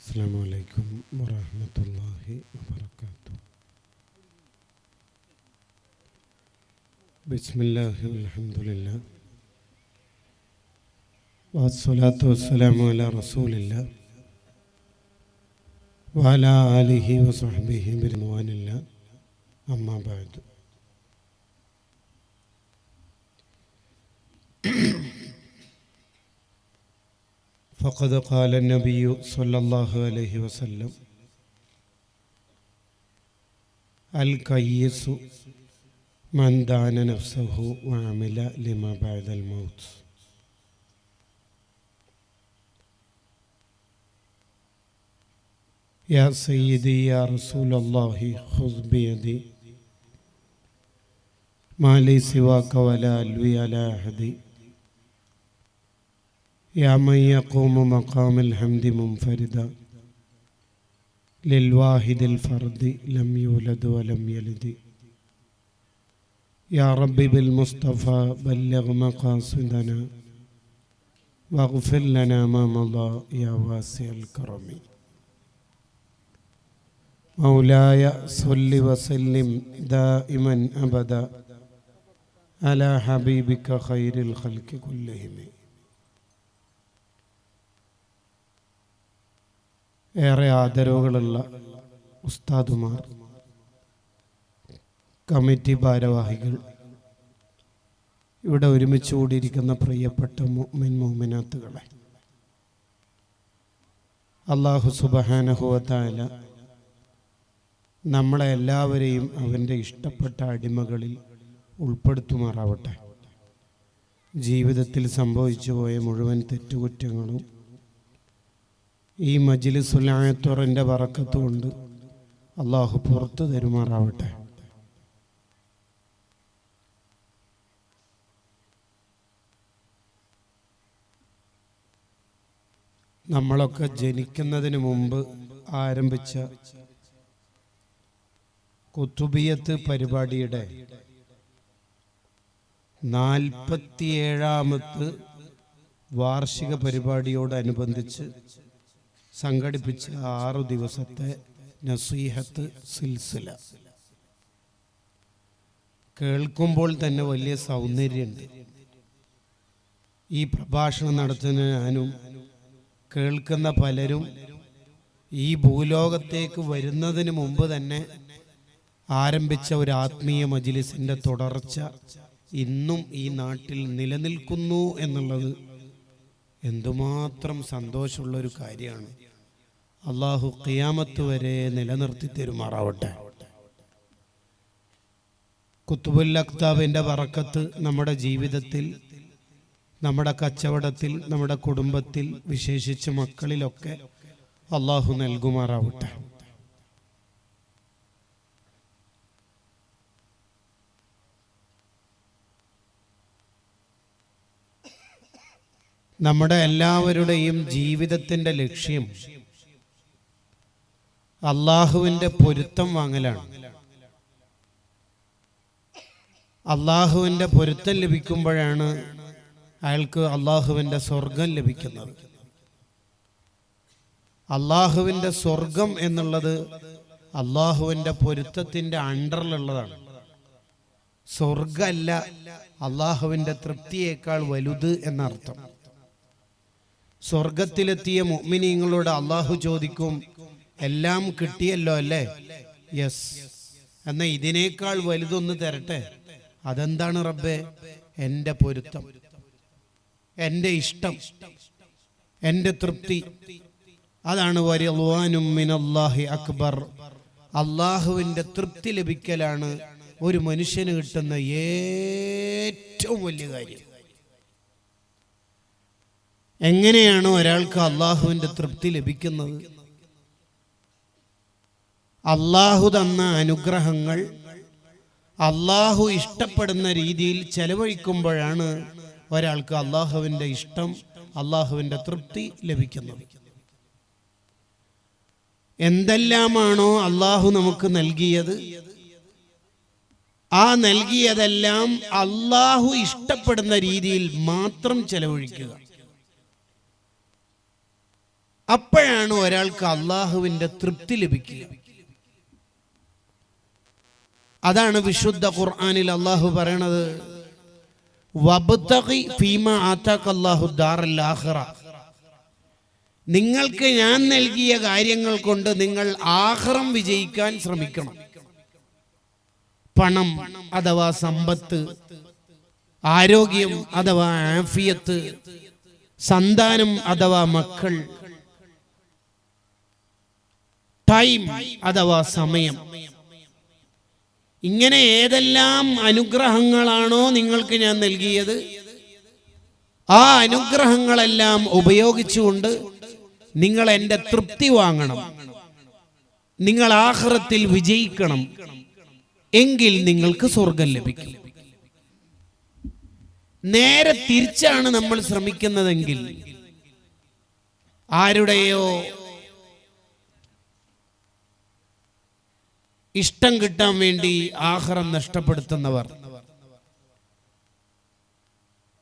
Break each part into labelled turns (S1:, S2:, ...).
S1: السلام عليكم ورحمة الله وبركاته. بسم الله والحمد لله والصلاة والسلام على رسول الله وعلى آله وصحبه برضوان الله أما بعد. فقد قال النبي صلى الله عليه وسلم: الكيس من دان نفسه وعمل لما بعد الموت. يا سيدي يا رسول الله خذ بيدي ما لي سواك ولا ألوي على أحد. يا من يقوم مقام الحمد منفردا للواحد الفرد لم يولد ولم يلد. يا رب بالمصطفى بلغ مقاصدنا واغفر لنا ما مضى يا واسع الكرم. مولاي صل وسلم دائما أبدا على حبيبك خير الخلق كلهم. ഏറെ ആദരവുകളുള്ള ഉസ്താദുമാർ, കമ്മിറ്റി ഭാരവാഹികൾ, ഇവിടെ ഒരുമിച്ച് കൂടിയിരിക്കുന്ന പ്രിയപ്പെട്ട മുഅ്മിൻ മുഅ്മിനാത്തുകളെ, അല്ലാഹു സുബ്ഹാനഹു വ തആല നമ്മളെ എല്ലാവരെയും അവൻ്റെ ഇഷ്ടപ്പെട്ട അടിമകളിൽ ഉൾപ്പെടുത്തുമാറാവട്ടെ. ജീവിതത്തിൽ സംഭവിച്ചു പോയ മുഴുവൻ തെറ്റുകുറ്റങ്ങളും ഈ മജ്ലിസുൽ ആയത്തുറിൻ്റെ ബറക്കത്ത് കൊണ്ട് അള്ളാഹു പുറത്തു തരുമാറാവട്ടെ. നമ്മളൊക്കെ ജനിക്കുന്നതിന് മുമ്പ് ആരംഭിച്ച കുത്തുബിയത്ത് പരിപാടിയുടെ 47ാമത്തെ വാർഷിക പരിപാടിയോടനുബന്ധിച്ച് സംഘടിപ്പിച്ച 6 ദിവസത്തെ നസീഹത്ത് സിൽസില കേൾക്കുമ്പോൾ തന്നെ വലിയ സൗന്ദര്യമുണ്ട്. ഈ പ്രഭാഷണം നടത്തുന്ന ഞാനും കേൾക്കുന്ന പലരും ഈ ഭൂലോകത്തേക്ക് വരുന്നതിന് മുമ്പ് തന്നെ ആരംഭിച്ച ഒരു ആത്മീയ മജ്ലിസിൻ്റെ തുടർച്ച ഇന്നും ഈ നാട്ടിൽ നിലനിൽക്കുന്നു എന്നുള്ളത് എന്തുമാത്രം സന്തോഷമുള്ളൊരു കാര്യമാണ്. അള്ളാഹു ഖിയാമത്ത് വരെ നിലനിർത്തി തരുമാറാവട്ടെ. കുത്തുബുൽ അക്താബിൻ്റെ ബറക്കത്ത് നമ്മുടെ ജീവിതത്തിൽ, നമ്മുടെ കച്ചവടത്തിൽ, നമ്മുടെ കുടുംബത്തിൽ, വിശേഷിച്ച് മക്കളിലൊക്കെ അള്ളാഹു നൽകുമാറാവട്ടെ. നമ്മുടെ എല്ലാവരുടെയും ജീവിതത്തിൻ്റെ ലക്ഷ്യം അള്ളാഹുവിൻ്റെ പൊരുത്തം വാങ്ങലാണ്. അള്ളാഹുവിൻ്റെ പൊരുത്തം ലഭിക്കുമ്പോഴാണ് അയാൾക്ക് അള്ളാഹുവിൻ്റെ സ്വർഗം ലഭിക്കുന്നത്. അള്ളാഹുവിൻ്റെ സ്വർഗം എന്നുള്ളത് അള്ളാഹുവിൻ്റെ പൊരുത്തത്തിൻ്റെ അണ്ടറിലുള്ളതാണ്. സ്വർഗമല്ല അള്ളാഹുവിൻ്റെ തൃപ്തിയേക്കാൾ വലുത് എന്നർത്ഥം. സ്വർഗത്തിലെത്തിയ മുഅ്മിനീങ്ങളോട് അള്ളാഹു ചോദിക്കും, എല്ലാം കിട്ടിയല്ലോ അല്ലേ? യെസ്. എന്നാൽ ഇതിനേക്കാൾ വലുതൊന്ന് തരട്ടെ. അതെന്താണ് റബ്ബേ? എൻ്റെ പൊരുത്തം, എൻ്റെ ഇഷ്ടം, എൻ്റെ തൃപ്തി. അതാണ് വറിദ്വാനും മിനല്ലാഹി അക്ബർ. അള്ളാഹുവിൻ്റെ തൃപ്തി ലഭിക്കലാണ് ഒരു മനുഷ്യന് കിട്ടുന്ന ഏറ്റവും വലിയ കാര്യം. എങ്ങനെയാണ് ഒരാൾക്ക് അള്ളാഹുവിൻ്റെ തൃപ്തി ലഭിക്കുന്നത്? അള്ളാഹു തന്ന അനുഗ്രഹങ്ങൾ അള്ളാഹു ഇഷ്ടപ്പെടുന്ന രീതിയിൽ ചെലവഴിക്കുമ്പോഴാണ് ഒരാൾക്ക് അള്ളാഹുവിൻ്റെ ഇഷ്ടം, അള്ളാഹുവിൻ്റെ തൃപ്തി ലഭിക്കുന്നത്. എന്തെല്ലാമാണോ അള്ളാഹു നമുക്ക് നൽകിയത്, ആ നൽകിയതെല്ലാം അള്ളാഹു ഇഷ്ടപ്പെടുന്ന രീതിയിൽ മാത്രം ചെലവഴിക്കുക. അപ്പോഴാണ് ഒരാൾക്ക് അള്ളാഹുവിൻ്റെ തൃപ്തി ലഭിക്കുക. അതാണ് വിശുദ്ധ ഖുർആനിൽ അള്ളാഹു പറയണത്, വബ്തഗി ഫീമാ ആതാകല്ലാഹു ദാറൽ ആഖിറ. നിങ്ങൾക്ക് ഞാൻ നൽകിയ കാര്യങ്ങൾ കൊണ്ട് നിങ്ങൾ ആഖിറം വിജയിക്കാൻ ശ്രമിക്കണം. പണം അഥവാ സമ്പത്ത്, ആരോഗ്യം അഥവാ ആഫിയത്ത്, സന്താനം അഥവാ മക്കൾ, ടൈം അഥവാ സമയം, ഇങ്ങനെ ഏതെല്ലാം അനുഗ്രഹങ്ങളാണോ നിങ്ങൾക്ക് ഞാൻ നൽകിയത്, ആ അനുഗ്രഹങ്ങളെല്ലാം ഉപയോഗിച്ചുകൊണ്ട് നിങ്ങൾ എൻ്റെ തൃപ്തി വാങ്ങണം. നിങ്ങൾ ആഖിറത്തിൽ വിജയിക്കണം. എങ്കിൽ നിങ്ങൾക്ക് സ്വർഗം ലഭിക്കും. നേരെ തിരിച്ചാണ് നമ്മൾ ശ്രമിക്കുന്നതെങ്കിൽ, ആരുടെയോ ഇഷ്ടം കിട്ടാൻ വേണ്ടി ആഖിറം നഷ്ടപ്പെടുത്തുന്നവർ,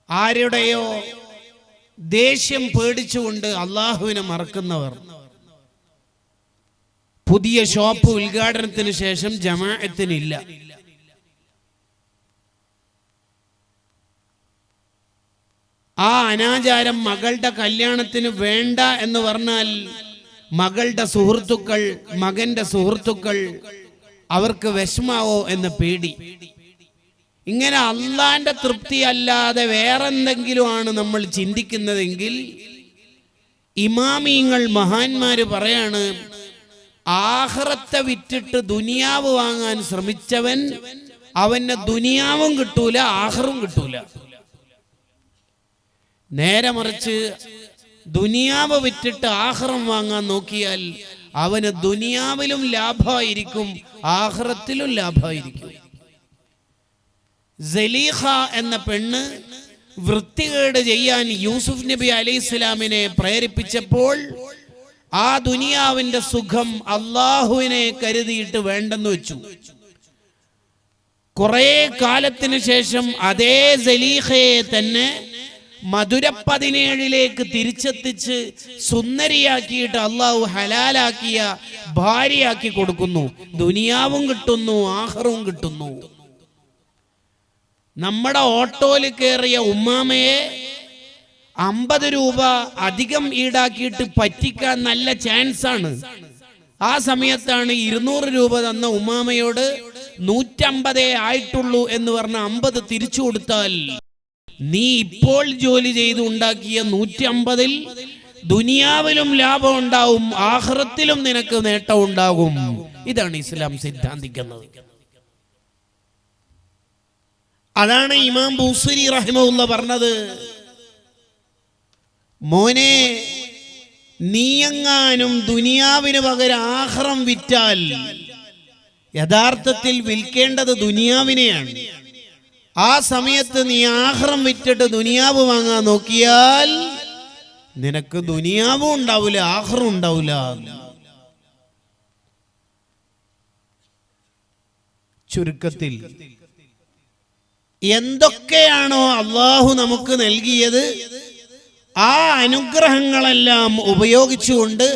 S1: ആരുടെയോ ദേഷ്യം പേടിച്ചുകൊണ്ട് അള്ളാഹുവിനെ മറക്കുന്നവർ, പുതിയ ഷോപ്പ് ഉദ്ഘാടനത്തിന് ശേഷം ജമാഅത്തിനില്ല, ആ അനാചാരം മകളുടെ കല്യാണത്തിന് വേണ്ട എന്ന് പറഞ്ഞാൽ മകളുടെ സുഹൃത്തുക്കൾ, മകന്റെ സുഹൃത്തുക്കൾ അവർക്ക് വിഷമാവോ എന്ന പേടി. ഇങ്ങനെ അള്ളാന്റെ തൃപ്തി അല്ലാതെ വേറെന്തെങ്കിലും ആണ് നമ്മൾ ചിന്തിക്കുന്നതെങ്കിൽ, ഇമാമിങ്ങൾ മഹാന്മാര് പറയാണ്, ആഖിറത്തെ വിറ്റിട്ട് ദുനിയാവ് വാങ്ങാൻ ശ്രമിച്ചവൻ അവന് ദുനിയാവും കിട്ടൂല, ആഖിറും കിട്ടൂല. നേരെ മറിച്ച് ദുനിയാവ് വിറ്റിട്ട് ആഖിറം വാങ്ങാൻ നോക്കിയാൽ അവന് ദുനിയാവിലും ലാഭമായിരിക്കും, ആഖിറത്തിലും ലാഭമായിരിക്കും. സലീഖ എന്ന പെണ്ണ് വൃത്തികേട് ചെയ്യാൻ യൂസുഫ് നബി അലൈഹിസ്സലാമിനെ പ്രേരിപ്പിച്ചപ്പോൾ ആ ദുനിയാവിന്റെ സുഖം അള്ളാഹുവിനെ കരുതിയിട്ട് വേണ്ടെന്ന് വെച്ചു. കുറെ കാലത്തിന് ശേഷം അതേ സലീഖയെ തന്നെ മധുര 17 തിരിച്ചെത്തിച്ച് സുന്ദരിയാക്കിയിട്ട് അള്ളാഹു ഹലാലാക്കിയ ഭാര്യയാക്കി കൊടുക്കുന്നു. ദുനിയാവും കിട്ടുന്നു, ആഖിറവും കിട്ടുന്നു. നമ്മുടെ ഓട്ടോയിൽ കയറിയ ഉമ്മാമയെ 50 രൂപ അധികം ഈടാക്കിയിട്ട് പറ്റിക്കാൻ നല്ല ചാൻസ് ആണ്. ആ സമയത്താണ് 200 രൂപ തന്ന ഉമ്മാമയോട് 150 ആയിട്ടുള്ളൂ എന്ന് പറഞ്ഞ 50 തിരിച്ചു കൊടുത്താൽ, നീ ഇപ്പോൾ ജോലി ചെയ്ത് ഉണ്ടാക്കിയ 150-ൽ ദുനിയാവിലും ലാഭം ഉണ്ടാവും, ആഖിറത്തിലും നിനക്ക് നേട്ടം ഉണ്ടാകും. ഇതാണ് ഇസ്ലാം സിദ്ധാന്തിക്കുന്നത്. അതാണ് ഇമാം ബൂസരി റഹിമഹുല്ല പറഞ്ഞത്, മോനെ, നീയെങ്ങാനും ദുനിയാവിന് പകരം ആഖിറം വിറ്റാൽ യഥാർത്ഥത്തിൽ വിൽക്കേണ്ടത് ദുനിയാവിനെയാണ്. ആ സമയത്ത് നീ ആഖിറം വിറ്റിട്ട് ദുനിയാവ് വാങ്ങാൻ നോക്കിയാൽ നിനക്ക് ദുനിയാവും ഉണ്ടാവില്ല, ആഖിറും ഉണ്ടാവില്ല. ചുരുക്കത്തിൽ എന്തൊക്കെയാണോ അള്ളാഹു നമുക്ക് നൽകിയത്, ആ അനുഗ്രഹങ്ങളെല്ലാം ഉപയോഗിച്ചുകൊണ്ട്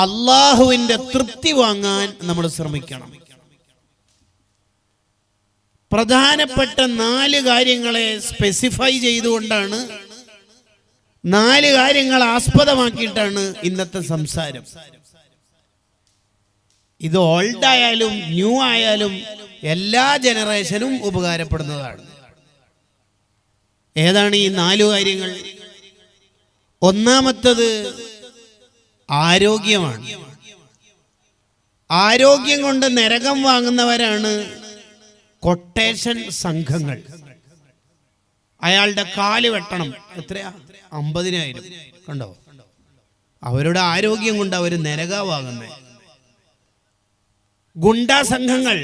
S1: അള്ളാഹുവിന്റെ തൃപ്തി വാങ്ങാൻ നമ്മൾ ശ്രമിക്കണം. പ്രധാനപ്പെട്ട 4 കാര്യങ്ങളെ സ്പെസിഫൈ ചെയ്തുകൊണ്ടാണ്, 4 കാര്യങ്ങൾ ആസ്പദമാക്കിയിട്ടാണ് ഇന്നത്തെ സംസാരം. ഇത് ഓൾഡ് ആയാലും ന്യൂ ആയാലും എല്ലാ ജനറേഷനും ഉപകാരപ്പെടുന്നതാണ്. ഏതാണ് ഈ 4 കാര്യങ്ങൾ? ഒന്നാമത്തത് ആരോഗ്യമാണ്. ആരോഗ്യം കൊണ്ട് നരകം വാങ്ങുന്നവരാണ് കൊട്ടേഷൻ സംഘങ്ങൾ. അയാളുടെ കാല് വെട്ടണം, എത്രയാ? 50,000. കണ്ടോ? അവരുടെ ആരോഗ്യം കൊണ്ട് അവർ നരകം വാങ്ങുന്നത്. ഗുണ്ടാ സംഘങ്ങൾ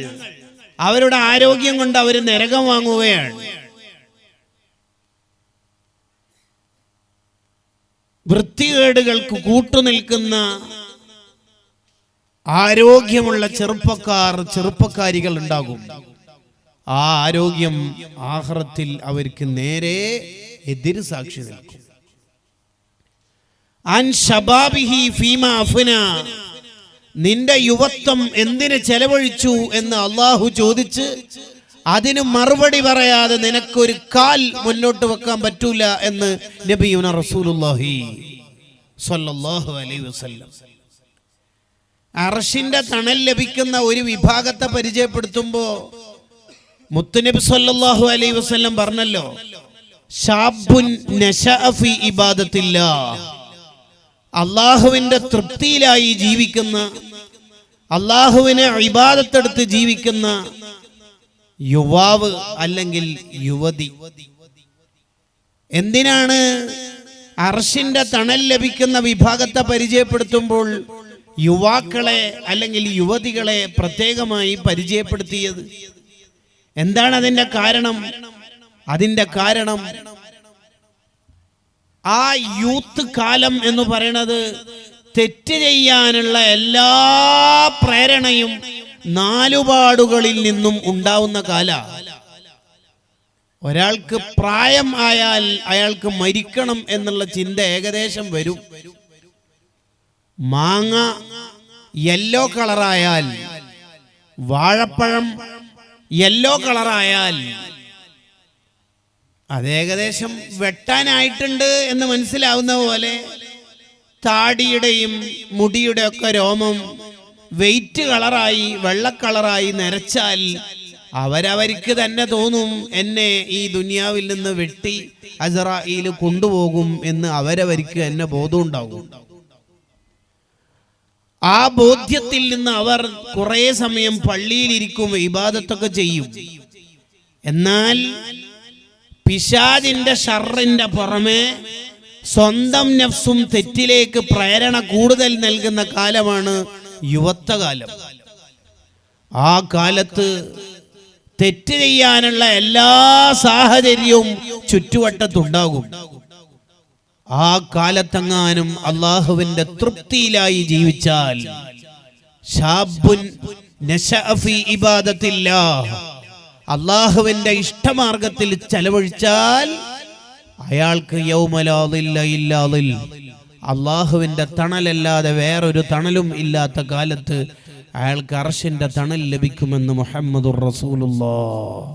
S1: അവരുടെ ആരോഗ്യം കൊണ്ട് അവർ നരകം വാങ്ങുകയാണ്. വൃത്തികേടുകൾക്ക് കൂട്ടുനിൽക്കുന്ന ആരോഗ്യമുള്ള ചെറുപ്പക്കാരികൾ ഉണ്ടാകും. ആ ആരോഗ്യം ആഖിറത്തിൽ അവർക്ക് നേരെ എതിര് സാക്ഷി നിൽക്കും. അൻ ശബാബിഹി ഫീമാ അഫ്നാ, നിന്റെ യുവത്വം എന്തിന് ചെലവഴിച്ചു എന്ന് അള്ളാഹു ചോദിച്ച് അതിന് മറുപടി പറയാതെ നിനക്കൊരു കാൽ മുന്നോട്ട് വെക്കാൻ പറ്റൂല എന്ന് നബിയുന റസൂലുള്ളാഹി സ്വല്ലല്ലാഹു അലൈഹി വസല്ലം. അർശിന്റെ തണൽ ലഭിക്കുന്ന ഒരു വിഭാഗത്തെ പരിചയപ്പെടുത്തുമ്പോ മുത്തുനബി സ്വല്ലല്ലാഹു അലൈഹി വസല്ലം പറഞ്ഞല്ലോ, ശാബുൻ നശഅ ഫീ ഇബാദത്തില്ലാഹ്, അള്ളാഹുവിന്റെ തൃപ്തിയിലായി ജീവിക്കുന്ന, അള്ളാഹുവിനെ ഇബാദത്തെടുത്ത് ജീവിക്കുന്ന യുവാവ് അല്ലെങ്കിൽ യുവതി. എന്തിനാണ് അർശിന്റെ തണൽ ലഭിക്കുന്ന വിഭാഗത്തെ പരിചയപ്പെടുത്തുമ്പോൾ യുവാക്കളെ അല്ലെങ്കിൽ യുവതികളെ പ്രത്യേകമായി പരിചയപ്പെടുത്തിയത്? എന്താണ് അതിന്റെ കാരണം? അതിന്റെ കാരണം ആ യൂത്ത് കാലം എന്ന് പറയുന്നത് തെറ്റ് ചെയ്യാനുള്ള എല്ലാ പ്രേരണയും നാലുപാടുകളിൽ നിന്നും ഉണ്ടാവുന്ന കാല. ഒരാൾക്ക് പ്രായം ആയാൽ അയാൾക്ക് മരിക്കണം എന്നുള്ള ചിന്ത ഏകദേശം വരും. മാങ്ങ യെല്ലോ കളറായാൽ, വാഴപ്പഴം യെല്ലോ കളറായാൽ അത് ഏകദേശം വെട്ടാനായിട്ടുണ്ട് എന്ന് മനസ്സിലാവുന്ന പോലെ താടിയുടെയും മുടിയുടെ ഒക്കെ രോമം വെയിറ്റ് കളറായി വെള്ള കളറായി നരച്ചാൽ അവരവർക്ക് തന്നെ തോന്നും എന്നെ ഈ ദുനിയാവിൽ നിന്ന് വെട്ടി അസ്റായീൽ കൊണ്ടുപോകും എന്ന് അവരവർക്ക് തന്നെ ബോധമുണ്ടാകും. ആ ബോധ്യത്തിൽ നിന്ന് അവർ കുറെ സമയം പള്ളിയിലിരിക്കും, ഇബാദത്തൊക്കെ ചെയ്യും. എന്നാൽ പിശാചിന്റെ ഷർറിന്റെ പുറമെ സ്വന്തം നഫ്സും തെറ്റിലേക്ക് പ്രേരണ കൂടുതൽ നൽകുന്ന കാലമാണ് യുവത്വകാലം. ആ കാലത്ത് തെറ്റ് ചെയ്യാനുള്ള എല്ലാ സാഹചര്യവും ചുറ്റുവട്ടത്തുണ്ടാകും. ആ കാലത്തെങ്ങാനും അള്ളാഹുവിന്റെ തൃപ്തിയിലായി ജീവിച്ചാൽ, ശാബുൻ നശഅ ഫീ ഇബാദത്തില്ലാഹ്, അള്ളാഹുവിന്റെ ഇഷ്ടമാർഗത്തിൽ ചെലവഴിച്ചാൽ അയാൾക്ക് യൗമ ലാ ദില്ല ഇല്ലാ ദിൽ, അള്ളാഹുവിന്റെ തണലല്ലാതെ വേറൊരു തണലും ഇല്ലാത്ത കാലത്ത് അയാൾക്ക് അർശിന്റെ തണൽ ലഭിക്കുമെന്ന് മുഹമ്മദുർ റസൂലുള്ളാഹ്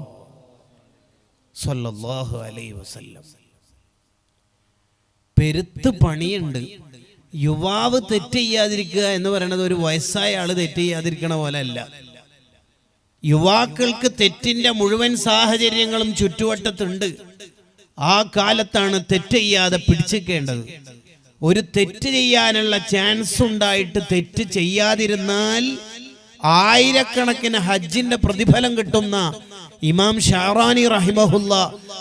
S1: സ്വല്ലല്ലാഹു അലൈഹി വസല്ലം. പെരുത്ത് പണിയുണ്ട്. യുവാവ് തെറ്റ് ചെയ്യാതിരിക്കുക എന്ന് പറയുന്നത് ഒരു വയസ്സായ ആള് തെറ്റ് ചെയ്യാതിരിക്കണ പോലെ അല്ല. യുവാക്കൾക്ക് തെറ്റിന്റെ മുഴുവൻ സാഹചര്യങ്ങളും ചുറ്റുവട്ടത്തുണ്ട്. ആ കാലത്താണ് തെറ്റ് ചെയ്യാതെ പിടിച്ചേക്കേണ്ടത്. ഒരു തെറ്റ് ചെയ്യാനുള്ള ചാൻസ് ഉണ്ടായിട്ട് തെറ്റ് ചെയ്യാതിരുന്നാൽ ആയിരക്കണക്കിന് ഹജ്ജിന്റെ പ്രതിഫലം കിട്ടുന്ന ഇമാം ഷാറാനി റഹിമഹുല്ല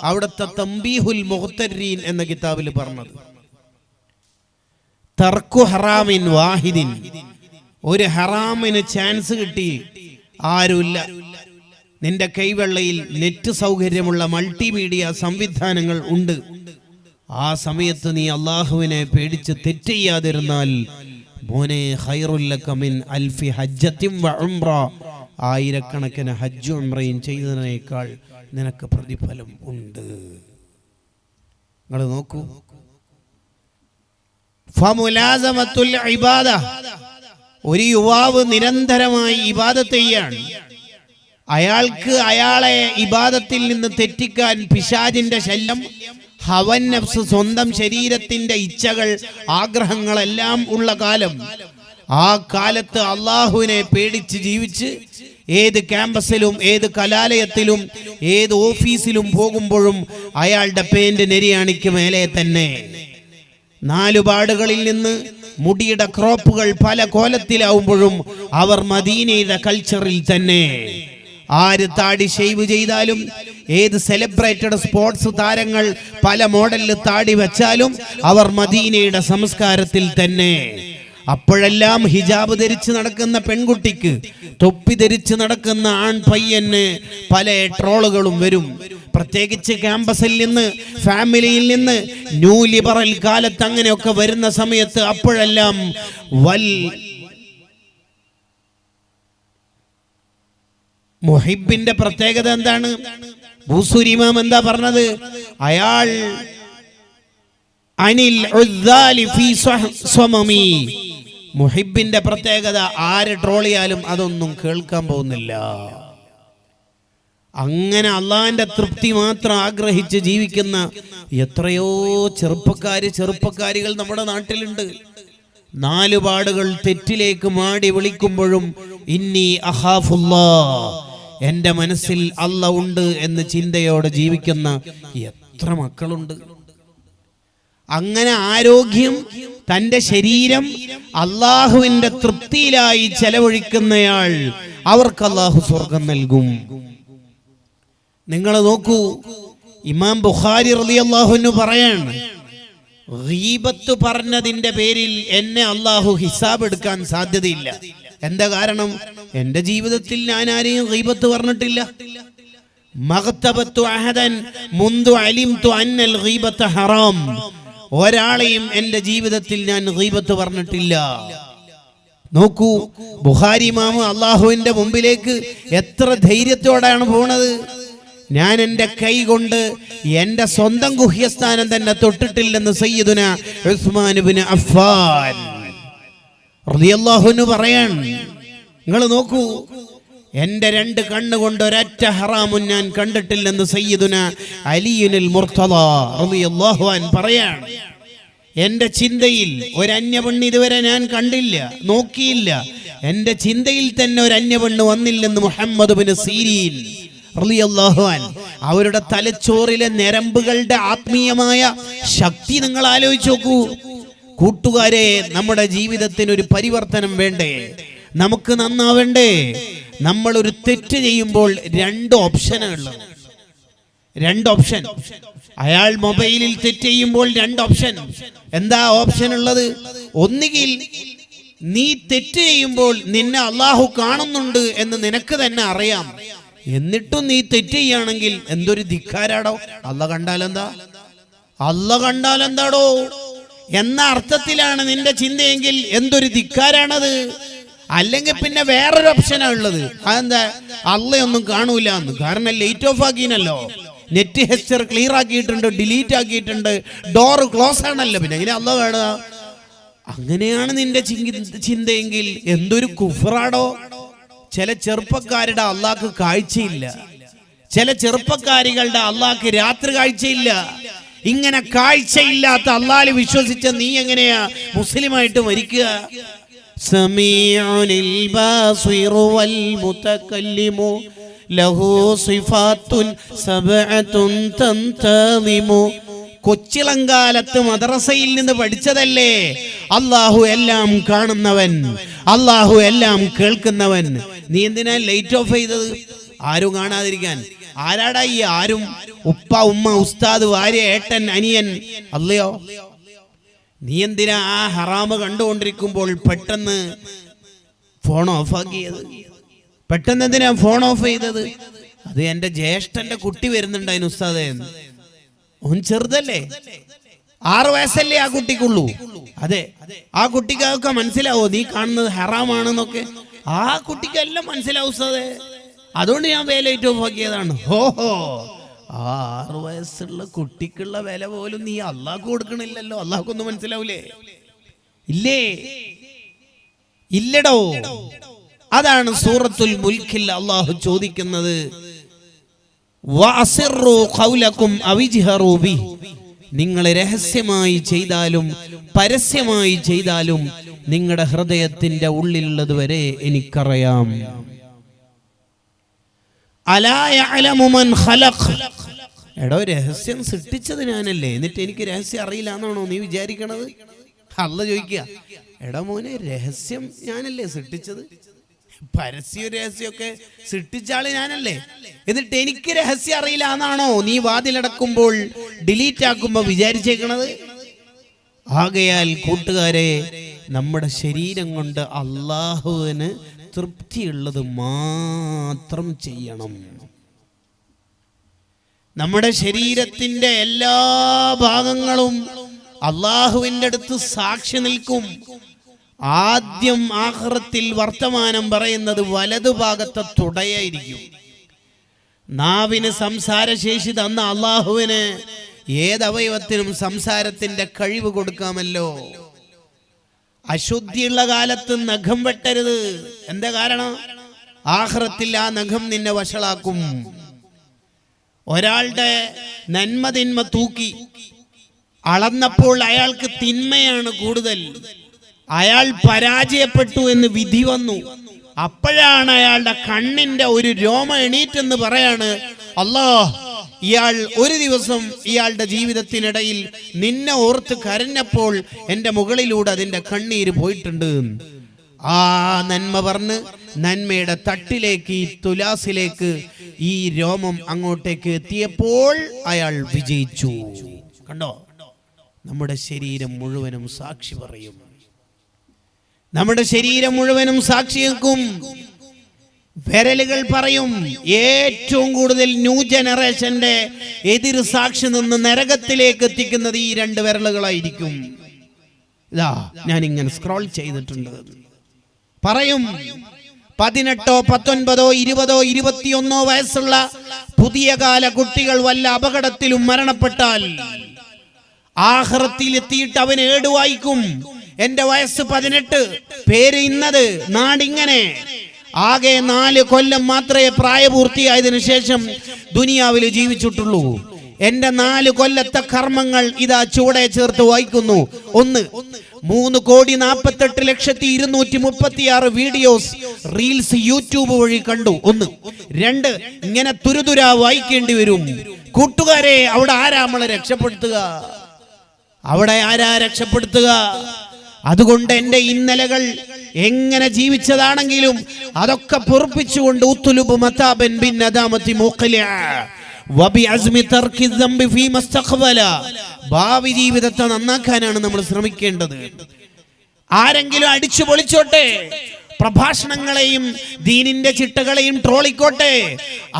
S1: അവിടുത്തെ തംബീഹുൽ മുഖ്തരീൻ എന്ന കിതാബിൽ പറഞ്ഞത്, തർക്കു ഹറാമിൻ വാഹിദിൻ, ഒരു ഹറാമിന് ചാൻസ് കിട്ടി, ആരുമില്ല, നിന്റെ കൈവെള്ളയിൽ നെറ്റ് സൗകര്യമുള്ള മൾട്ടിമീഡിയ സംവിധാനങ്ങൾ ഉണ്ട്, ആ സമയത്ത് നീ അള്ളാഹുവിനെ പേടിച്ച് തെറ്റ് ചെയ്യാതിരുന്നാൽ മോനെ ഖൈറുൽ ലക മിൻ അൽഫി ഹജ്ജത്തിൻ വ ഉംറ, ആയിരക്കണക്കിന് ഹജ്ജും ഉംറയും ചെയ്തതിനേക്കാൾ നിനക്ക് പ്രതിഫലം ഉണ്ട്. നിങ്ങൾ നോക്കൂ, ഫമുലാസമത്തുൽ ഇബാദ, ഒരു യുവാവ് നിരന്തരമായി ഇബാദത്ത് ചെയ്യാണ്, അയാൾക്ക് അയാളെ ഇബാദത്തിൽ നിന്ന് തെറ്റിക്കാൻ പിശാചിന്റെ ശല്യം, ഹവൻ നഫ്സ്, സ്വന്തം ശരീരത്തിന്റെ ഇച്ഛകൾ, ആഗ്രഹങ്ങളെല്ലാം ഉള്ള കാലം. ആ കാലത്ത് അള്ളാഹുവിനെ പേടിച്ച് ജീവിച്ച് ഏത് ക്യാമ്പസിലും ഏത് കലാലയത്തിലും ഏത് ഓഫീസിലും പോകുമ്പോഴും അയാളുടെ പേന്റ് നെരിയാണിക്ക് മേലെ തന്നെ. നാലുപാടുകളിൽ നിന്ന് മുടിയുടെ ക്രോപ്പുകൾ പല കോലത്തിലാവുമ്പോഴും അവർ മദീനയുടെ കൾച്ചറിൽ തന്നെ. ആര് താടി ഷേവ് ചെയ്താലും, ഏത് സെലിബ്രേറ്റഡ് സ്പോർട്സ് താരങ്ങൾ പല മോഡലിൽ താടി വെച്ചാലും അവർ മദീനയുടെ സംസ്കാരത്തിൽ തന്നെ. അപ്പോഴെല്ലാം ഹിജാബ് ധരിച്ച് നടക്കുന്ന പെൺകുട്ടിക്ക്, തൊപ്പി ധരിച്ച് നടക്കുന്ന ആൺ പയ്യന് പല ട്രോളുകളും വരും. പ്രത്യേകിച്ച് ക്യാമ്പസിൽ നിന്ന്, ഫാമിലിയിൽ നിന്ന്, ന്യൂ ലിബറൽ കാലത്ത് അങ്ങനെയൊക്കെ വരുന്ന സമയത്ത് അപ്പോഴെല്ലാം മുഹിബിന്റെ പ്രത്യേകത എന്താണ്? ബൂസൂരി ഇമാം എന്താ പറഞ്ഞത്? അയാൾ അനിൽ ഉദ്ദാലി ഫീ സ്വമമി. മുഹിബിന്റെ പ്രത്യേകത ആര് ട്രോളിയാലും അതൊന്നും കേൾക്കാൻ പോകുന്നില്ല. അങ്ങനെ അള്ളാഹിന്റെ തൃപ്തി മാത്രം ആഗ്രഹിച്ച് ജീവിക്കുന്ന എത്രയോ ചെറുപ്പക്കാരികൾ നമ്മുടെ നാട്ടിലുണ്ട്. നാലുപാടുകൾ തെറ്റിലേക്ക് മാടി വിളിക്കുമ്പോഴും ഇന്നി അഖാഫുല്ലാഹ്, എൻ്റെ മനസ്സിൽ അല്ലാഹ് ഉണ്ട് എന്ന് ചിന്തയോടെ ജീവിക്കുന്ന എത്ര മക്കളുണ്ട്. അങ്ങനെ ആരോഗ്യം, തൻ്റെ ശരീരം അള്ളാഹുവിൻ്റെ തൃപ്തിയിലായി ചെലവഴിക്കുന്നയാൾ അവർക്ക് അള്ളാഹു സ്വർഗം നൽകും. നിങ്ങൾ നോക്കൂ, ഇമാം ബുഖാരി റളിയല്ലാഹു അൻഹു പറയാണ്, ഗീബത്ത് പറഞ്ഞതിന്റെ പേരിൽ എന്നെ അള്ളാഹു ഹിസാബ് എടുക്കാൻ സാധ്യതയില്ല. എന്താ കാരണം? എന്റെ ജീവിതത്തിൽ ഞാൻ ആരെയും ഗീബത്ത് പറഞ്ഞിട്ടില്ല. മഗ്തബത്തു അഹദൻ മുൻദു അലിംതു അന്നൽ ഗീബത്ത് ഹറാം. ഒരാളെയും എന്റെ ജീവിതത്തിൽ ഞാൻ ഗീബത്ത് പറഞ്ഞിട്ടില്ല. നോക്കൂ, ബുഖാരി ഇമാം അള്ളാഹുവിന്റെ മുമ്പിലേക്ക് എത്ര ധൈര്യത്തോടെയാണ് പോണത്. ഞാൻ എൻ്റെ കൈ കൊണ്ട് എൻ്റെ സ്വന്തം ഗുഹ്യസ്ഥാനം തന്നെ തൊട്ടിട്ടില്ലെന്ന് സയ്യിദുന ഉസ്മാൻ ഇബ്നു അഫ്ഫാൻ റളിയല്ലാഹു അൻഹു പറയാൻ. നിങ്ങൾ നോക്കൂ, എൻ്റെ രണ്ട് കണ്ണുകൊണ്ട് ഒരൊറ്റ ഹറാമും ഞാൻ കണ്ടിട്ടില്ലെന്ന് സയ്യിദുന അലിയുൽ മുർത്തദ റളിയല്ലാഹു അൻഹു പറയാൻ. എൻ്റെ ചിന്തയിൽ ഒരു അന്യപെണ്ണ് ഇതുവരെ ഞാൻ കണ്ടില്ല, നോക്കിയില്ല. എൻ്റെ ചിന്തയിൽ തന്നെ ഒരു അന്യപെണ്ണ് വന്നില്ലെന്ന് മുഹമ്മദ് ഇബ്നു സീരീൻ റളിയല്ലാഹു അൻഹു. അവരുടെ തലച്ചോറിലെ ഞരമ്പുകളുടെ ആത്മീയമായ ശക്തി നിങ്ങൾ ആലോചിച്ച് നോക്കൂ. കൂട്ടുകാരെ, നമ്മുടെ ജീവിതത്തിന് ഒരു പരിവർത്തനം വേണ്ടേ? നമുക്ക് നന്നാവണ്ടേ? നമ്മൾ ഒരു തെറ്റ് ചെയ്യുമ്പോൾ രണ്ട് ഓപ്ഷനുള്ളത്. രണ്ട് ഓപ്ഷൻ. അയാൾ മൊബൈലിൽ തെറ്റ് ചെയ്യുമ്പോൾ രണ്ട് ഓപ്ഷൻ. എന്താ ഓപ്ഷൻ ഉള്ളത്? ഒന്നുകിൽ നീ തെറ്റ് ചെയ്യുമ്പോൾ നിന്നെ അള്ളാഹു കാണുന്നുണ്ട് എന്ന് നിനക്ക് തന്നെ അറിയാം, എന്നിട്ടും നീ തെറ്റ് ചെയ്യുകയാണെങ്കിൽ എന്തൊരു ധിക്കാരാടോ. അള്ളാഹ് കണ്ടാലെന്താടോ എന്ന അർത്ഥത്തിലാണ് നിന്റെ ചിന്തയെങ്കിൽ എന്തൊരു ധിക്കാരാണത്. അല്ലെങ്കിൽ പിന്നെ വേറൊരു ഓപ്ഷനാണ് ഉള്ളത്. അതെന്താ? അള്ളയൊന്നും കാണൂല എന്ന്. കാരണം ലൈറ്റ് ഓഫ് ആക്കിനല്ലോ, നെറ്റ് ഹിസ്റ്ററി ക്ലിയർ ആക്കിയിട്ടുണ്ട്, ഡിലീറ്റ് ആക്കിയിട്ടുണ്ട്, ഡോർ ക്ലോസ് ആണല്ലോ, പിന്നെ എങ്ങനെ അള്ളാഹ് കാണുക? അങ്ങനെയാണ് നിന്റെ ചിന്തയെങ്കിൽ എന്തൊരു കുഫ്റാടോ. ചില ചെറുപ്പക്കാരുടെ അള്ളാഹ്ക്ക് കാഴ്ചയില്ല, ചില ചെറുപ്പക്കാരികളുടെ അള്ളാഹ്ക്ക് രാത്രി കാഴ്ചയില്ല. ഇങ്ങനെ കാഴ്ചയില്ലാത്ത അള്ളാഹിൽ വിശ്വസിച്ച നീ എങ്ങനെയാ മുസ്ലിമായിട്ട് മരിക്കുക? സമീഉൽ ബാസിറു വൽ മുതകല്ലിമു ലഹു സിഫാത്തുൻ സബഅത്തുൻ തന്തളിമു. കൊച്ചിളങ്കാലത്ത് മദ്രസയിൽ നിന്ന് പഠിച്ചതല്ലേ, അള്ളാഹു എല്ലാം കാണുന്നവൻ, അള്ളാഹു എല്ലാം കേൾക്കുന്നവൻ. നീ എന്തിനാ ലൈറ്റ് ഓഫ് ചെയ്തത്? ആരും കാണാതിരിക്കാൻ. ആരാടാ ഈ ആരും? ഉപ്പ, ഉമ്മ, ഉസ്താദ്, ഭാര്യ, ഏട്ടൻ, അനിയൻ, അല്ലയോ? നീ എന്തിനാ ആ ഹറാമ് കണ്ടുകൊണ്ടിരിക്കുമ്പോൾ പെട്ടെന്ന് ഫോൺ ഓഫ് ആക്കിയത്? പെട്ടെന്ന് എന്തിനാ ഫോൺ ഓഫ് ചെയ്തത്? അത് എൻ്റെ ജ്യേഷ്ഠന്റെ കുട്ടി വരുന്നുണ്ടായിരുന്നു ഉസ്താദേ. ഓൻ ചെറുതല്ലേ, 6 വയസ്സല്ലേ ആ കുട്ടിക്കുള്ളൂ. അതെ, ആ കുട്ടിക്കൊക്കെ മനസ്സിലാവോ നീ കാണുന്നത് ഹറാമാണെന്നൊക്കെ? ആ കുട്ടിക്കെല്ലാം മനസ്സിലാവും ഉസ്താദേ. അതുകൊണ്ട് ഞാൻ ലൈറ്റ് ഓഫ് ആക്കിയതാണ്. ഓഹോ, ആ 6 വയസ്സുള്ള കുട്ടിക്കുള്ള വില പോലും നീ അള്ളാഹ്ക്ക് കൊടുക്കണില്ലല്ലോ. അള്ളാഹ്ക്കൊന്നും മനസ്സിലാവൂലേ? ഇല്ലേ? ഇല്ലടോ. അതാണ് സൂറത്തുൽ മുൽക്കിൽ അള്ളാഹു ചോദിക്കുന്നത്, വഅസിറു ഖൗലകും അവിജ്ഹറു ബി. നിങ്ങൾ രഹസ്യമായി ചെയ്താലും പരസ്യമായി ചെയ്താലും നിങ്ങളുടെ ഹൃദയത്തിന്റെ ഉള്ളിലുള്ളത് വരെ എനിക്കറിയാം. അലാ യഅലമു മൻ ഖലഖ്. എടോ, രഹസ്യം സൃഷ്ടിച്ചത് ഞാനല്ലേ, എന്നിട്ട് എനിക്ക് രഹസ്യം അറിയില്ല എന്നാണോ നീ വിചാരിക്കണത്? അള്ളാഹ് ചോദിക്കുക, എടാ മോനെ, രഹസ്യം ഞാനല്ലേ സൃഷ്ടിച്ചത്, പരസ്യ രഹസ്യമൊക്കെ സൃഷ്ടിച്ചാള് ഞാനല്ലേ, എന്നിട്ട് എനിക്ക് രഹസ്യം അറിയില്ല എന്നാണോ നീ വാതിലടക്കുമ്പോൾ ഡിലീറ്റ് ആക്കുമ്പോ വിചാരിച്ചേക്കണത്? ആകയാൽ കൂട്ടുകാരെ, നമ്മുടെ ശരീരം കൊണ്ട് അള്ളാഹുവിന് തൃപ്തിയുള്ളത് മാത്രം ചെയ്യണം. നമ്മുടെ ശരീരത്തിന്റെ എല്ലാ ഭാഗങ്ങളും അള്ളാഹുവിൻ്റെ അടുത്ത് സാക്ഷി നിൽക്കും. ആദ്യം ആഖിറത്തിൽ വർത്തമാനം പറയുന്നത് വലതുഭാഗത്തെ തുടയായിരിക്കും. നാവിന് സംസാരശേഷി തന്ന അള്ളാഹുവിന് ഏതവയവത്തിനും സംസാരത്തിന്റെ കഴിവ് കൊടുക്കാമല്ലോ. അശുദ്ധിയുള്ള കാലത്ത് നഖം വെട്ടരുത്. എന്താ കാരണം? ആഖിറത്തിൽ ആ നഖം നിന്നെ വഷളാക്കും. ഒരാളുടെ നന്മതിന്മ തൂക്കി അളന്നപ്പോൾ അയാൾക്ക് തിന്മയാണ് കൂടുതൽ. അയാൾ പരാജയപ്പെട്ടു എന്ന് വിധി വന്നു. അപ്പോഴാണ് അയാളുടെ കണ്ണിന്റെ ഒരു രോമ എണീറ്റെന്ന് പറയാണ്, അല്ലാഹ്, ഇയാൾ ഒരു ദിവസം ഇയാളുടെ ജീവിതത്തിനിടയിൽ നിന്നെ ഓർത്ത് കരഞ്ഞപ്പോൾ എൻ്റെ മുകളിലൂടെ അതിൻ്റെ കണ്ണീര് പോയിട്ടുണ്ട്. ആ നന്മ പറഞ്ഞ് നന്മയുടെ തട്ടിലേക്ക്, ഈ തുലാസിലേക്ക് ഈ രോമം അങ്ങോട്ടേക്ക് എത്തിയപ്പോൾ അയാൾ വിജയിച്ചു. കണ്ടോ? നമ്മുടെ ശരീരം മുഴുവനും സാക്ഷി പറയും. നമ്മുടെ ശരീരം മുഴുവനും സാക്ഷി നിൽക്കും. വിരലുകൾ പറയും. ഏറ്റവും കൂടുതൽ ന്യൂ ജനറേഷന്റെ എതിർ സാക്ഷി നിന്ന് നരകത്തിലേക്ക് എത്തിക്കുന്നത് ഈ രണ്ട് വിരലുകളായിരിക്കും. ഇതാ ഞാൻ ഇങ്ങനെ സ്ക്രോൾ ചെയ്തിട്ടുണ്ട്. പറയും 18, 19, 20, 21 വയസ്സുള്ള പുതിയ കാല കുട്ടികൾ വല്ല അപകടത്തിലും മരണപ്പെട്ടാൽ ആഖിറത്തിൽ എത്തിയിട്ട് അവൻ ഏട് വായിക്കും. എന്റെ വയസ്സ് 18, പേര് ഇന്നത്, നാടിങ്ങനെ. ആകെ 4 കൊല്ലം മാത്രമേ പ്രായപൂർത്തിയായതിനു ശേഷം ദുനിയാവിൽ ജീവിച്ചിട്ടുള്ളൂ. എന്റെ 4 കൊല്ലത്തെ കർമ്മങ്ങൾ ഇതാ ചൂടെ ചേർത്ത് വായിക്കുന്നു. 1, 3,48,236 വീഡിയോസ്, റീൽസ് യൂട്യൂബ് വഴി കണ്ടു. 1. 2, ഇങ്ങനെ തുരുതുരാ വായിക്കേണ്ടി വരും. കൂട്ടുകാരെ, അവിടെ ആരാ നമ്മളെ രക്ഷപ്പെടുത്തുക? അവിടെ ആരാ രക്ഷപ്പെടുത്തുക? അതുകൊണ്ട് എൻ്റെ ഇന്നലകൾ എങ്ങനെ ജീവിച്ചതാണെങ്കിലും അതൊക്കെ പൊറുപ്പിച്ചുകൊണ്ട് ഉത്തുലുബ് മതാബൻ ബിൻ നദാമത്തി മുഖ്ലിഅ വബിഅസ്മി തർക്കി ദംബി ഫീമാ ഇസ്തഖബല. ഭാവി ജീവിതത്തെ നന്നാക്കാനാണ് നമ്മൾ ശ്രമിക്കേണ്ടത്. ആരെങ്കിലും അടിച്ചു പൊളിച്ചോട്ടെ, പ്രഭാഷണങ്ങളെയും ദീനിന്റെ ചിട്ടകളെയും ട്രോളിക്കോട്ടെ,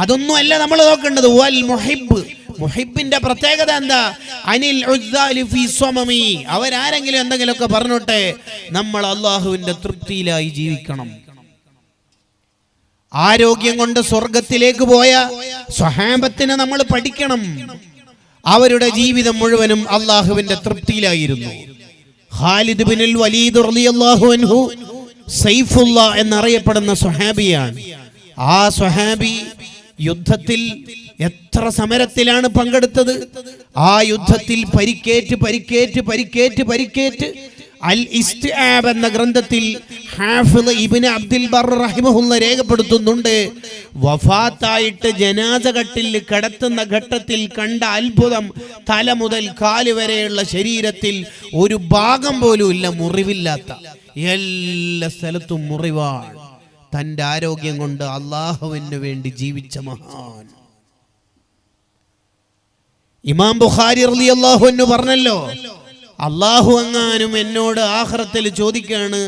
S1: അതൊന്നുമല്ല നമ്മൾ നോക്കേണ്ടത്. വൽ മുഹിബ്, മുഹിബിന്റെ പ്രത്യേകത എന്താ? അനിൽ ഉസ്സാലി ഫീ സ്വമമി. അവരാരെങ്കിലും എന്തെങ്കിലുമൊക്കെ പറഞ്ഞോട്ടെ, നമ്മൾ അള്ളാഹുവിന്റെ തൃപ്തിയിലായി ജീവിക്കണം. ആരോഗ്യം കൊണ്ട് സ്വർഗത്തിലേക്ക് പോയ സ്വഹാബത്തിനെ നമ്മൾ പഠിക്കണം. അവരുടെ ജീവിതം മുഴുവനും അള്ളാഹുവിന്റെ തൃപ്തിയിലായിരുന്നു. ഖാലിദ് ബിനുൽ വലീദ് റളിയല്ലാഹു അൻഹു സൈഫുള്ള എന്നറിയപ്പെടുന്ന സ്വഹാബിയാണ്. ആ സ്വഹാബി യുദ്ധത്തിൽ എത്ര സമരത്തിലാണ് പങ്കെടുത്തത്? ആ യുദ്ധത്തിൽ പരിക്കേറ്റ് അൽ ഇസ്തിആബ് എന്ന ഗ്രന്ഥത്തിൽ ഹാഫിള് ഇബ്നു അബ്ദുൽ ബർ റഹിമഹുള്ള രേഖപ്പെടുത്തുന്നുണ്ട്. വഫാത്തായിട്ട് ജനാസ കട്ടിൽ കിടത്തുന്ന ഘട്ടത്തിൽ കണ്ട അത്ഭുതം, തല മുതൽ കാല് വരെയുള്ള ശരീരത്തിൽ ഒരു ഭാഗം പോലും ഇല്ല മുറിവില്ലാത്ത, എല്ലാ സ്ഥലത്തും മുറിവാണ്. തൻ്റെ ആരോഗ്യം കൊണ്ട് അള്ളാഹുവിന് വേണ്ടി ജീവിച്ച മഹാൻ. ഇമാം ബുഖാരി റളിയല്ലാഹു അൻഹു പറഞ്ഞല്ലോ, അള്ളാഹു എങ്ങാനും എന്നോട് ആഖിറത്തിൽ ചോദിക്കാണ്,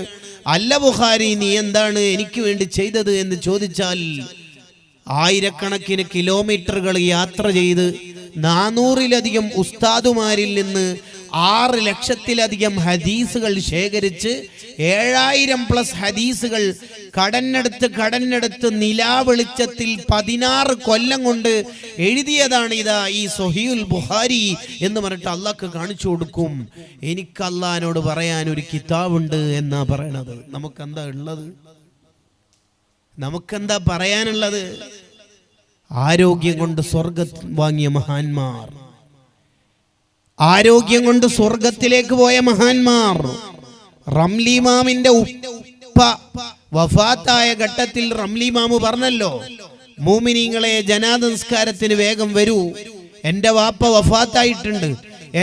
S1: അല്ല ബുഖാരി, നീ എന്താണ് എനിക്ക് വേണ്ടി ചെയ്തത് എന്ന് ചോദിച്ചാൽ, ആയിരക്കണക്കിന് കിലോമീറ്ററുകൾ യാത്ര ചെയ്ത് 400-ലധികം ഉസ്താദുമാരിൽ നിന്ന് 6 ലക്ഷത്തിലധികം ഹദീസുകൾ ശേഖരിച്ച് 7000+ ഹദീസുകൾ കടന്നെടുത്ത് നിലാവെളിച്ചത്തിൽ 16 കൊല്ലം കൊണ്ട് എഴുതിയതാണ് ഇതാ ഈ സ്വഹീഹുൽ ബുഖാരി എന്ന് പറഞ്ഞിട്ട് അള്ളാഹ്ക്ക് കാണിച്ചു കൊടുക്കും. എനിക്ക് അള്ളാഹിനോട് പറയാൻ ഒരു കിതാബുണ്ട് എന്നാ പറയണത്. നമുക്കെന്താ ഉള്ളത്? നമുക്കെന്താ പറയാനുള്ളത്? ആരോഗ്യം കൊണ്ട് സ്വർഗം വാങ്ങിയ മഹാന്മാർ, ആരോഗ്യം കൊണ്ട് സ്വർഗത്തിലേക്ക് പോയ മഹാന്മാർ. റംലി ഇമാമിന്റെ ഉപ്പ വഫാത്തായ ഘട്ടത്തിൽ റംലി ഇമാമു പറഞ്ഞല്ലോ, മൂമിനീങ്ങളെ ജനാസ നിസ്കാരത്തിന് വേഗം വരൂ, എൻ്റെ വാപ്പ വഫാത്തായിട്ടുണ്ട്.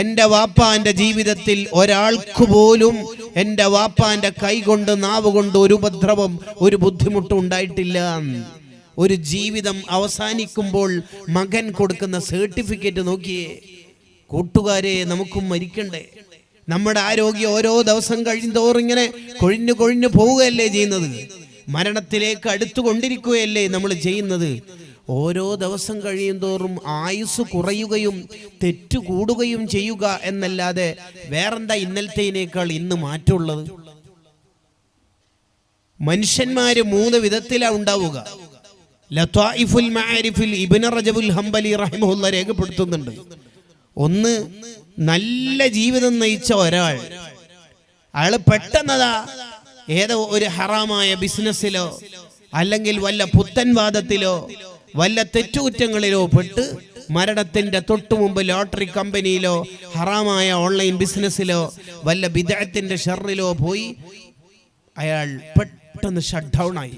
S1: എൻ്റെ വാപ്പാന്റെ ജീവിതത്തിൽ ഒരാൾക്ക് പോലും എൻ്റെ വാപ്പാന്റെ കൈ കൊണ്ട് നാവ് കൊണ്ട് ഒരു ഉപദ്രവം, ഒരു ബുദ്ധിമുട്ടും ഉണ്ടായിട്ടില്ല. ഒരു ജീവിതം അവസാനിക്കുമ്പോൾ മകൻ കൊടുക്കുന്ന സർട്ടിഫിക്കറ്റ് നോക്കിയേ. കൂട്ടുകാരെ, നമുക്കും മരിക്കണ്ടേ? നമ്മുടെ ആരോഗ്യം ഓരോ ദിവസം കഴിയുന്തോറും ഇങ്ങനെ കൊഴിഞ്ഞു പോവുകയല്ലേ ചെയ്യുന്നത്? മരണത്തിലേക്ക് അടുത്തുകൊണ്ടിരിക്കുകയല്ലേ നമ്മൾ ചെയ്യുന്നത്? ഓരോ ദിവസം കഴിയുന്തോറും ആയുസ് കുറയുകയും തെറ്റു കൂടുകയും ചെയ്യുക എന്നല്ലാതെ വേറെന്താ ഇന്നലത്തേനേക്കാൾ ഇന്ന് മാറ്റമുള്ളത്? മനുഷ്യന്മാര് 3 വിധത്തിലാണ് ഉണ്ടാവുക. ലത്വായിഫുൽ മആരിഫിൽ ഇബ്നു റജബുൽ ഹംബലി റഹിമഹുല്ലാഹ് രേഖപ്പെടുത്തുന്നുണ്ട്. ഒന്ന്, നല്ല ജീവിതം നയിച്ച ഒരാൾ, അയാൾ പെട്ടെന്നതാ ഏതോ ഒരു ഹറാമായ ബിസിനസ്സിലോ അല്ലെങ്കിൽ വല്ല പുത്തൻവാദത്തിലോ വല്ല തെറ്റുകുറ്റങ്ങളിലോ പെട്ട് മരണത്തിന്റെ തൊട്ടു മുമ്പ് ലോട്ടറി കമ്പനിയിലോ ഹറാമായ ഓൺലൈൻ ബിസിനസ്സിലോ വല്ല ബിദ്അത്തിന്റെ ഷർറിലോ പോയി അയാൾ പെട്ടെന്ന് ഷട്ട് ഡൗൺ ആയി,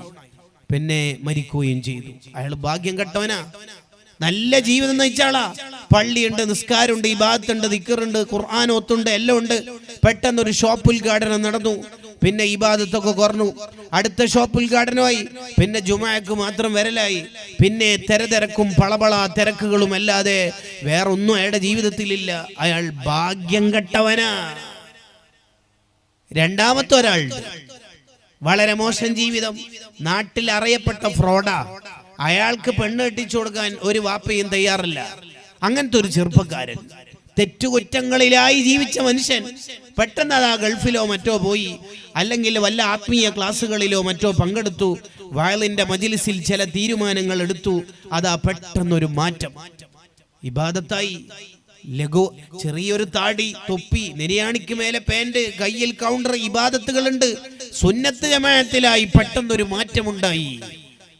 S1: പിന്നെ മരിക്കുകയും ചെയ്തു. അയാൾ ഭാഗ്യം കെട്ടവനാ. നല്ല ജീവിതം നയിച്ചാളാ. പള്ളിയുണ്ട്, നിസ്കാരമുണ്ട്, ഇബാദത്തുണ്ട്, ദിക്റുണ്ട്, ഖുർആൻ ഓത്തുണ്ട്, എല്ലാം ഉണ്ട്. പെട്ടെന്ന് ഒരു ഷോപ്പ് ഉദ്ഘാടനം നടന്നു. പിന്നെ ഇബാദത്തൊക്കെ കുറഞ്ഞു. അടുത്ത ഷോപ്പ് ഉദ്ഘാടനമായി. പിന്നെ ജുമാക്ക് മാത്രം വരലായി. പിന്നെ തിരക്കും പളപള തിരക്കുകളും അല്ലാതെ വേറൊന്നും അയാളുടെ ജീവിതത്തിലില്ല. അയാൾ ഭാഗ്യം കെട്ടവനാ. രണ്ടാമത്തെ ഒരാൾ വളരെ മോശം ജീവിതം, നാട്ടിൽ അറിയപ്പെട്ട ഫ്രോഡാ. അയാൾക്ക് പെണ്ണ് കെട്ടിച്ചു കൊടുക്കാൻ ഒരു വാപ്പയും തയ്യാറല്ല. അങ്ങനത്തെ ഒരു ചെറുപ്പക്കാരൻ, തെറ്റുകുറ്റങ്ങളിലായി ജീവിച്ച മനുഷ്യൻ, പെട്ടെന്ന് അതാ ഗൾഫിലോ മറ്റോ പോയി, അല്ലെങ്കിൽ വല്ല ആത്മീയ ക്ലാസ്സുകളിലോ മറ്റോ പങ്കെടുത്തു, വയലിന്റെ മജ്ലിസിൽ ചില തീരുമാനങ്ങൾ എടുത്തു. അതാ പെട്ടെന്നൊരു മാറ്റം. ഇബാദത്തായി. ലഘു ചെറിയൊരു താടി, തൊപ്പി, നെരിയാണിക്ക് മേലെ പാന്റ്, കയ്യിൽ കൗണ്ടർ, ഇബാദത്തുകളുണ്ട്. സുന്നത്ത് ജമാഅത്തിലായി. പെട്ടെന്നൊരു മാറ്റമുണ്ടായി.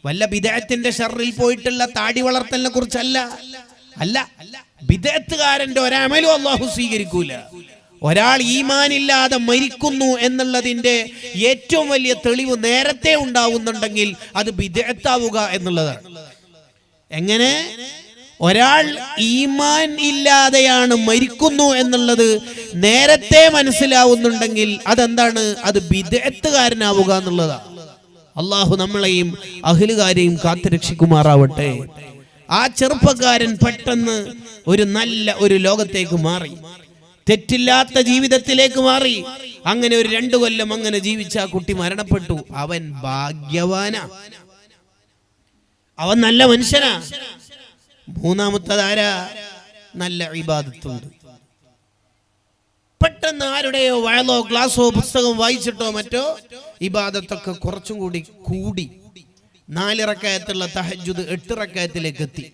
S1: വല്ല ബിദ്അത്തിന്റെ ഷർറിൽ പോയിട്ടുള്ള താടി വളർത്തലിനെ കുറിച്ചല്ല. അല്ല, ബിദ്അത്തുകാരന്റെ ഒരമലും അല്ലാഹു സ്വീകരിക്കൂല. ഒരാൾ ഈമാനില്ലാതെ മരിക്കുന്നു എന്നുള്ളതിന്റെ ഏറ്റവും വലിയ തെളിവ് നേരത്തെ ഉണ്ടാവുന്നുണ്ടെങ്കിൽ അത് ബിദ്അത്താവുക എന്നുള്ളതാണ്. എങ്ങനെ? ഒരാൾ ഈമാൻ ഇല്ലാതെയാണ് മരിക്കുന്നു എന്നുള്ളത് നേരത്തെ മനസ്സിലാവുന്നുണ്ടെങ്കിൽ അതെന്താണ്? അത് ബിദ്അത്തുകാരനാവുക എന്നുള്ളതാണ്. അള്ളാഹു നമ്മളെയും അഹ്ലുകാരെയും കാത്തുരക്ഷിക്കുമാറാവട്ടെ. ആ ചെറുപ്പക്കാരൻ പെട്ടെന്ന് ഒരു നല്ല ഒരു ലോകത്തേക്ക് മാറി, തെറ്റില്ലാത്ത ജീവിതത്തിലേക്ക് മാറി. അങ്ങനെ ഒരു 2 കൊല്ലം അങ്ങനെ ജീവിച്ച ആ കുട്ടി മരണപ്പെട്ടു. അവൻ ഭാഗ്യവാനാ, അവൻ നല്ല മനുഷ്യനാ. മൂന്നാമത്തതാരാ? നല്ല ഇബാദത്തുണ്ട്. പെട്ടെന്ന് ആരുടെയോ വയലോ ക്ലാസ്സോ പുസ്തകം വായിച്ചിട്ടോ മറ്റോ ഇബാദത്തൊക്കെ കുറച്ചും കൂടി 4 റക്അത്തുള്ള തഹജ്ജുദ് 8 റക്അത്തിലേക്ക് എത്തി.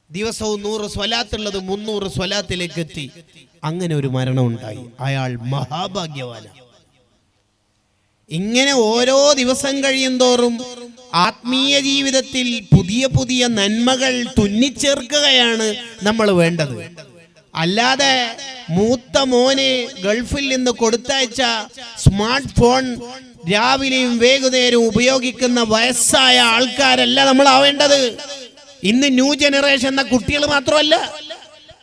S1: ദിവസവും 100 സ്വലാത്തുള്ളത് 300 സ്വലാത്തിലേക്ക് എത്തി. അങ്ങനെ ഒരു മരണം ഉണ്ടായി. അയാൾ മഹാഭാഗ്യവാനാണ്. ഇങ്ങനെ ഓരോ ദിവസം കഴിയും തോറും ആത്മീയ ജീവിതത്തിൽ പുതിയ പുതിയ നന്മകൾ തുന്നിച്ചേർക്കുകയാണ് നമ്മൾ വേണ്ടത്. അല്ലാതെ മൂത്ത മോനെ ഗൾഫിൽ നിന്ന് കൊടുത്തയച്ച സ്മാർട്ട് ഫോൺ രാവിലെയും വൈകുന്നേരവും ഉപയോഗിക്കുന്ന വയസ്സായ ആൾക്കാരല്ല നമ്മൾ ആവേണ്ടത്. ഇന്ന് ന്യൂ ജനറേഷൻ എന്ന കുട്ടികൾ മാത്രമല്ല,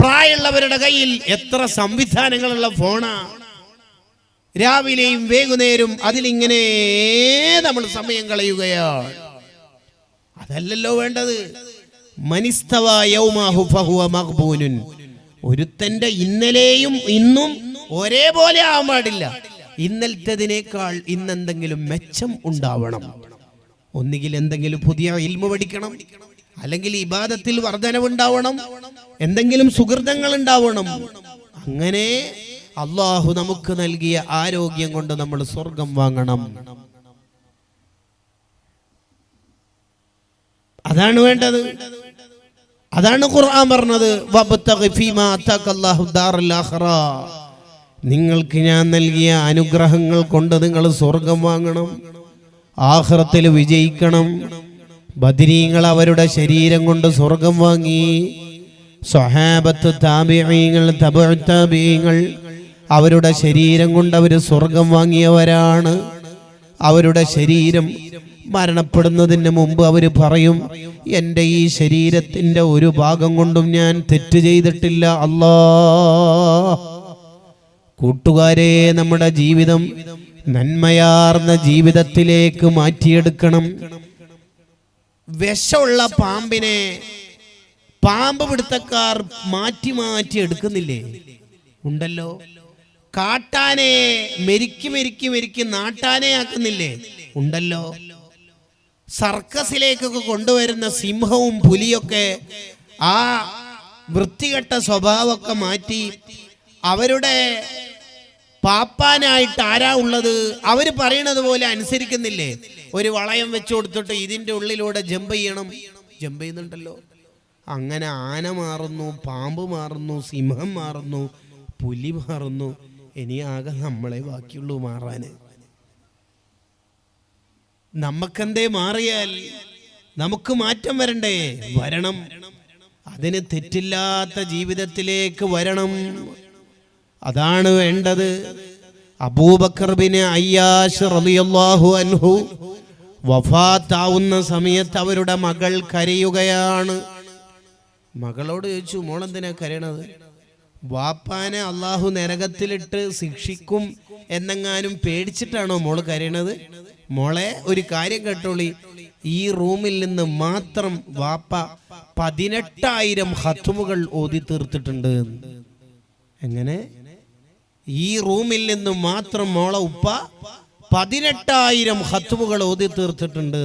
S1: പ്രായമുള്ളവരുടെ കയ്യിൽ എത്ര സംവിധാനങ്ങളുള്ള ഫോണാ. രാവിലെയും വൈകുന്നേരവും അതിലിങ്ങനെ നമ്മൾ സമയം കളയുകയാണ്. അതല്ലല്ലോ വേണ്ടത്. മനിസ്തവ യൗമഹു ഫഹുവ മഖ്ബൂനുൻ. ഒരുത്തന്റെ ഇന്നലെയും ഇന്നും ഒരേപോലെ ആവാൻ പാടില്ല. ഇന്നലത്തേതിനേക്കാൾ ഇന്നെന്തെങ്കിലും മെച്ചം ഉണ്ടാവണം. ഒന്നുകിൽ എന്തെങ്കിലും പുതിയ ഇൽമു പഠിക്കണം, അല്ലെങ്കിൽ ഇബാദത്തിൽ വർധനവുണ്ടാവണം, എന്തെങ്കിലും സുഹൃതങ്ങൾ ഉണ്ടാവണം. അങ്ങനെ അള്ളാഹു നമുക്ക് നൽകിയ ആരോഗ്യം കൊണ്ട് നമ്മൾ സ്വർഗം വാങ്ങണം. അതാണ് വേണ്ടത്. അതാണ് ഖുർആൻ പറഞ്ഞത്, വബ്തഗി ഫീമാ അതാകല്ലാഹു ദാറൽ ആഖിറ. നിങ്ങൾക്ക് ഞാൻ നൽകിയ അനുഗ്രഹങ്ങൾ കൊണ്ട് നിങ്ങൾ സ്വർഗം വാങ്ങണം, ആഖിറത്തിൽ വിജയിക്കണം. ബദരീങ്ങൾ അവരുടെ ശരീരം കൊണ്ട് സ്വർഗം വാങ്ങി. സ്വഹാബത്ത്, താബിഈങ്ങൾ, തബഉ താബിഈങ്ങൾ അവരുടെ ശരീരം കൊണ്ട് അവർ സ്വർഗം വാങ്ങിയവരാണ്. അവരുടെ ശരീരം മരണപ്പെടുന്നതിന് മുമ്പ് അവർ പറയും, എൻ്റെ ഈ ശരീരത്തിൻ്റെ ഒരു ഭാഗം കൊണ്ടും ഞാൻ തെറ്റ് ചെയ്തിട്ടില്ല അല്ലാ. കൂട്ടുകാരെ, നമ്മുടെ ജീവിതം നന്മയാർന്ന ജീവിതത്തിലേക്ക് മാറ്റിയെടുക്കണം. വിഷമുള്ള പാമ്പിനെ പാമ്പ് പിടുത്തക്കാർ മാറ്റി മാറ്റി എടുക്കുന്നില്ലേ? ഉണ്ടല്ലോ. കാട്ടാനെ മെരുക്കി നാട്ടാനെ ആക്കുന്നില്ലേ? ഉണ്ടല്ലോ. സർക്കസിലേക്കൊക്കെ കൊണ്ടുവരുന്ന സിംഹവും പുലിയൊക്കെ ആ വൃത്തികെട്ട സ്വഭാവമൊക്കെ മാറ്റി അവരുടെ പാപ്പാനായിട്ട് ആരാ ഉള്ളത്? അവര് പറയണത് പോലെ അനുസരിക്കുന്നില്ലേ? ഒരു വളയം വെച്ചു കൊടുത്തിട്ട് ഇതിൻ്റെ ഉള്ളിലൂടെ ജമ്പ് ചെയ്യണം, ജമ്പ് ചെയ്യുന്നുണ്ടല്ലോ. അങ്ങനെ ആന മാറുന്നു, പാമ്പ് മാറുന്നു, സിംഹം മാറുന്നു, പുലി മാറുന്നു. ഇനി ആകെ നമ്മളെ ബാക്കിയുള്ളൂ മാറാന്. നമുക്കെന്തേ മാറിയാൽ നമുക്ക് മാറ്റം വരണ്ടേ? വരണം. അതിന് തെറ്റില്ലാത്ത ജീവിതത്തിലേക്ക് വരണം. അതാണ് വേണ്ടത്. അബൂബക്കർ ബിൻ അയ്യാശ് റളിയല്ലാഹു അൻഹു വഫാത്താവുന്ന സമയത്ത് അവരുടെ മകൾ കരയുകയാണ്. മകളോട് ചോദിച്ചു, മോളെന്തിനാ കരയണത്? വാപ്പാനെ അള്ളാഹു നരകത്തിലിട്ട് ശിക്ഷിക്കും എന്നെങ്ങാനും പേടിച്ചിട്ടാണോ മോള് കരയണത്? മോളെ, ഒരു കാര്യം കേട്ടോളി, ഈ റൂമിൽ നിന്ന് മാത്രം വാപ്പ 18,000 ഖത്മുകൾ ഓതി തീർത്തിട്ടുണ്ട്. എങ്ങനെ? ഈ റൂമിൽ നിന്ന് മാത്രം മോളെ ഉപ്പ 18,000 ഖത്മുകൾ ഓതി തീർത്തിട്ടുണ്ട്.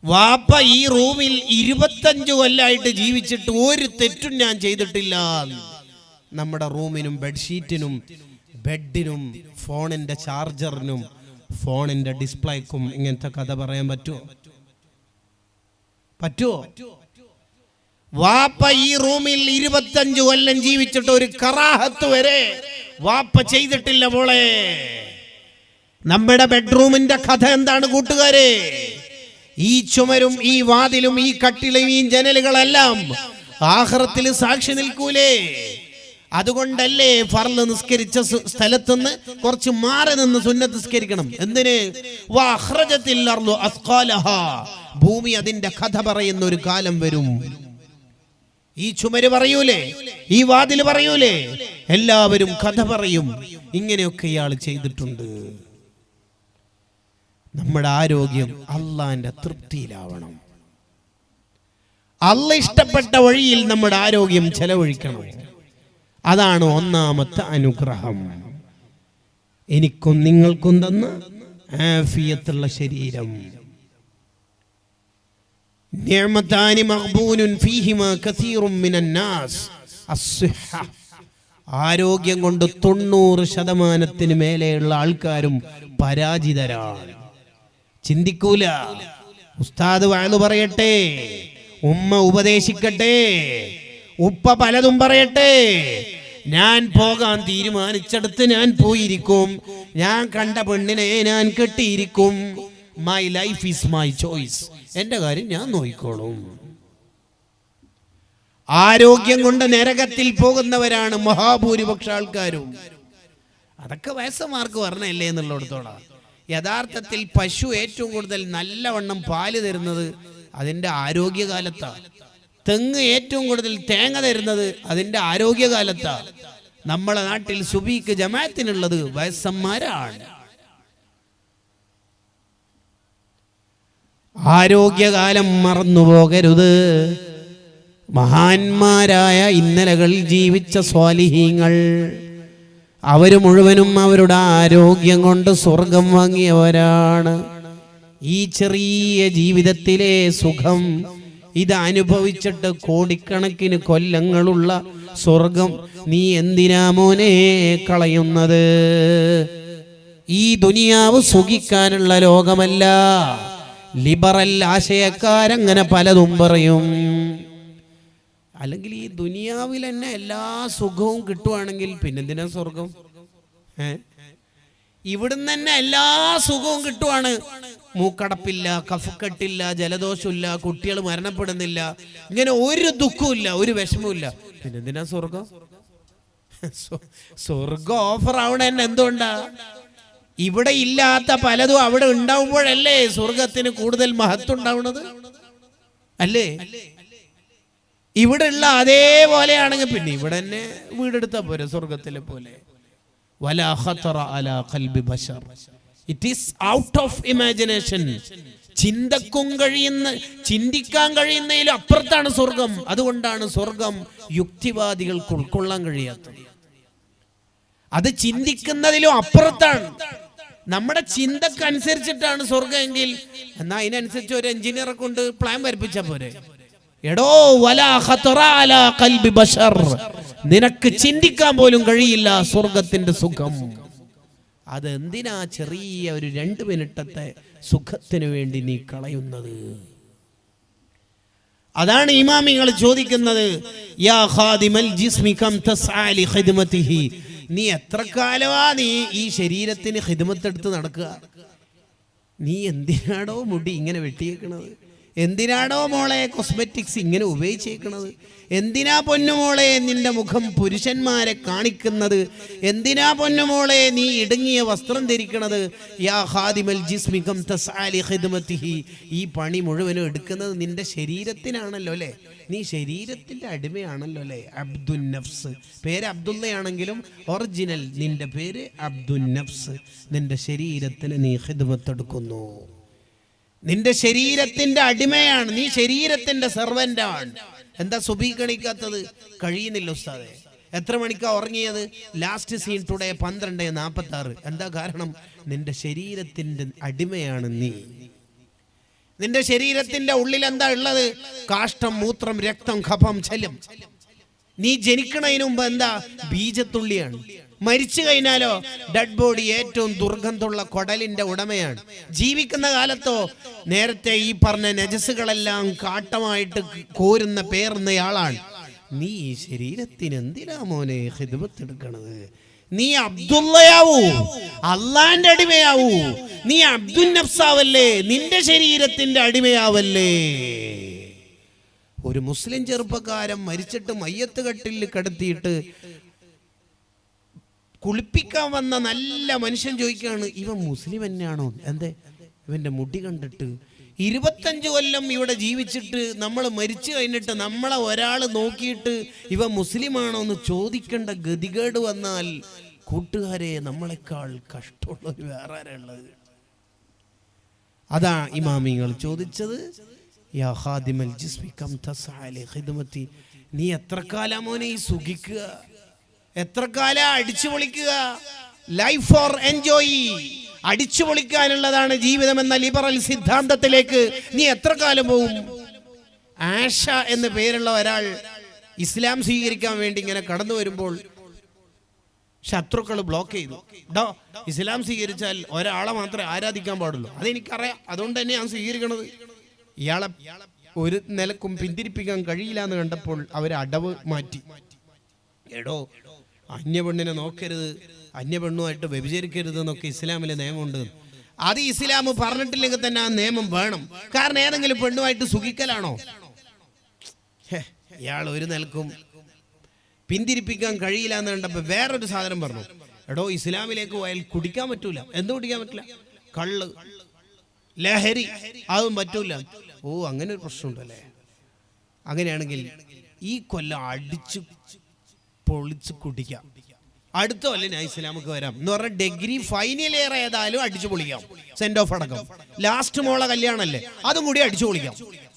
S1: വാപ്പ ഈ റൂമിൽ 25 കൊല്ലമായിട്ട് ജീവിച്ചിട്ട് ഒരു തെറ്റും ഞാൻ ചെയ്തിട്ടില്ല. നമ്മുടെ റൂമിനും ബെഡ്ഷീറ്റിനും ബെഡിനും ഫോണിന്റെ ചാർജറിനും ഫോണിന്റെ ഡിസ്പ്ലേക്കും ഇങ്ങനത്തെ കഥ പറയാൻ പറ്റുമോ? വാപ്പ ഈ റൂമിൽ 25 കൊല്ലം ജീവിച്ചിട്ട് ഒരു കറാഹത്ത് വരെ വാപ്പ ചെയ്തിട്ടില്ല മോളെ. നമ്മുടെ ബെഡ്റൂമിന്റെ കഥ എന്താണ് കൂട്ടുകാരെ? ഈ ചുമരും ഈ വാതിലും ഈ കട്ടിലും ഈ ജനലുകളെല്ലാം ആഖിറത്തിൽ സാക്ഷി നിൽക്കൂലേ? അതുകൊണ്ടല്ലേ ഫർള് നിസ്കരിച്ച സ്ഥലത്തുനിന്ന് കുറച്ച് മാറി നിന്ന് സുന്നത്ത് നിസ്കരിക്കണം. എന്തിന്? വഅഖ്റജത്തിൽ അർളു അസ്ഖാലഹാ, ഭൂമി അതിന്റെ കഥ പറയുന്ന ഒരു കാലം വരും. ഈ ചുമര് പറയൂലേ, ഈ വാതിൽ പറയൂലേ, എല്ലാവരും കഥ പറയും. ഇങ്ങനെയൊക്കെ ഇയാൾ ചെയ്തിട്ടുണ്ട്. നമ്മുടെ ആരോഗ്യം അള്ളാന്റെ തൃപ്തിയിലാവണം. അള്ള ഇഷ്ടപ്പെട്ട വഴിയിൽ നമ്മുടെ ആരോഗ്യം ചെലവഴിക്കണം. അതാണ് ഒന്നാമത്തെ അനുഗ്രഹം. എനിക്കും നിങ്ങൾക്കും തന്ന ആഫിയത്തുള്ള ശരീരം. നിഅമതാനി മഖ്ബൂനുൻ ഫീഹിമാ കസീറുൻ മിനൻ നാസ് അസ്സിഹ. ആരോഗ്യം കൊണ്ട് 90% മേലെയുള്ള ആൾക്കാരും പരാജിതരാണ്. ചിന്തിക്കൂല. ഉസ്താദ് വഅദ് പറയട്ടെ, ഉമ്മ ഉപദേശിക്കട്ടെ, ഉപ്പ പലതും പറയട്ടെ, ഞാൻ പോകാൻ തീരുമാനിച്ചെടുത്ത് ഞാൻ പോയിരിക്കും, ഞാൻ കണ്ട പെണ്ണിനെ ഞാൻ കെട്ടിയിരിക്കും. My life is my choice, എന്റെ കാര്യം ഞാൻ നോക്കിക്കോളും. ആരോഗ്യം കൊണ്ട് നരകത്തിൽ പോകുന്നവരാണ് മഹാഭൂരിപക്ഷ ആൾക്കാരും. അതൊക്കെ വയസ്സന്മാർക്ക് പറഞ്ഞല്ലേ എന്നുള്ളിടത്തോളാം. യഥാർത്ഥത്തിൽ പശു ഏറ്റവും കൂടുതൽ നല്ലവണ്ണം പാല് തരുന്നത് അതിൻ്റെ ആരോഗ്യകാലത്താണ്. തെങ്ങ് ഏറ്റവും കൂടുതൽ തേങ്ങ തരുന്നത് അതിൻ്റെ ആരോഗ്യകാലത്താണ്. നമ്മളെ നാട്ടിൽ സുബീക്ക് ജമാഅത്തിനുള്ളത് വയസ്സന്മാരാണ്. ആരോഗ്യകാലം മറന്നുപോകരുത്. മഹാന്മാരായ ഇന്നലകളിൽ ജീവിച്ച സ്വാലിഹീങ്ങൾ അവർ മുഴുവനും അവരുടെ ആരോഗ്യം കൊണ്ട് സ്വർഗം വാങ്ങിയവരാണ്. ഈ ചെറിയ ജീവിതത്തിലെ സുഖം ഇത് അനുഭവിച്ചിട്ട് കോടിക്കണക്കിന് കൊല്ലങ്ങളുള്ള സ്വർഗം നീ എന്തിനാ മോനെ കളയുന്നത്? ഈ ദുനിയാവ് സുഖിക്കാനുള്ള ലോകമല്ല. ലിബറൽ ആശയക്കാരങ്ങനെ പലതും പറയും. അല്ലെങ്കിൽ ഈ ദുനിയാവിൽ തന്നെ എല്ലാ സുഖവും കിട്ടുവാണെങ്കിൽ പിന്നെന്തിനാ സ്വർഗം? ഇവിടുന്ന് തന്നെ എല്ലാ സുഖവും കിട്ടുവാണ്. മൂക്കടപ്പില്ല, കഫക്കെട്ടില്ല, ജലദോഷമില്ല, കുട്ടികൾ മരണപ്പെടുന്നില്ല, ഇങ്ങനെ ഒരു ദുഃഖമില്ല, ഒരു വിഷമമില്ല, പിന്നെന്തിനാ സ്വർഗം? സ്വർഗം ഓഫർ ആവണ തന്നെ എന്തുകൊണ്ടാ? ഇവിടെ ഇല്ലാത്ത പലതും അവിടെ ഉണ്ടാവുമ്പോഴല്ലേ സ്വർഗത്തിന് കൂടുതൽ മഹത്വം ഉണ്ടാവുന്നത്, അല്ലേ? ഇവിടെ ഉള്ള അതേപോലെയാണെങ്കിൽ പിന്നെ ഇവിടെ തന്നെ വീടെടുത്താൽ പോരെ സ്വർഗത്തിലെ പോലെ. വലാ ഖതറ അലാ ഖൽബി ബശർ. It is out of imagination. ചിന്തിക്കാൻ കഴിയുന്നതിലും അപ്പുറത്താണ് സ്വർഗം. അതുകൊണ്ടാണ് സ്വർഗം യുക്തിവാദികൾക്ക് ഉൾക്കൊള്ളാൻ കഴിയാത്തത്. അത് ചിന്തിക്കുന്നതിലും അപ്പുറത്താണ്. നമ്മുടെ ചിന്തക്കനുസരിച്ചിട്ടാണ് സ്വർഗം എങ്കിൽ എന്നാ അതിനനുസരിച്ച് ഒരു എഞ്ചിനീയറെ കൊണ്ട് പ്ലാൻ വരപ്പിച്ചാൽ പോരെ? എടോ, വലാ ഖതറ അലാ ഖൽബി ബശർ, നിനക്ക് ചിന്തിക്കാൻ പോലും കഴിയില്ല സ്വർഗത്തിന്റെ സുഖം. അതെന്തിനാ ചെറിയ ഒരു 2 മിനിറ്റത്തെ സുഖത്തിന് വേണ്ടി നീ കളയുന്നത്? അതാണ് ഇമാമിങ്ങൾ ചോദിക്കുന്നത്, യാ ഖാദിമൽ ജിസ്മി കം തസ്ആ ലി ഖിദ്മതിഹി, നീ എത്ര കാലമാ നീ ഈ ശരീരത്തിന് ഖിദ്മത്തെടുത്ത് നടക്കുക? നീ എന്തിനാണോ മുടി ഇങ്ങനെ വെട്ടിയേക്കണത്? എന്തിനാണോ മോളെ കോസ്മെറ്റിക്സ് ഇങ്ങനെ ഉപയോഗിച്ചേക്കണത്? എന്തിനാ പൊന്നുമോളെ നിന്റെ മുഖം പുരുഷന്മാരെ കാണിക്കുന്നത്? എന്തിനാ പൊന്നുമോളെ നീ ഇടുങ്ങിയ വസ്ത്രം ധരിക്കണത്? യാ ഖാദിമൽ ജിസ്മി കം തസ്ആ ലി ഖിദ്മതിഹി, ഈ പണി മുഴുവനും എടുക്കുന്നത് നിന്റെ ശരീരത്തിനാണല്ലോ അല്ലേ? നീ ശരീരത്തിന്റെ അടിമയാണല്ലോ അല്ലേ? അബ്ദുൻ നഫ്സ്, പേര് അബ്ദുള്ളയാണെങ്കിലും ഒറിജിനൽ നിന്റെ പേര് അബ്ദുൻ നഫ്സ്. നിന്റെ ശരീരത്തിന് നീ ഖിദ്മത്തെടുക്കുന്നു, നിന്റെ ശരീരത്തിന്റെ അടിമയാണ്, നീ ശരീരത്തിന്റെ സെർവന്റാണ്. എന്താ സുബഹി കണിക്കാത്തത്? കഴിയുന്നില്ല ഉസ്താദേ. എത്ര മണിക്കാ ഉറങ്ങിയത്? Last seen today 12:46. എന്താ കാരണം? നിന്റെ ശരീരത്തിന്റെ അടിമയാണ് നീ. നിന്റെ ശരീരത്തിന്റെ ഉള്ളിൽ എന്താ ഉള്ളത്? കാഷ്ടം, മൂത്രം, രക്തം, കഫം, ജലം. നീ ജനിക്കണതിന് മുമ്പ് എന്താ? ബീജത്തുള്ളിയാണ്. മരിച്ചു കഴിഞ്ഞാലോ ഡെഡ് ബോഡി ഏറ്റവും ദുർഗന്ധമുള്ള കുടലിന്റെ ഉടമയാണ്. ജീവിക്കുന്ന കാലത്തോ നേരത്തെ ഈ പറഞ്ഞ നജസുകളെല്ലാം കാട്ടമായിട്ട് കോരുന്ന പേറുന്നയാളാണ്. നീ ഈ ശരീരത്തിന് എന്തിനാ മോനെ ഖിദ്മത്തെടുക്കണത്? നീ അബ്ദുള്ളയാവൂ, അള്ളാന്റെ അടിമയാവൂ. നീ അബ്ദുൻ നഫ്സാവല്ലേ, നിന്റെ ശരീരത്തിന്റെ അടിമയാവല്ലേ. ഒരു മുസ്ലിം ചെറുപ്പക്കാരൻ മരിച്ചിട്ട് മയ്യത്ത് കട്ടിൽ കിടത്തിയിട്ട് കുളിപ്പിക്കാൻ വന്ന നല്ല മനുഷ്യൻ ചോദിക്കുകയാണ്, ഇവൻ മുസ്ലിം തന്നെയാണോ? എന്തേ? ഇവന്റെ മുടി കണ്ടിട്ട് 25 കൊല്ലം ഇവിടെ ജീവിച്ചിട്ട് നമ്മൾ മരിച്ചു കഴിഞ്ഞിട്ട് നമ്മളെ ഒരാൾ നോക്കിയിട്ട് ഇവ മുസ്ലിമാണോ എന്ന് ചോദിക്കേണ്ട ഗതികേട് വന്നാൽ കൂട്ടുകാരെ നമ്മളെക്കാൾ കഷ്ടമുള്ളവർ വേറെ ആരുള്ളത്? അതാ ഇമാമിങ്ങൾ ചോദിച്ചത്, യാ ഖാദിമൽ ജിസ്മി കം തസ്ആ ലി ഖിദ്മതി, നീ എത്ര കാലം മോനെ ഈ സുഖിക്കുക? എത്ര കാലം അടിച്ചു പൊളിക്കുക? ലൈഫ് ഫോർ എൻജോയ്, അടിച്ചു പൊളിക്കാനുള്ളതാണ് ജീവിതം എന്ന ലിബറൽ സിദ്ധാന്തത്തിലേക്ക് നീ എത്ര കാലം പോകും? ആഷ എന്ന് പേരുള്ള ഒരാൾ ഇസ്ലാം സ്വീകരിക്കാൻ വേണ്ടി ഇങ്ങനെ കടന്നു വരുമ്പോൾ ശത്രുക്കൾ ബ്ലോക്ക് ചെയ്തു. ഇസ്ലാം സ്വീകരിച്ചാൽ ഒരാളെ മാത്രമേ ആരാധിക്കാൻ പാടുള്ളൂ. അതെനിക്കറിയാം, അതുകൊണ്ട് തന്നെ ഞാൻ സ്വീകരിക്കണത്. ഇയാളെ ഒരു നിലക്കും പിന്തിരിപ്പിക്കാൻ കഴിയില്ല എന്ന് കണ്ടപ്പോൾ അവർ അടവ് മാറ്റി. എടോ, അന്യപെണ്ണിനെ നോക്കരുത്, അന്യപെണ്ണുമായിട്ട് വ്യഭിചരിക്കരുത് എന്നൊക്കെ ഇസ്ലാമിലെ നിയമമുണ്ട്. അത് ഇസ്ലാം പറഞ്ഞിട്ടില്ലെങ്കിൽ തന്നെ ആ നിയമം വേണം. കാരണം ഏതെങ്കിലും പെണ്ണുമായിട്ട് സുഖിക്കലാണോ? ഇയാൾ ഒരു നിലക്കും പിന്തിരിപ്പിക്കാൻ കഴിയില്ല എന്ന് കണ്ടപ്പോൾ വേറൊരു സാധനം പറഞ്ഞു. എടോ, ഇസ്ലാമിലേക്ക് പോയാൽ കുടിക്കാൻ പറ്റൂല. എന്ത് കുടിക്കാൻ പറ്റില്ല? കള്ള്, ലഹരി, അതും പറ്റൂല. ഓ, അങ്ങനെ ഒരു പ്രശ്നമുണ്ടല്ലേ? അങ്ങനെയാണെങ്കിൽ ഈ കൊല്ലം അടിച്ചു പൊളിച്ച് കുടിക്കാം, അടുത്ത കൊല്ലം ഞാൻ ഇസ്ലാമിക്ക് വരാം എന്ന് പറഞ്ഞാൽ ഡിഗ്രി ഫൈനൽ ഇയർ ഏതായാലും അടിച്ചു പൊളിക്കാം. സെന്റ് ഓഫ് അടക്കം, ലാസ്റ്റ് മോളെ കല്യാണല്ലേ, അതും കൂടി അടിച്ചു പൊളിക്കാം.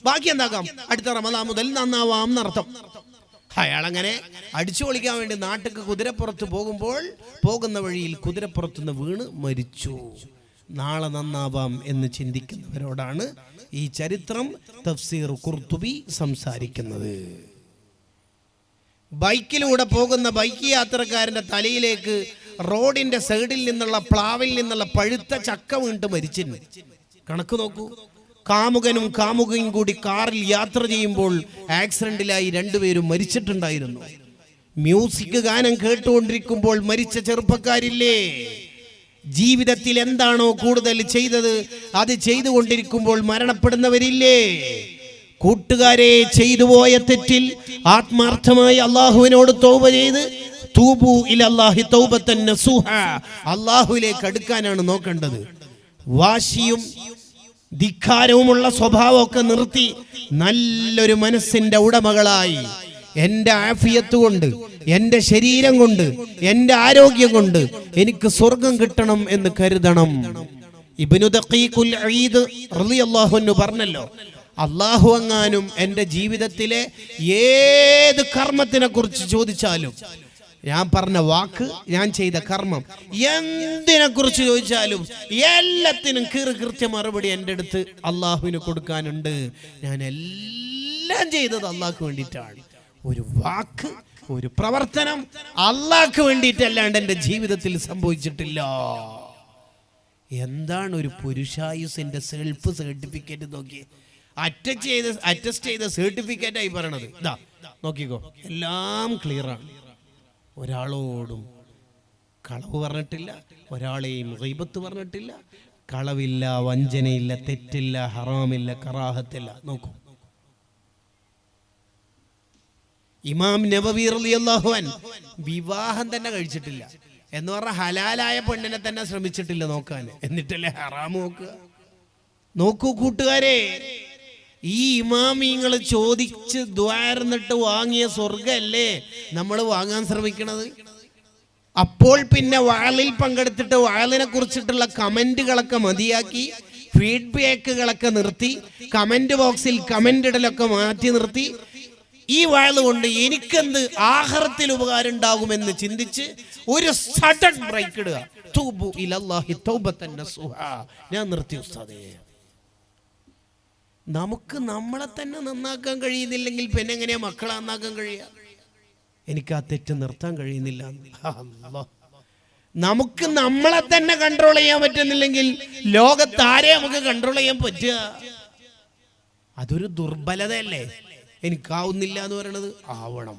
S1: ബാക്കി എന്താക്കാം? അടുത്ത റമദാൻ മുതൽ നന്നാവാം എന്നർത്ഥം. അയാളങ്ങനെ അടിച്ചു പൊളിക്കാൻ വേണ്ടി നാട്ടിക്ക് കുതിരപ്പുറത്ത് പോകുമ്പോൾ പോകുന്ന വഴിയിൽ കുതിരപ്പുറത്തുനിന്ന് വീണ് മരിച്ചു. നാളെ നന്നാവാം എന്ന് ചിന്തിക്കുന്നവരോടാണ് ഈ ചരിത്രം തഫ്സീർ ഖുർത്തുബി സംസാരിക്കുന്നത്. ബൈക്കിലൂടെ പോകുന്ന ബൈക്ക് യാത്രക്കാരന്റെ തലയിലേക്ക് റോഡിന്റെ സൈഡിൽ നിന്നുള്ള പ്ലാവിൽ നിന്നുള്ള പഴുത്ത ചക്ക വീണിട്ട് മരിച്ചിരുന്നു. കണക്ക് നോക്കൂ. കാമുകനും കാമുകയും കൂടി കാറിൽ യാത്ര ചെയ്യുമ്പോൾ ആക്സിഡന്റിലായി 2 പേരും മരിച്ചിട്ടുണ്ടായിരുന്നു. മ്യൂസിക് ഗാനം കേട്ടുകൊണ്ടിരിക്കുമ്പോൾ മരിച്ച ചെറുപ്പക്കാരില്ലേ? ജീവിതത്തിൽ എന്താണോ കൂടുതൽ ചെയ്തത് അത് ചെയ്തുകൊണ്ടിരിക്കുമ്പോൾ മരണപ്പെടുന്നവരില്ലേ? കൂട്ടുകാരെ, ചെയ്തുപോയ തെറ്റിൽ ആത്മാർത്ഥമായി അള്ളാഹുവിനോട് തൗബ ചെയ്ത് തൂബു ഇലല്ലാഹി തൗബത്തൻ നസൂഹ, അള്ളാഹുവിലേക്ക് അടുക്കാനാണ് നോക്കേണ്ടത്. വാശിയും ധിക്കാരവുമുള്ള സ്വഭാവമൊക്കെ നിർത്തി നല്ലൊരു മനസ്സിന്റെ ഉടമകളായി എൻ്റെ ആഫിയത്ത് കൊണ്ട്, എൻ്റെ ശരീരം കൊണ്ട്, എൻ്റെ ആരോഗ്യം കൊണ്ട് എനിക്ക് സ്വർഗം കിട്ടണം എന്ന് കരുതണം. ഇബ്നു ദഖീഖുൽ ഈദ് റളിയല്ലാഹു അൻഹു പറഞ്ഞല്ലോ, അല്ലാഹു എങ്ങാനും എൻ്റെ ജീവിതത്തിലെ ഏത് കർമ്മത്തിനെ കുറിച്ച് ചോദിച്ചാലും, ഞാൻ പറഞ്ഞ വാക്ക്, ഞാൻ ചെയ്ത കർമ്മം, എന്തിനെ കുറിച്ച് ചോദിച്ചാലും എല്ലാത്തിനും കൃത്യ മറുപടി എൻ്റെ അടുത്ത് അള്ളാഹുവിന് കൊടുക്കാനുണ്ട്. ഞാൻ എല്ലാം ചെയ്തത് അള്ളാഹ്ക്ക് വേണ്ടിയിട്ടാണ്. ഒരു വാക്ക്, ഒരു പ്രവർത്തനം അള്ളാഹ്ക്ക് വേണ്ടിയിട്ടല്ലാണ്ട് എൻ്റെ ജീവിതത്തിൽ സംഭവിച്ചിട്ടില്ല. എന്താണ് ഒരു പുരുഷായുസിന്റെ സെൽഫ് സർട്ടിഫിക്കറ്റ് നോക്കി, അറ്റസ്റ്റ് ചെയ്ത സർട്ടിഫിക്കറ്റായി പറയണത്. ഇതാ നോക്കിക്കോ, എല്ലാം ക്ലിയറാണ്. ഒരാളോടും കളവ് പറഞ്ഞിട്ടില്ല, ഒരാളെയും ഗീബത്ത് പറഞ്ഞിട്ടില്ല, കളവില്ല, വഞ്ചനയില്ല, തെറ്റില്ല, ഹറാമില്ല, കറാഹത്തില്ല. നോക്കൂ, ഇമാം നബവി റളിയല്ലാഹു അൻഹു വിവാഹം തന്നെ കഴിച്ചിട്ടില്ല എന്ന് പറഞ്ഞാൽ ഹലാലായ പെണ്ണിനെ തന്നെ ശ്രമിച്ചിട്ടില്ല നോക്കാൻ, എന്നിട്ടല്ലേ ഹറാം നോക്കുക. നോക്കൂ കൂട്ടുകാരെ, ഈ ഇമാമിങ്ങൾ ചോദിച്ച് ദ്വാരന്നിട്ട് വാങ്ങിയ സ്വർഗല്ലേ നമ്മൾ വാങ്ങാൻ ശ്രമിക്കണത്. അപ്പോൾ പിന്നെ വഅലിൽ പങ്കെടുത്തിട്ട് വഅലിനെ കുറിച്ചിട്ടുള്ള കമന്റുകളൊക്കെ മതിയാക്കി, ഫീഡ്ബാക്കുകളൊക്കെ നിർത്തി, കമന്റ് ബോക്സിൽ കമന്റ് ഇടലൊക്കെ മാറ്റി നിർത്തി, ഈ വഅല് കൊണ്ട് എനിക്കെന്ത് ആഖിറത്തിൽ ഉപകാരം ഉണ്ടാകുമെന്ന് ചിന്തിച്ച് ഒരു സഡൻ ബ്രേക്ക് ഇടുക. തൂബു ഇലല്ലാഹി തൗബതൻ നസുഹാ. ഞാൻ നിർത്തി ഉസ്താദേ. നമുക്ക് നമ്മളെ തന്നെ നന്നാക്കാൻ കഴിയുന്നില്ലെങ്കിൽ പിന്നെ എങ്ങനെയാ മക്കളെ നന്നാക്കാൻ കഴിയുക? എനിക്ക് ആ തെറ്റ് നിർത്താൻ കഴിയുന്നില്ല. നമുക്ക് നമ്മളെ തന്നെ കൺട്രോൾ ചെയ്യാൻ പറ്റുന്നില്ലെങ്കിൽ ലോകത്താരെ നമുക്ക് കൺട്രോൾ ചെയ്യാൻ പറ്റുക? അതൊരു ദുർബലതയല്ലേ? എനിക്കാവുന്നില്ല എന്ന് പറയണത്. ആവണം,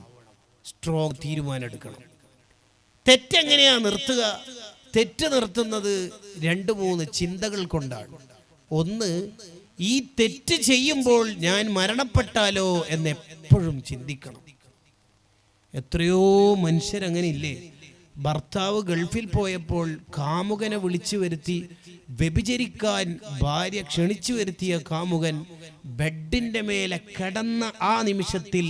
S1: സ്ട്രോങ് തീരുമാനം എടുക്കണം. തെറ്റെങ്ങനെയാ നിർത്തുക? തെറ്റ് നിർത്തുന്നത് 2-3 ചിന്തകൾ കൊണ്ടാണ്. ഒന്ന്, ഈ തെറ്റ് ചെയ്യുമ്പോൾ ഞാൻ മരണപ്പെട്ടാലോ എന്ന് എപ്പോഴും ചിന്തിക്കണം. എത്രയോ മനുഷ്യരങ്ങനെ ഇല്ലേ? ഭർത്താവ് ഗൾഫിൽ പോയപ്പോൾ കാമുകനെ വിളിച്ചു വരുത്തി വ്യഭിചരിക്കാൻ ഭാര്യ ക്ഷണിച്ചു വരുത്തിയ കാമുകൻ ബെഡിന്റെ മേലെ കിടന്ന ആ നിമിഷത്തിൽ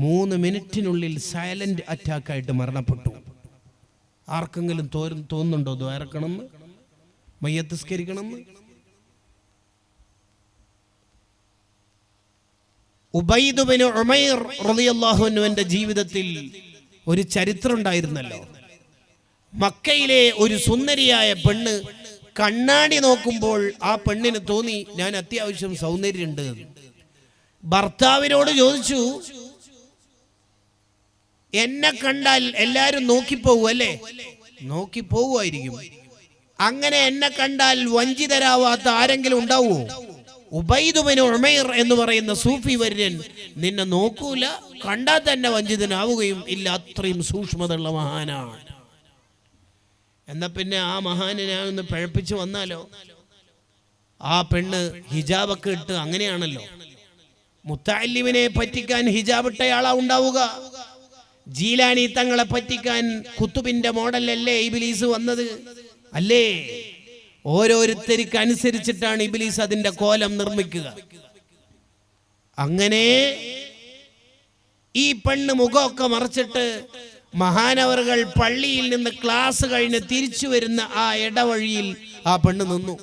S1: 3 മിനിറ്റിനുള്ളിൽ സൈലന്റ് അറ്റാക്കായിട്ട് മരണപ്പെട്ടു. ആർക്കെങ്കിലും തോന്നുന്നുണ്ടോ ദ്വാരക്കണമെന്ന്, മയ്യത്ത് നിസ്കരിക്കണമെന്ന്? ഉബൈദ് ബിൻ ഉമൈർ റളിയല്ലാഹു അൻഹുവിന്റെ ജീവിതത്തിൽ ഒരു ചരിത്രം ഉണ്ടായിരുന്നല്ലോ. മക്കയിലെ ഒരു സുന്ദരിയായ പെണ്ണ് കണ്ണാടി നോക്കുമ്പോൾ ആ പെണ്ണിന് തോന്നി ഞാൻ അത്യാവശ്യം സൗന്ദര്യമുണ്ട്. ഭർത്താവിനോട് ചോദിച്ചു, എന്നെ കണ്ടാൽ എല്ലാരും നോക്കിപ്പോകും അല്ലേ? നോക്കിപ്പോകുമായിരിക്കും. അങ്ങനെ എന്നെ കണ്ടാൽ വഞ്ചിതരാവാത്ത ആരെങ്കിലും ഉണ്ടാവുമോ? ഉബൈദ് ബിൻ ഉമൈർ എന്ന് പറയുന്ന സൂഫി വര്യൻ നിന്നെ നോക്കൂല, കണ്ടാൽ തന്നെ വഞ്ചിതനാവുകയും ഇല്ല. അത്രയും സൂക്ഷ്മതയുള്ള മഹാനാണ്. എന്നാ പിന്നെ ആ മഹാനെ ഞാൻ ഒന്ന് പഴപ്പിച്ച് വന്നാലോ? ആ പെണ്ണ് ഹിജാബൊക്കെ ഇട്ട്, അങ്ങനെയാണല്ലോ മുത്തഅല്ലിമിനെ പറ്റിക്കാൻ ഹിജാബ് ഇട്ടയാളാ ഉണ്ടാവുക. ജീലാനി തങ്ങളെ പറ്റിക്കാൻ കുത്തുബിന്റെ മോഡലല്ലേ ഇബ്ലീസ് വന്നത്? അല്ലേ? ഓരോരുത്തർക്ക് അനുസരിച്ചിട്ടാണ് ഇബ്ലീസ് അതിന്റെ കോലം നിർമ്മിക്കുക. അങ്ങനെ ഈ പെണ്ണ് മുഖമൊക്കെ മറച്ചിട്ട് മഹാനവറുകൾ പള്ളിയിൽ നിന്ന് ക്ലാസ് കഴിഞ്ഞ് തിരിച്ചു വരുന്ന ആ ഇടവഴിയിൽ ആ പെണ്ണ് നിന്നു.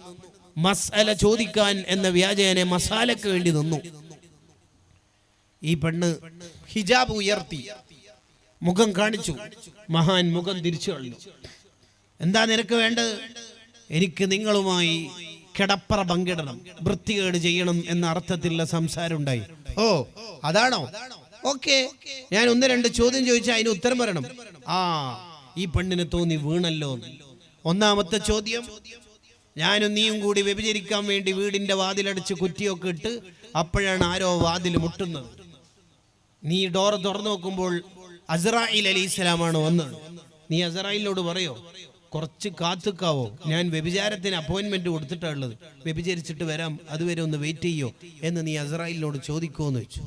S1: മസ്അല ചോദിക്കാൻ എന്ന വ്യാജേന മസാലക്ക് വേണ്ടി നിന്നു. ഈ പെണ്ണ് ഹിജാബ് ഉയർത്തി മുഖം കാണിച്ചു. മഹാൻ മുഖം തിരിച്ചു കളഞ്ഞു. എന്താ നിനക്ക് വേണ്ടത്? എനിക്ക് നിങ്ങളുമായി കിടപ്പറ പങ്കിടണം, വൃത്തികേട് ചെയ്യണം എന്ന അർത്ഥത്തിലുള്ള സംസാരം ഉണ്ടായി. ഓ അതാണോ? ഓക്കെ, ഞാൻ 1-2 ചോദ്യം ചോദിച്ചാൽ അതിന് ഉത്തരം പറയണം. ഈ പെണ്ണിന് തോന്നി വീണല്ലോ. ഒന്നാമത്തെ ചോദ്യം, ഞാനും നീയും കൂടി വ്യഭിചരിക്കാൻ വേണ്ടി വീടിന്റെ വാതിലടിച്ച് കുറ്റിയൊക്കെ ഇട്ട് അപ്പോഴാണ് ആരോ വാതിൽ മുട്ടുന്നത്. നീ ഡോർ തുറന്നു നോക്കുമ്പോൾ അസ്രായിൽ അലൈഹിസ്സലാമാണ് വന്നത്. നീ അസ്രായിലിനോട് പറയോ, കുറച്ച് കാത്തുക്കാവോ, ഞാൻ വ്യഭിചാരത്തിന് അപ്പോയിന്റ്മെന്റ് കൊടുത്തിട്ടുള്ളത്, വ്യഭിചരിച്ചിട്ട് വരാം, അതുവരെ ഒന്ന് വെയിറ്റ് ചെയ്യോ എന്ന് നീ അസ്രായിലിനോട് ചോദിക്കുമെന്ന് വെച്ചു.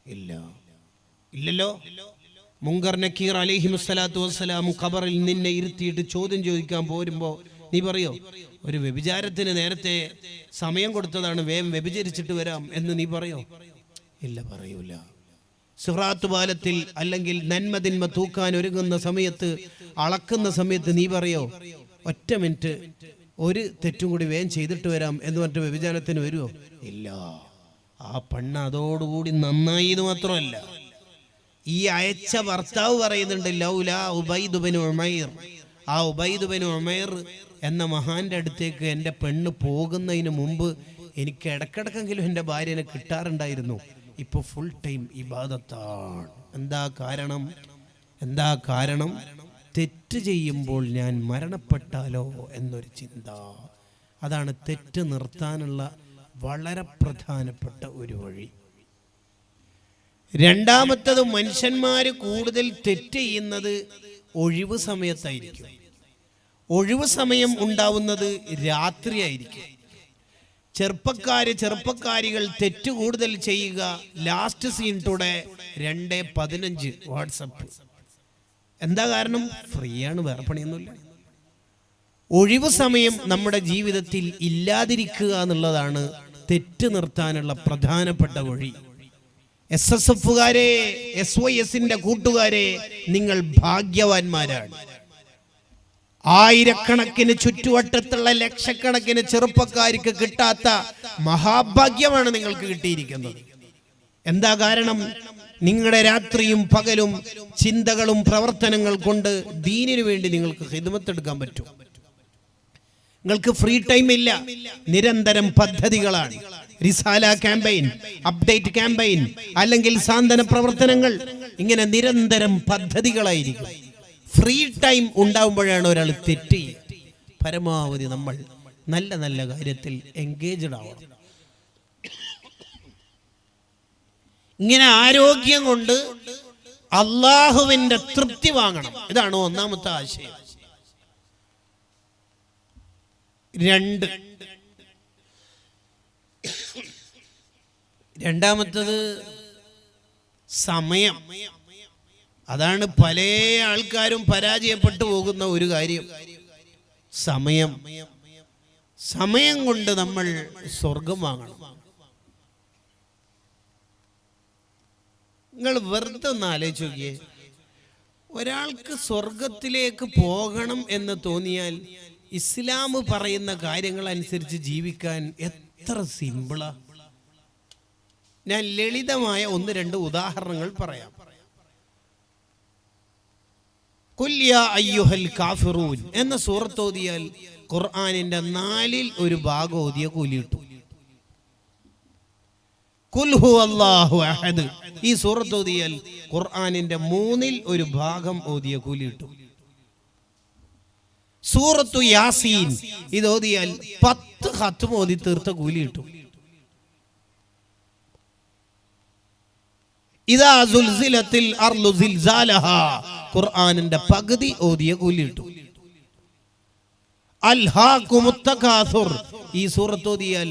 S1: ഇല്ലല്ലോ. മുങ്കർ നക്കീർ അലൈഹിമുസ്സലാത്തു വസ്സലാം ഖബറിൽ നിന്നെ ഇരുത്തിയിട്ട് ചോദ്യം ചോദിക്കാൻ പോരുമ്പോ നീ പറയോ, ഒരു വ്യഭിചാരത്തിന് നേരത്തെ സമയം കൊടുത്തതാണ്, വേഗം വ്യഭിചരിച്ചിട്ട് വരാം എന്ന് നീ പറയോ? ഇല്ല, പറയൂല. സിറാത്ത് പാലത്തിൽ അല്ലെങ്കിൽ നന്മതിന്മ തൂക്കാൻ ഒരുങ്ങുന്ന സമയത്ത്, അളക്കുന്ന സമയത്ത് നീ പറയോ, ഒറ്റ മിനിറ്റ്, ഒരു തെറ്റും കൂടി വേഗം ചെയ്തിട്ട് വരാം എന്ന് പറഞ്ഞിട്ട് വ്യഭിചാരത്തിന് വരുമോ? ഇല്ല. ആ പെണ്ണ് അതോടുകൂടി നന്നായി എന്ന് മാത്രമല്ല, ഈ അയച്ച ഭർത്താവ് പറയുന്നുണ്ട്, ലൗലാ ഉബൈദ് ബിൻ ഉമൈർ, ആ ഉബൈദ് ബിൻ ഉമൈർ എന്ന മഹാന്റെ അടുത്തേക്ക് എൻ്റെ പെണ്ണ് പോകുന്നതിന് മുമ്പ് എനിക്ക് ഇടക്കിടക്കെങ്കിലും എൻ്റെ ഭാര്യനെ കിട്ടാറുണ്ടായിരുന്നു. ഇപ്പൊ ഫുൾ ടൈം ഇബാദത്താണ്. എന്താ കാരണം? തെറ്റ് ചെയ്യുമ്പോൾ ഞാൻ മരണപ്പെട്ടാലോ എന്നൊരു ചിന്ത. അതാണ് തെറ്റ് നിർത്താനുള്ള വളരെ പ്രധാനപ്പെട്ട ഒരു വഴി. രണ്ടാമത്തത്, മനുഷ്യന്മാർ കൂടുതൽ തെറ്റ് ചെയ്യുന്നത് ഒഴിവ് സമയത്തായിരിക്കും. ഒഴിവ് സമയം ഉണ്ടാവുന്നത് രാത്രിയായിരിക്കും. ചെറുപ്പക്കാരികൾ തെറ്റ് കൂടുതൽ ചെയ്യുക. Last seen today 2:15 WhatsApp. എന്താ കാരണം? ഫ്രീ ആണ്, വേറെ പണിയൊന്നുമില്ല. ഒഴിവ് സമയം നമ്മുടെ ജീവിതത്തിൽ ഇല്ലാതിരിക്കുക എന്നുള്ളതാണ് തെറ്റ് നിർത്താനുള്ള പ്രധാനപ്പെട്ട വഴി. SSFകാരെ, SYSന്റെ കൂട്ടുകാരെ, നിങ്ങൾ ഭാഗ്യവാന്മാരാണ്. ആയിരക്കണക്കിന് ചുറ്റുവട്ടത്തുള്ള ലക്ഷക്കണക്കിന് ചെറുപ്പക്കാർക്ക് കിട്ടാത്ത മഹാഭാഗ്യമാണ് നിങ്ങൾക്ക് കിട്ടിയിരിക്കുന്നത്. എന്താ കാരണം? നിങ്ങളുടെ രാത്രിയും പകലും ചിന്തകളും പ്രവർത്തനങ്ങൾ കൊണ്ട് ദീനിനു വേണ്ടി നിങ്ങൾക്ക് ഖിദ്മത്ത് എടുക്കാൻ പറ്റും. നിങ്ങൾക്ക് ഫ്രീ ടൈം ഇല്ല. നിരന്തരം പദ്ധതികളാണ്. റിസാല ക്യാമ്പയിൻ, അപ്ഡേറ്റ് ക്യാമ്പയിൻ, അല്ലെങ്കിൽ സാന്ത്വന പ്രവർത്തനങ്ങൾ, ഇങ്ങനെ നിരന്തരം പദ്ധതികളായിരിക്കും. ഫ്രീ ടൈം ഉണ്ടാവുമ്പോഴാണ് ഒരാൾ തെറ്റ്. പരമാവധി നമ്മൾ നല്ല നല്ല കാര്യത്തിൽ എൻഗേജ്ഡ് ആവണം. ഇങ്ങനെ ആരോഗ്യം കൊണ്ട് അള്ളാഹുവിന്റെ തൃപ്തി വാങ്ങണം. ഇതാണ് ഒന്നാമത്തെ ആശയം. രണ്ടാമത്തത് സമയം. അതാണ് പല ആൾക്കാരും പരാജയപ്പെട്ടു പോകുന്ന ഒരു കാര്യം. സമയം കൊണ്ട് നമ്മൾ സ്വർഗം വാങ്ങണം. നിങ്ങൾ വെറുതെ ഒന്ന് ആലോചിച്ച് നോക്കിയേ. ഒരാൾക്ക് സ്വർഗത്തിലേക്ക് പോകണം എന്ന് തോന്നിയാൽ ഇസ്ലാം പറയുന്ന കാര്യങ്ങൾ അനുസരിച്ച് ജീവിക്കാൻ എത്ര സിമ്പിളാ. ഞാൻ ലളിതമായ 1-2 ഉദാഹരണങ്ങൾ പറയാം. ഖുൽ യാ അയ്യുഹൽ കാഫിറൂൻ എന്ന സൂറത്ത് ഓതിയാൽ ഖുർആനിന്റെ 1/4 ഭാഗം ഓതിയ കൂലി കിട്ടും. ഖുൽ ഹുവല്ലാഹു അഹദ് ഈ സൂറത്ത് ഓതിയാൽ ഖുർആനിന്റെ 1/3 ഭാഗം ഓതിയ കൂലി കിട്ടും. സൂറത്തു യാസീൻ ഇത് ഓതിയാൽ 10 ഖത്ം ഓതി തീർത്ത കൂലി കിട്ടും. ഇദാ സുൽസിലത്തിൽ അർളു സിൽസാലഹാ ഖുർആനിന്റെ പകുതി ഓതിയ കൂലി കിട്ടും. അൽഹാകുമുത് തകാസുർ ഈ സൂറത്ത് ഓതിയാൽ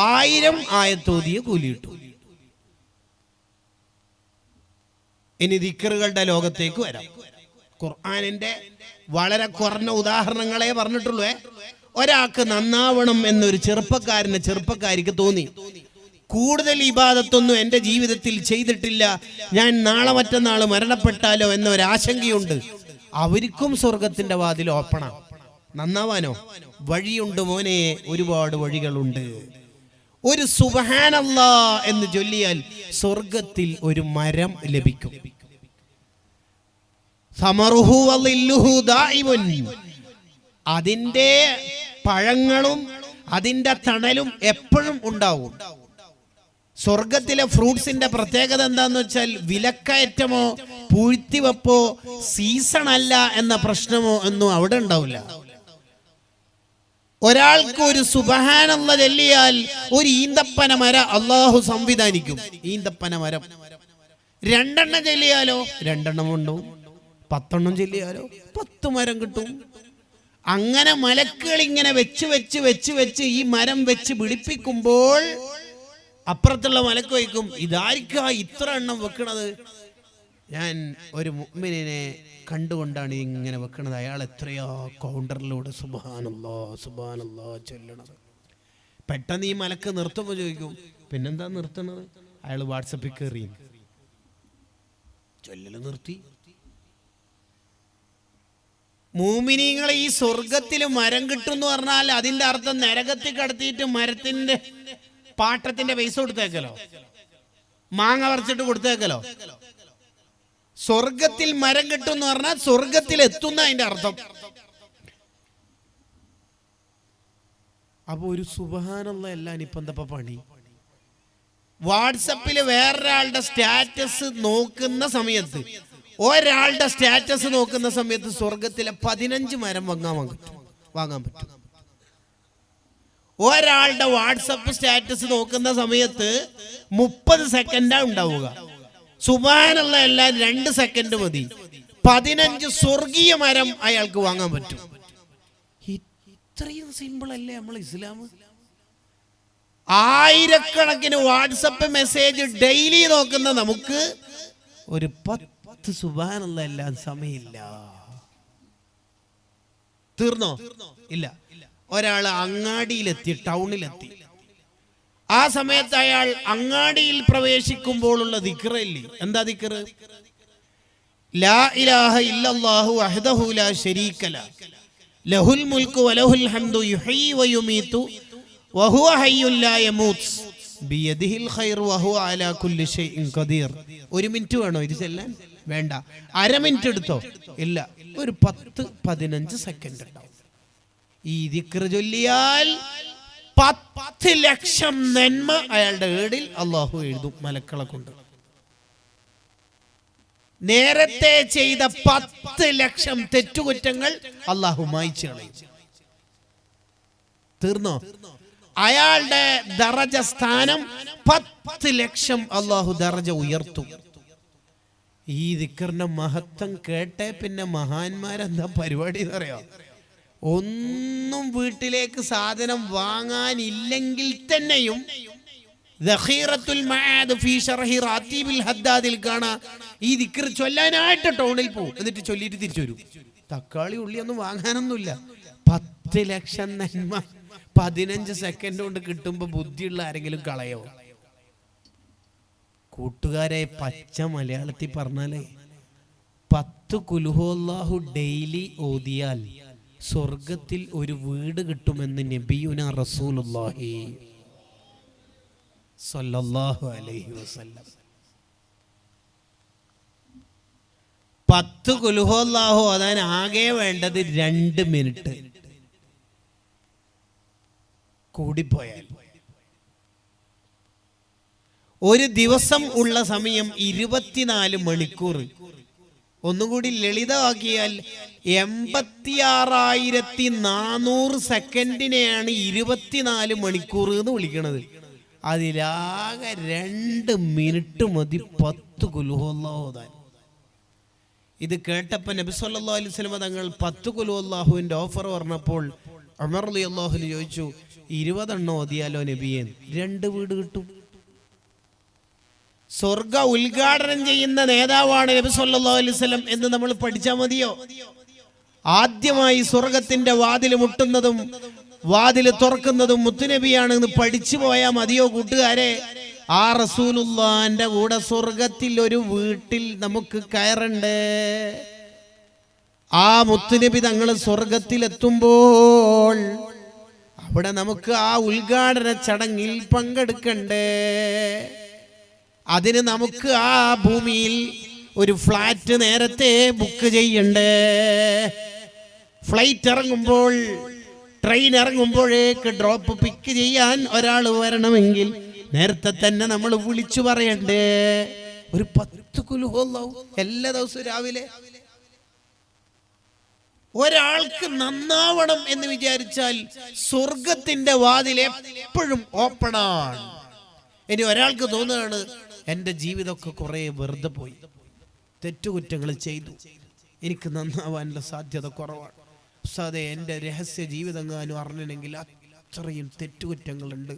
S1: 1000 ആയത്ത് ഓതിയ കൂലി കിട്ടും. ഇനി ദിക്റുകളുടെ ലോകത്തേക്ക് വരാം. ഖുർആനിന്റെ വളരെ കുറഞ്ഞ ഉദാഹരണങ്ങളെ പറഞ്ഞിട്ടുള്ളൂ. ഒരാൾക്ക് നന്നാവണം എന്നൊരു ചെറുപ്പക്കാരിക്ക് തോന്നി, കൂടുതൽ ഇബാദത്തൊന്നും എൻ്റെ ജീവിതത്തിൽ ചെയ്തിട്ടില്ല, ഞാൻ നാളെ മറ്റന്നാൾ മരണപ്പെട്ടാലോ എന്നൊരാശങ്കയുണ്ട്. അവർക്കും സ്വർഗത്തിന്റെ വാതിൽ ഓപ്പണാ. നന്നാവാനോ വഴിയുണ്ട് മോനെ, ഒരുപാട് വഴികളുണ്ട്. ഒരു സുബ്ഹാനല്ലാഹ് എന്ന് ചൊല്ലിയാൽ സ്വർഗത്തിൽ ഒരു മരം ലഭിക്കും. സമറുഹു വളില്ലുഹു ദായിമുൻ അതിന്റെ പഴങ്ങളും അതിന്റെ തണലും എപ്പോഴും ഉണ്ടാവും. സ്വർഗത്തിലെ ഫ്രൂട്ട്സിന്റെ പ്രത്യേകത എന്താന്ന് വെച്ചാൽ വിലക്കയറ്റമോ പൂഴ്ത്തിവെപ്പോ സീസൺ അല്ല എന്ന പ്രശ്നമോ ഒന്നും അവിടെ ഉണ്ടാവില്ല. ഒരാൾക്ക് ഒരു സുബ്ഹാനല്ലാഹ് ചൊല്ലിയാൽ ഒരു ഈന്തപ്പന മരം അള്ളാഹു സംവിധാനിക്കും. ഈന്തപ്പന മരം 2 ചൊല്ലിയാലോ 2 ഉണ്ടാവും, 10 ചൊല്ലിയാലോ 10 മരം കിട്ടും. അങ്ങനെ മലക്കുകൾ ഇങ്ങനെ വെച്ച് ഈ മരം വെച്ച് പിടിപ്പിക്കുമ്പോൾ അപ്പുറത്തുള്ള മലക്ക് വയ്ക്കും, ഇതായിരിക്കാ ഇത്ര എണ്ണം വെക്കണത്. ഞാൻ ഒരു മുഅ്മിനിനെ കണ്ടുകൊണ്ടാണ് ഇങ്ങനെ വെക്കണത്. അയാൾ എത്രയോ കൗണ്ടറിലൂടെ സുബ്ഹാനല്ലാഹ് ചൊല്ലണത്. പെട്ടെന്ന് ഈ മലക്ക് നിർത്തുമ്പോൾ ചോദിക്കും, പിന്നെന്താ നിർത്തണത്? അയാൾ വാട്സപ്പിൽ കയറി ചൊല്ലല് നിർത്തി. മൂമിനീങ്ങളെ ഈ സ്വർഗത്തിൽ മരം കിട്ടും എന്ന് പറഞ്ഞാൽ അതിന്റെ അർത്ഥം നരകത്തിൽ കടത്തിയിട്ട് മരത്തിന്റെ പാട്ടത്തിന്റെ പൈസ കൊടുത്തേക്കലോ, മാങ്ങ പറിച്ചിട്ട് കൊടുത്തേക്കലോ. സ്വർഗത്തിൽ മരം കിട്ടും എന്ന് പറഞ്ഞാൽ സ്വർഗത്തിൽ എത്തുന്ന അതിന്റെ അർത്ഥം. അപ്പൊ ഒരു സുബ്ഹാനല്ലാഹ് എല്ലാം ഇപ്പൊ എന്താ പണി? വാട്സപ്പിൽ വേറൊരാളുടെ സ്റ്റാറ്റസ് നോക്കുന്ന സമയത്ത് ഒരാളുടെ സ്റ്റാറ്റസ് നോക്കുന്ന സമയത്ത് സ്വർഗത്തിലെ 15 മരം വാങ്ങാൻ പറ്റും. ഒരാളുടെ വാട്സപ്പ് സ്റ്റാറ്റസ് നോക്കുന്ന സമയത്ത് 30 സെക്കൻഡാ ഉണ്ടാവുക. സുബ്ഹാനല്ലാഹ് എല്ലാം 2 സെക്കൻഡ് മതി. 15 സ്വർഗീയ മരം അയാൾക്ക് വാങ്ങാൻ പറ്റും. ഇത്രയും സിമ്പിൾ അല്ലേ നമ്മൾ ഇസ്ലാം? ആയിരക്കണക്കിന് വാട്സപ്പ് മെസ്സേജ് ഡെയിലി നോക്കുന്ന നമുക്ക് ഒരു 10 സുബ്ഹാനല്ലാഹ് എല്ലാം സമയമില്ല. തീർന്നോ? ഇല്ല. ഒരാൾ അങ്ങാടിയിലെത്തി, ടൗണിലെത്തി. ആ സമയത്ത് അയാൾ അങ്ങാടിയിൽ പ്രവേശിക്കുമ്പോഴുള്ള ദിക്റില്ലേ? എന്താ ദിക്ർ? ലാ ഇലാഹ ഇല്ലല്ലാഹു വഹ്ദഹു ലാ ശരീക ലഹു ലഹുൽ മുൽക്കു വലഹുൽ ഹംദു യുഹ്യി വയുമീതു വഹുവ ഹയ്യുൻ ലാ യമൂത്ത് ബിയദിഹിൽ ഖൈർ വഹുവ അലാ കുല്ലി ഷൈഇൻ ഖദീർ. 1 മിനിറ്റ് വേണോ ഇത് ചെല്ലാൻ? വേണ്ട. അര മിനിറ്റ് എടുത്തോ? ഇല്ല, ഒരു 10-15 സെക്കൻഡ് ഉണ്ടാവും. ഈ ദിക്ർ ചൊല്ലിയാൽ 10 ലക്ഷം നന്മ അയാളുടെ ഏടിൽ അള്ളാഹു എഴുതും മലക്കളെ കൊണ്ട്. നേരത്തെ ചെയ്ത 10 ലക്ഷം തെറ്റുകുറ്റങ്ങൾ അള്ളാഹു മായ്ച്ചു കളയും. തീർന്നോ? അയാളുടെ ദറജ സ്ഥാനം 10 ലക്ഷം അള്ളാഹു ദറജ ഉയർത്തും. ഈ ദിക്റിന്റെ മഹത്വം കേട്ടേ പിന്നെ മഹാന്മാരെന്താ പരിപാടി എന്നറിയോ? ഒന്നും വീട്ടിലേക്ക് സാധനം വാങ്ങാനില്ലെങ്കിൽ തന്നെയും ദഖീറത്തുൽ മആദ് ഫീ ശർഹി റാത്തീബിൽ ഹദ്ദാദിൽ കാണാ ഈ ദിക്ർ ചൊല്ലാനായിട്ട് ടൗണിൽ പോകും. എന്നിട്ട് ചൊല്ലിയിട്ട് തിരിച്ചു വരും. തക്കാളി ഉള്ളിയൊന്നും വാങ്ങാനൊന്നുമില്ല. 10 ലക്ഷം നന്മ 15 സെക്കൻഡ് കൊണ്ട് കിട്ടുമ്പോ ബുദ്ധിയുള്ള ആരെങ്കിലും കളയോ? കൂട്ടുകാരെ, പച്ച മലയാളത്തിൽ പറഞ്ഞാലേ 10 ഖുൽഹുവല്ലാഹു ഡെയിലി ഓതിയാൽ സ്വർഗത്തിൽ ഒരു വീട് കിട്ടുമെന്ന് നബിയുന റസൂലുള്ളാഹി സ്വല്ലല്ലാഹു അലൈഹി വസല്ലം. 10 ഖുൽഹുവല്ലാഹു ഓതാൻ ആകെ വേണ്ടത് 2 മിനിറ്റ് കൂടിപ്പോയാൽ. ഒരു ദിവസം ഉള്ള സമയം 24 മണിക്കൂർ. ഒന്നുകൂടി ലളിതമാക്കിയാൽ 86,400 സെക്കൻഡിനെയാണ് 24 മണിക്കൂർ എന്ന് വിളിക്കുന്നത്. അതിലാകെ 2 മിനിറ്റ് മതി 10 ഖുൽഹുവല്ലാഹു ഓതാൻ. ഇത് കേട്ടപ്പോൾ നബി സല്ലല്ലാഹു അലൈഹി വസല്ലം തങ്ങൾ 10 ഖുൽഹുവല്ലാഹുവിന്റെ ഓഫർ പറഞ്ഞപ്പോൾ ഉമർ റളിയല്ലാഹു അൻഹു ചോദിച്ചു, 20 എണ്ണം ഓതിയാലോ നബിയേ? 2 വീട് കിട്ടും. സ്വർഗ ഉദ്ഘാടനം ചെയ്യുന്ന നേതാവാണ് നബി സല്ലല്ലാഹു അലൈഹി വസല്ലം എന്ന് നമ്മൾ പഠിച്ചാൽ മതിയോ? ആദ്യമായി സ്വർഗത്തിന്റെ വാതിൽ മുട്ടുന്നതും വാതിൽ തുറക്കുന്നതും മുത്തുനബിയാണെന്ന് പഠിച്ചു പോയാൽ മതിയോ കൂട്ടുകാരെ? ആ റസൂലുള്ളാഹിന്റെ കൂടെ സ്വർഗത്തിൽ ഒരു വീട്ടിൽ നമുക്ക് കയറണ്ടേ? ആ മുത്തുനബി തങ്ങൾ സ്വർഗത്തിലെത്തുമ്പോൾ അവിടെ നമുക്ക് ആ ഉദ്ഘാടന ചടങ്ങിൽ പങ്കെടുക്കണ്ടേ? അതിന് നമുക്ക് ആ ഭൂമിയിൽ ഒരു ഫ്ലാറ്റ് നേരത്തെ ബുക്ക് ചെയ്യണ്ടേ? ഫ്ലൈറ്റ് ഇറങ്ങുമ്പോൾ, ട്രെയിൻ ഇറങ്ങുമ്പോഴേക്ക് ഡ്രോപ്പ് പിക്ക് ചെയ്യാൻ ഒരാൾ വരണമെങ്കിൽ നേരത്തെ തന്നെ നമ്മൾ വിളിച്ചു പറയണ്ടേ? ഒരു 10 ഖുൽഹുവല്ലാഹു എല്ലാ ദിവസവും രാവിലെ. ഒരാൾക്ക് നന്നാവണം എന്ന് വിചാരിച്ചാൽ സ്വർഗത്തിന്റെ വാതിൽ എപ്പോഴും ഓപ്പണാണ്. ഇനി ഒരാൾക്ക് തോന്നുകയാണ് എൻ്റെ ജീവിതമൊക്കെ കുറേ വെറുതെ പോയി, തെറ്റുകുറ്റങ്ങൾ ചെയ്തു, എനിക്ക് നന്നാവാനുള്ള സാധ്യത കുറവാണ്, ഉസ്താദേ എൻ്റെ രഹസ്യ ജീവിതങ്ങാനും അറിഞ്ഞെങ്കിൽ അത്രയും തെറ്റുകുറ്റങ്ങളുണ്ട്,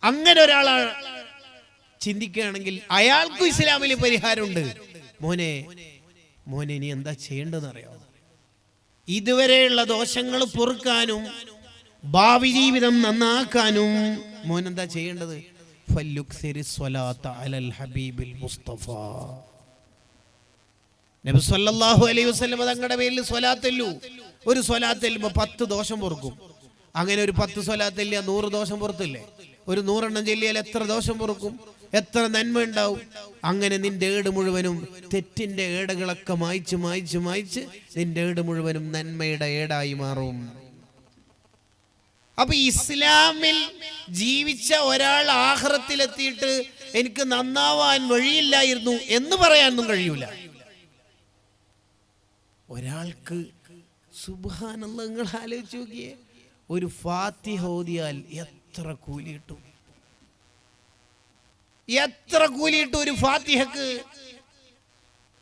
S1: അങ്ങനെ ഒരാൾ ചിന്തിക്കുകയാണെങ്കിൽ അയാൾക്കും ഇസ്ലാമിൽ പരിഹാരമുണ്ട്. മോനെ മോനെ ഇനി എന്താ ചെയ്യേണ്ടതെന്ന് അറിയാമോ? ഇതുവരെയുള്ള ദോഷങ്ങൾ പൊറുക്കാനും ഭാവി ജീവിതം നന്നാക്കാനും മോൻ എന്താ ചെയ്യേണ്ടത്? നബി സല്ലല്ലാഹു അലൈഹി വസല്ലം തങ്ങളുടെ പേരിൽ സ്വലാത്തല്ലു. ഒരു സ്വലാത്ത് ചെല്ലുമ്പോൾ 10 ദോഷം പൊറുക്കും. അങ്ങനെ ഒരു 10 സ്വലാത്ത് ചെല്ലിയാൽ 100 ദോഷം പുറത്തില്ലേ? ഒരു 100 എണ്ണം ചെല്ലിയാൽ എത്ര ദോഷം പൊറുക്കും? എത്ര നന്മ ഉണ്ടാവും? അങ്ങനെ നിന്റെ ഏട് മുഴുവനും തെറ്റിന്റെ ഏടുകളൊക്കെ മായ്ച്ച് മായ്ച്ച് മായ്ച്ച് നിന്റെ ഏട് മുഴുവനും നന്മയുടെ ഏടായി മാറും. അപ്പൊ ഇസ്ലാമിൽ ജീവിച്ച ഒരാൾ ആഖിറത്തിലെത്തിയിട്ട് എനിക്ക് നന്നാവാൻ വഴിയില്ലായിരുന്നു എന്ന് പറയാനൊന്നും കഴിയൂല. ഒരാൾക്ക് സുബ്ഹാനല്ലാഹ്, നിങ്ങൾ ആലോചിച്ച് നോക്കിയേ, ഒരു ഫാത്തിഹ ഓതിയാൽ എത്ര കൂലി കിട്ടും? എത്ര കൂലി കിട്ടും ഒരു ഫാത്തിഹക്ക്?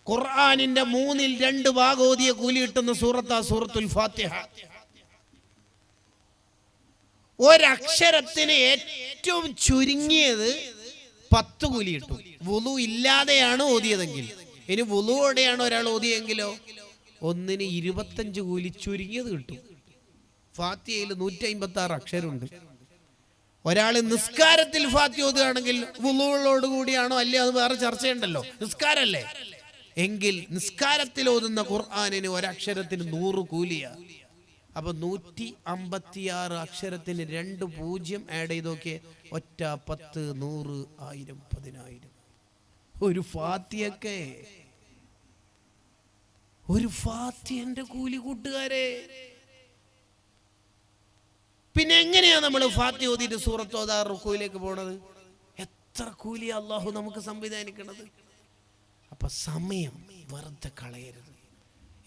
S1: ഖുർആനിന്റെ 2/3 ഭാഗം ഓതിയ കൂലി കിട്ടുന്ന സൂറത്തുൽ ഫാത്തിഹ. ഒരക്ഷരത്തിന് ഏറ്റവും ചുരുങ്ങിയത് 10 കൂലി കിട്ടും. വുളു ഇല്ലാതെയാണ് ഓതിയതെങ്കിൽ. ഇനി വുളുവോടെയാണ് ഒരാൾ ഓതിയെങ്കിലോ ഒന്നിന് 25 കൂലി ചുരുങ്ങിയത് കിട്ടും. ഫാത്തിഹയിൽ 156 അക്ഷരമുണ്ട്. ഒരാൾ നിസ്കാരത്തിൽ ഫാത്തിഹ ഓതുകയാണെങ്കിൽ വുളുവോട് കൂടിയാണോ അല്ലേ അത് വേറെ ചർച്ചയുണ്ടല്ലോ, നിസ്കാരല്ലേ. എങ്കിൽ നിസ്കാരത്തിൽ ഓതുന്ന ഖുർആനിന് ഒരക്ഷരത്തിന് 100 കൂലിയാ. അപ്പൊ 156 അക്ഷരത്തിന് 2 0 ആഡ് ചെയ്ത് നോക്കിയേ, ഒറ്റ 10, 100, 1000, 10000. ഒരു ഫാത്തിഹക്കെ, ഒരു ഫാത്തിഹന്റെ കൂലി കൂട്ടുകാരെ. പിന്നെ എങ്ങനെയാ നമ്മൾ ഫാത്തിഹ ഓതിയിട്ട് സൂറത്ത് ഓതാ റുക്കൂയിലേക്ക് പോണത്? എത്ര കൂലിയാ അല്ലാഹു നമുക്ക് സംവിധാനിക്കണത്. അപ്പൊ സമയം വെറുതെ കളയരുത്.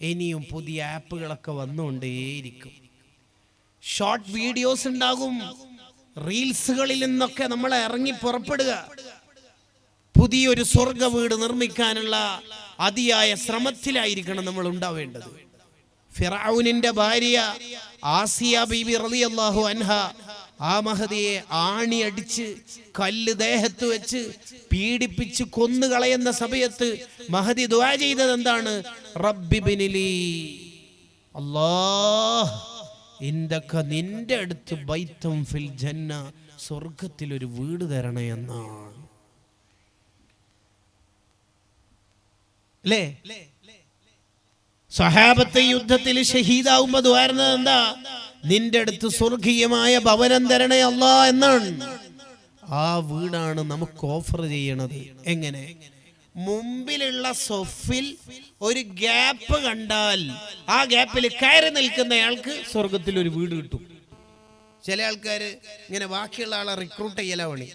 S1: ഇനിയും പുതിയ ആപ്പുകളൊക്കെ വന്നുകൊണ്ടേയിരിക്കും. ഷോർട്ട് വീഡിയോസ് ഉണ്ടാകും. റീൽസുകളിൽ നിന്നൊക്കെ നമ്മൾ ഇറങ്ങി പുറപ്പെടുക. പുതിയൊരു സ്വർഗ വീട് നിർമ്മിക്കാനുള്ള അതിയായ ശ്രമത്തിലായിരിക്കണം നമ്മൾ ഉണ്ടാവേണ്ടത്. ഫിറഔനിന്റെ ഭാര്യ ആസിയ ബീബി റളിയല്ലാഹു അൻഹ ആ മഹദിയെ ആണി അടിച്ച് കല്ല് ദേഹത്ത് വെച്ച് പീഡിപ്പിച്ച് കൊന്നുകളയുന്ന സമയത്ത് മഹദി ദുആ ചെയ്തത് എന്താണ്? റബ്ബിബ്നിലി, അല്ലാഹ് ഇന്ദക, നിന്റെ അടുത്ത് ബൈത്തും ഫിൽ ജന്ന, സ്വർഗത്തിൽ ഒരു വീട് തരണേ എന്നാണ്. അല്ലേ? സഹാബത്തെ യുദ്ധത്തിൽ ഷഹീദാവുമ്പോ ദുആർന്നത് എന്താ? നിന്റെ അടുത്ത് സ്വർഗീയമായ ഭവനം തരണേ അല്ലാ എന്നാണ്. ആ വീടാണ് നമുക്ക് ഓഫർ ചെയ്യണത്. എങ്ങനെ? മുമ്പിലുള്ള സൊഫിൽ ഒരു ഗ്യാപ്പ് കണ്ടാൽ ആ ഗ്യാപ്പിൽ കയറി നിൽക്കുന്നയാൾക്ക് സ്വർഗത്തിൽ ഒരു വീട് കിട്ടും. ചില ആൾക്കാർ ഇങ്ങനെ ബാക്കിയുള്ള ആളെ റിക്രൂട്ട് ചെയ്യലാ പണി.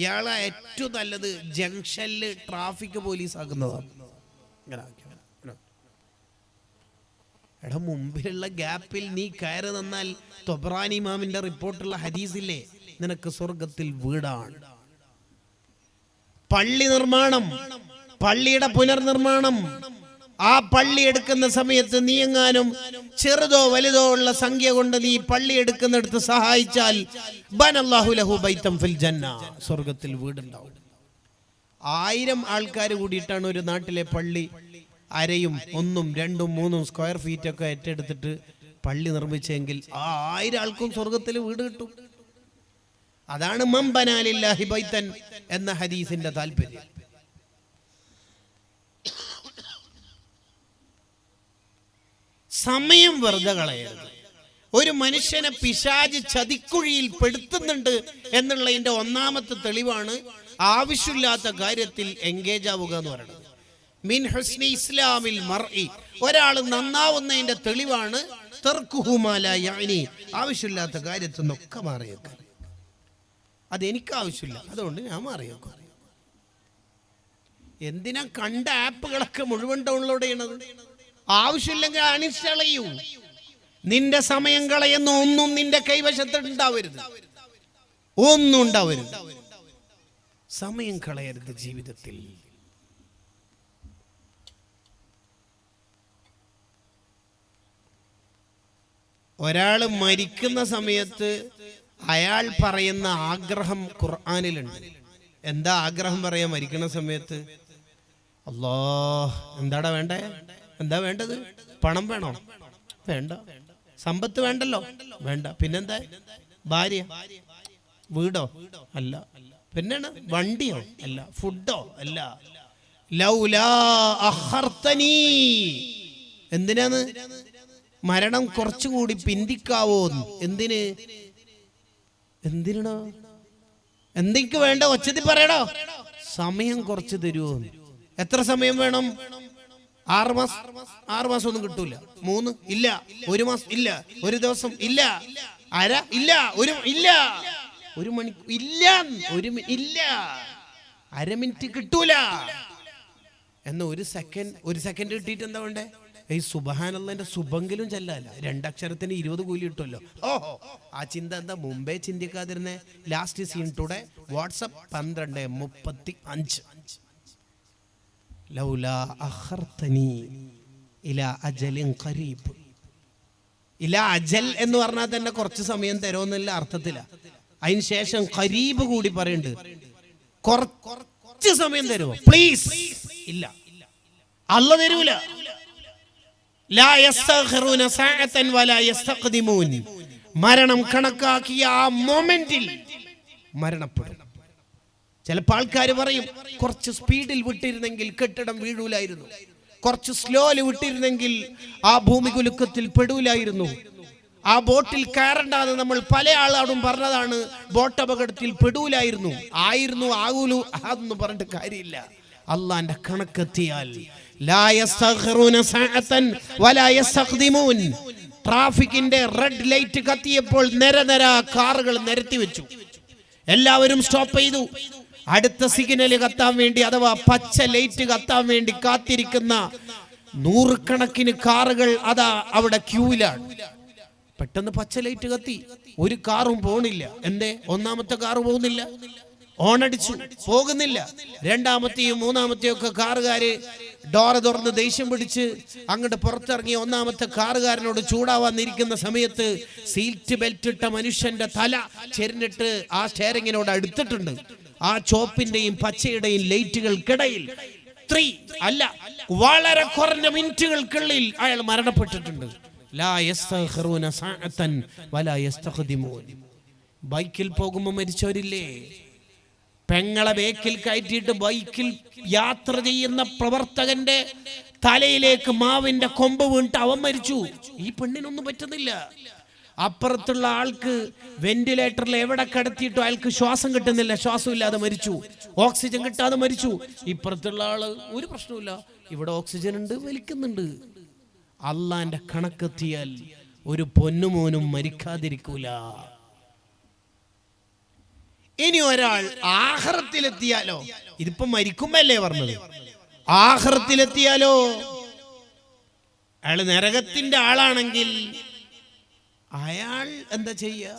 S1: ഇയാളെ ഏറ്റവും നല്ലത് ജംഗ്ഷനിൽ ട്രാഫിക് പോലീസ് ആക്കുന്നതാണ്. എടാ, മുമ്പിലുള്ള ഗ്യാപ്പിൽ നീ കയറി നിന്നാൽ തൊബ്രാനി ഇമാമിന്റെ റിപ്പോർട്ടുള്ള ഹദീസില്ലേ, നിനക്ക് സ്വർഗത്തിൽ വീടാണ്. പള്ളി നിർമ്മാണം, പള്ളിയുടെ പുനർനിർമ്മാണം, ആ പള്ളി എടുക്കുന്ന സമയത്ത് നീ എങ്ങാനും ചെറുതോ വലുതോ ഉള്ള സംഖ്യ കൊണ്ട് നീ പള്ളി എടുക്കുന്നിടത്ത് സഹായിച്ചാൽ ബനല്ലാഹു ലഹു ബൈതൻ ഫിൽ ജന്ന, സ്വർഗത്തിൽ വീടുണ്ടാവും. 1000 ആൾക്കാർ കൂടിയിട്ടാണ് ഒരു നാട്ടിലെ പള്ളി അരയും 1, 2, 3 സ്ക്വയർ ഫീറ്റ് ഒക്കെ ഏറ്റെടുത്തിട്ട് പള്ളി നിർമ്മിച്ചെങ്കിൽ ആ 1000 ആൾക്കും സ്വർഗത്തിൽ വീട് കിട്ടും. അതാണ് മൻ ബനാ ലില്ലാഹി ബൈതൻ എന്ന ഹദീസിന്റെ താല്പര്യം. സമയം വെറുതെ കളയരുത്. ഒരു മനുഷ്യനെ പിശാച് ചതിക്കുഴിയിൽ പെടുത്തുന്നുണ്ട് എന്നുള്ളതിന്റെ ഒന്നാമത്തെ തെളിവാണ് ആവശ്യമില്ലാത്ത കാര്യത്തിൽ എൻഗേജ് ആവുക എന്ന് പറയുന്നത്. മിൻ ഹുസ്നി ഇസ്ലാമിൽ മർഇ, ഒരാൾ നന്നാവുന്നതിന്റെ തെളിവാണ് തർക്കുഹു മാ ലാ യഅനി, ആവശ്യമില്ലാത്ത കാര്യത്തിൽ നിന്നൊക്കെ മാറിയേക്കാം. അതെനിക്ക് ആവശ്യമില്ല, അതുകൊണ്ട് ഞാൻ മാറിയേക്കാം. എന്തിനാ കണ്ട ആപ്പുകളൊക്കെ മുഴുവൻ ഡൗൺലോഡ് ചെയ്യണത്? ആവശ്യമില്ലെങ്കിൽ അൺഇൻസ്റ്റാൾ ചെയ്യൂ. നിന്റെ സമയം കളയുന്ന ഒന്നും നിന്റെ കൈവശത്ത് ഉണ്ടാവരുത്, ഒന്നും ഉണ്ടാവരുത്. സമയം കളയരുത് ജീവിതത്തിൽ. ഒരാൾ മരിക്കുന്ന സമയത്ത് അയാൾ പറയുന്ന ആഗ്രഹം ഖുർആനിലുണ്ട്. എന്താ ആഗ്രഹം പറയാ മരിക്കുന്ന സമയത്ത്? അല്ലാഹ്, എന്താടാ വേണ്ടേ? എന്താ വേണ്ടത്? പണം വേണോ? വേണ്ട. സമ്പത്ത് വേണ്ടല്ലോ? വേണ്ട. പിന്നെന്താ? ഭാര്യ? വീടോ? അല്ല. പിന്നെയാണ് വണ്ടിയോ? അല്ല. ഫുഡോ? അല്ല. ലൗലാ അഖർതനീ, എന്തിനാണ്? മരണം കുറച്ചുകൂടി പിന്തിക്കാവോ? എന്തിന്? എന്തിനോ? എന്തൊക്കെ വേണ്ട? ഒച്ചത്തിൽ പറയടോ. സമയം കുറച്ച് തരുമോ? എത്ര സമയം വേണം? 6 മാസം? 6 മാസം ഒന്നും കിട്ടൂല. 3 ഇല്ല. 1 മാസം ഇല്ല. 1 ദിവസം ഇല്ല. അര ഇല്ല. ഇല്ല. 1 മണിക്കൂർ ഇല്ല. 1 ഇല്ല. അര മിനിറ്റ് കിട്ടൂല. എന്ന് 1 സെക്കൻഡ് കിട്ടിയിട്ട് എന്താ വേണ്ടേ? ഈ സുബ്ഹാനല്ലാഹ്ന്റെ സുബെങ്കിലും ചെല്ലല്ല, 2 അക്ഷരത്തിന് 20 കൂലി കിട്ടുമല്ലോ. ഓഹോ, ആ ചിന്ത എന്താ മുമ്പേ ചിന്തിക്കാതിരുന്നേ? Last seen today WhatsApp 12:35. ലൗലാ അഖർതനി ഇലാ അജലിൻ ഖരീബ്. ഇലാ അജൽ എന്ന് പറഞ്ഞാൽ തന്നെ കുറച്ച് സമയം തരുമെന്നുള്ള അർത്ഥത്തിലാ. അതിന് ശേഷം ഖരീബ് കൂടി പറയുന്നുണ്ട്, കുറച്ച് സമയം തരുമോ പ്ലീസ്? ഇല്ല, അല്ലാഹ് തരൂല. ലാ യസ്തഖിറൂന സഅതൻ വലാ യസ്തഖ്ദിമൂൻ. മരണം കണക്കാക്കിയ ആ മൊമെന്റിൽ മരണപ്പെടും. ചിലപ്പോൾ ആൾക്കാർ പറയും, കുറച്ച് സ്പീഡിൽ വിട്ടിരുന്നെങ്കിൽ കെട്ടിടം വീഴൂലായിരുന്നു, കുറച്ച് സ്ലോയിൽ വിട്ടിരുന്നെങ്കിൽ ആ ഭൂമി കുലുക്കത്തിൽ പെടൂലായിരുന്നു, ആ ബോട്ടിൽ കയറണ്ടാന്ന് നമ്മൾ പല ആളോടും പറഞ്ഞതാണ്, ബോട്ട് അപകടത്തിൽ പെടൂലായിരുന്നു. ആകൂലു അതൊന്നും പറഞ്ഞിട്ട് കാര്യമില്ല. അള്ളാന്റെ കണക്കെത്തിയാൽ ലാ യസ്തഖിറൂന സഅതൻ വലാ യസ്തഖ്ദിമൂൻ. ട്രാഫിക്കിന്റെ റെഡ് ലൈറ്റ് കത്തിയപ്പോൾ നിര കാറുകൾ നിരത്തി വെച്ചു, എല്ലാവരും സ്റ്റോപ്പ് ചെയ്തു. അടുത്ത സിഗ്നൽ കത്താൻ വേണ്ടി, അഥവാ പച്ച ലൈറ്റ് കത്താൻ വേണ്ടി കാത്തിരിക്കുന്ന 100 കണക്കിന് കാറുകൾ അതാ അവിടെ ക്യൂവിലാണ്. പെട്ടെന്ന് പച്ച ലൈറ്റ് കത്തി, ഒരു കാറും പോണില്ല. എന്തേ? ഒന്നാമത്തെ കാറ് പോകുന്നില്ല, ഓണടിച്ചു പോകുന്നില്ല. രണ്ടാമത്തെയും മൂന്നാമത്തെയും ഒക്കെ കാറുകാര് ഡോറ് തുറന്ന് ദേഷ്യം പിടിച്ച് അങ്ങോട്ട് പുറത്തിറങ്ങി ഒന്നാമത്തെ കാറുകാരനോട് ചൂടാവാന്നിരിക്കുന്ന സമയത്ത് സീറ്റ് ബെൽറ്റ് ഇട്ട മനുഷ്യന്റെ തല ചെരിഞ്ഞിട്ട് ആ സ്റ്റെയറിങ്ങിനോട് അടുത്തിട്ടുണ്ട്. ആ ചോപ്പിന്റെയും പച്ചയുടെയും ലൈറ്റുകൾക്കിടയിൽ വളരെ കുറഞ്ഞ മിനിറ്റുകൾക്കുള്ളിൽ അയാൾ മരണപ്പെട്ടിട്ടുണ്ട്. ലാ യസ്തഖിറൂന സഅതൻ വലാ യസ്തഖ്ദിമൂൻ. ബൈക്കിൽ പോകുമ്പോൾ മരിച്ചവരില്ലേ? പെങ്ങളെ ബേക്കിൽ കയറ്റിയിട്ട് ബൈക്കിൽ യാത്ര ചെയ്യുന്ന പ്രവർത്തകന്റെ തലയിലേക്ക് മാവിന്റെ കൊമ്പ് വീണിട്ട് അവൻ മരിച്ചു. ഈ പെണ്ണിനൊന്നും പറ്റുന്നില്ല. അപ്പുറത്തുള്ള ആൾക്ക് വെന്റിലേറ്ററിൽ എവിടെ കിടത്തിയിട്ടും അയാൾക്ക് ശ്വാസം കിട്ടുന്നില്ല, ശ്വാസം ഇല്ലാതെ മരിച്ചു, ഓക്സിജൻ കിട്ടാതെ മരിച്ചു. ഇപ്പുറത്തുള്ള ആള് ഒരു പ്രശ്നമില്ല, ഇവിടെ ഓക്സിജൻ ഉണ്ട്, വലിക്കുന്നുണ്ട്. അള്ളാന്റെ കണക്കെത്തിയാൽ ഒരു പൊന്നുമോനും മരിക്കാതിരിക്കൂല. ഇനി ഒരാൾ ആഖിറത്തിലെത്തിയാലോ? ഇതിപ്പോ മരിക്കുമ്പല്ലേ പറഞ്ഞത്. ആഖിറത്തിലെത്തിയാലോ? അയാൾ നരകത്തിന്റെ ആളാണെങ്കിൽ അയാൾ എന്താ ചെയ്യുക?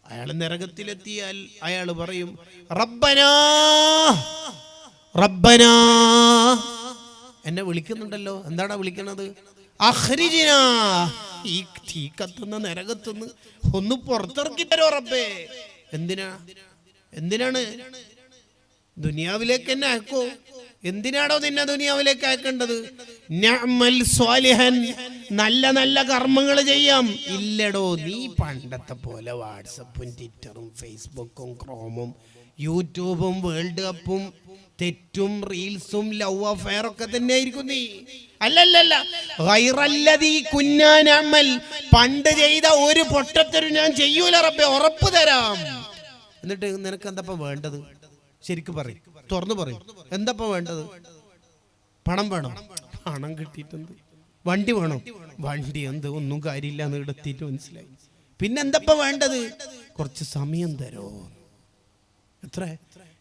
S1: അയാൾ നരകത്തിലെത്തിയാൽ അയാൾ പറയും, റബ്ബനാ റബ്ബനാ. എന്നെ വിളിക്കുന്നുണ്ടല്ലോ, എന്താണ് വിളിക്കണത്? അഖ്രിജ്നാ, ഈ തീ കത്തുന്ന നരകത്തുനിന്ന് ഒന്ന് പുറത്തിറക്കി തരോ റബ്ബേ. എന്തിനാണ്? ദുനിയാവിലേക്ക് എന്നെ അയക്കോ? എന്തിനാണോ നിന്നെ ദുനിയാവിലേക്ക് അയക്കേണ്ടത്? നഅമൽ സ്വാലിഹൻ, നല്ല കർമ്മങ്ങൾ ചെയ്യാം. ഇല്ലടോ, നീ പണ്ടത്തെ പോലെ വാട്സപ്പും ട്വിറ്ററും ഫേസ്ബുക്കും ക്രോമും യൂട്യൂബും വേൾഡ് കപ്പും തെറ്റും റീൽസും ലവ് അഫെയർ ഒക്കെ തന്നെ ആയിരിക്കും നീ. അല്ലല്ല, ഗൈറല്ലദീ കുന്നാ നഅമൽ, പണ്ട് ചെയ്ത ഒരു പൊട്ടത്തരും ഞാൻ ചെയ്യൂല റബ്ബേ, ഉറപ്പ് തരാം. എന്നിട്ട് നിനക്ക് എന്താ വേണ്ടത്? ശരിക്കും പറയും, തുറന്നു പറയും, എന്താ വേണ്ടത്? പണം വേണം, പണം കിട്ടിയിട്ടുണ്ട്. വണ്ടി വേണം, വണ്ടി എന്ത് ഒന്നും കാര്യമില്ല എന്ന് എടുത്തിട്ട് മനസ്സിലായി. പിന്നെന്താ വേണ്ടത്? കുറച്ച് സമയം തരോ.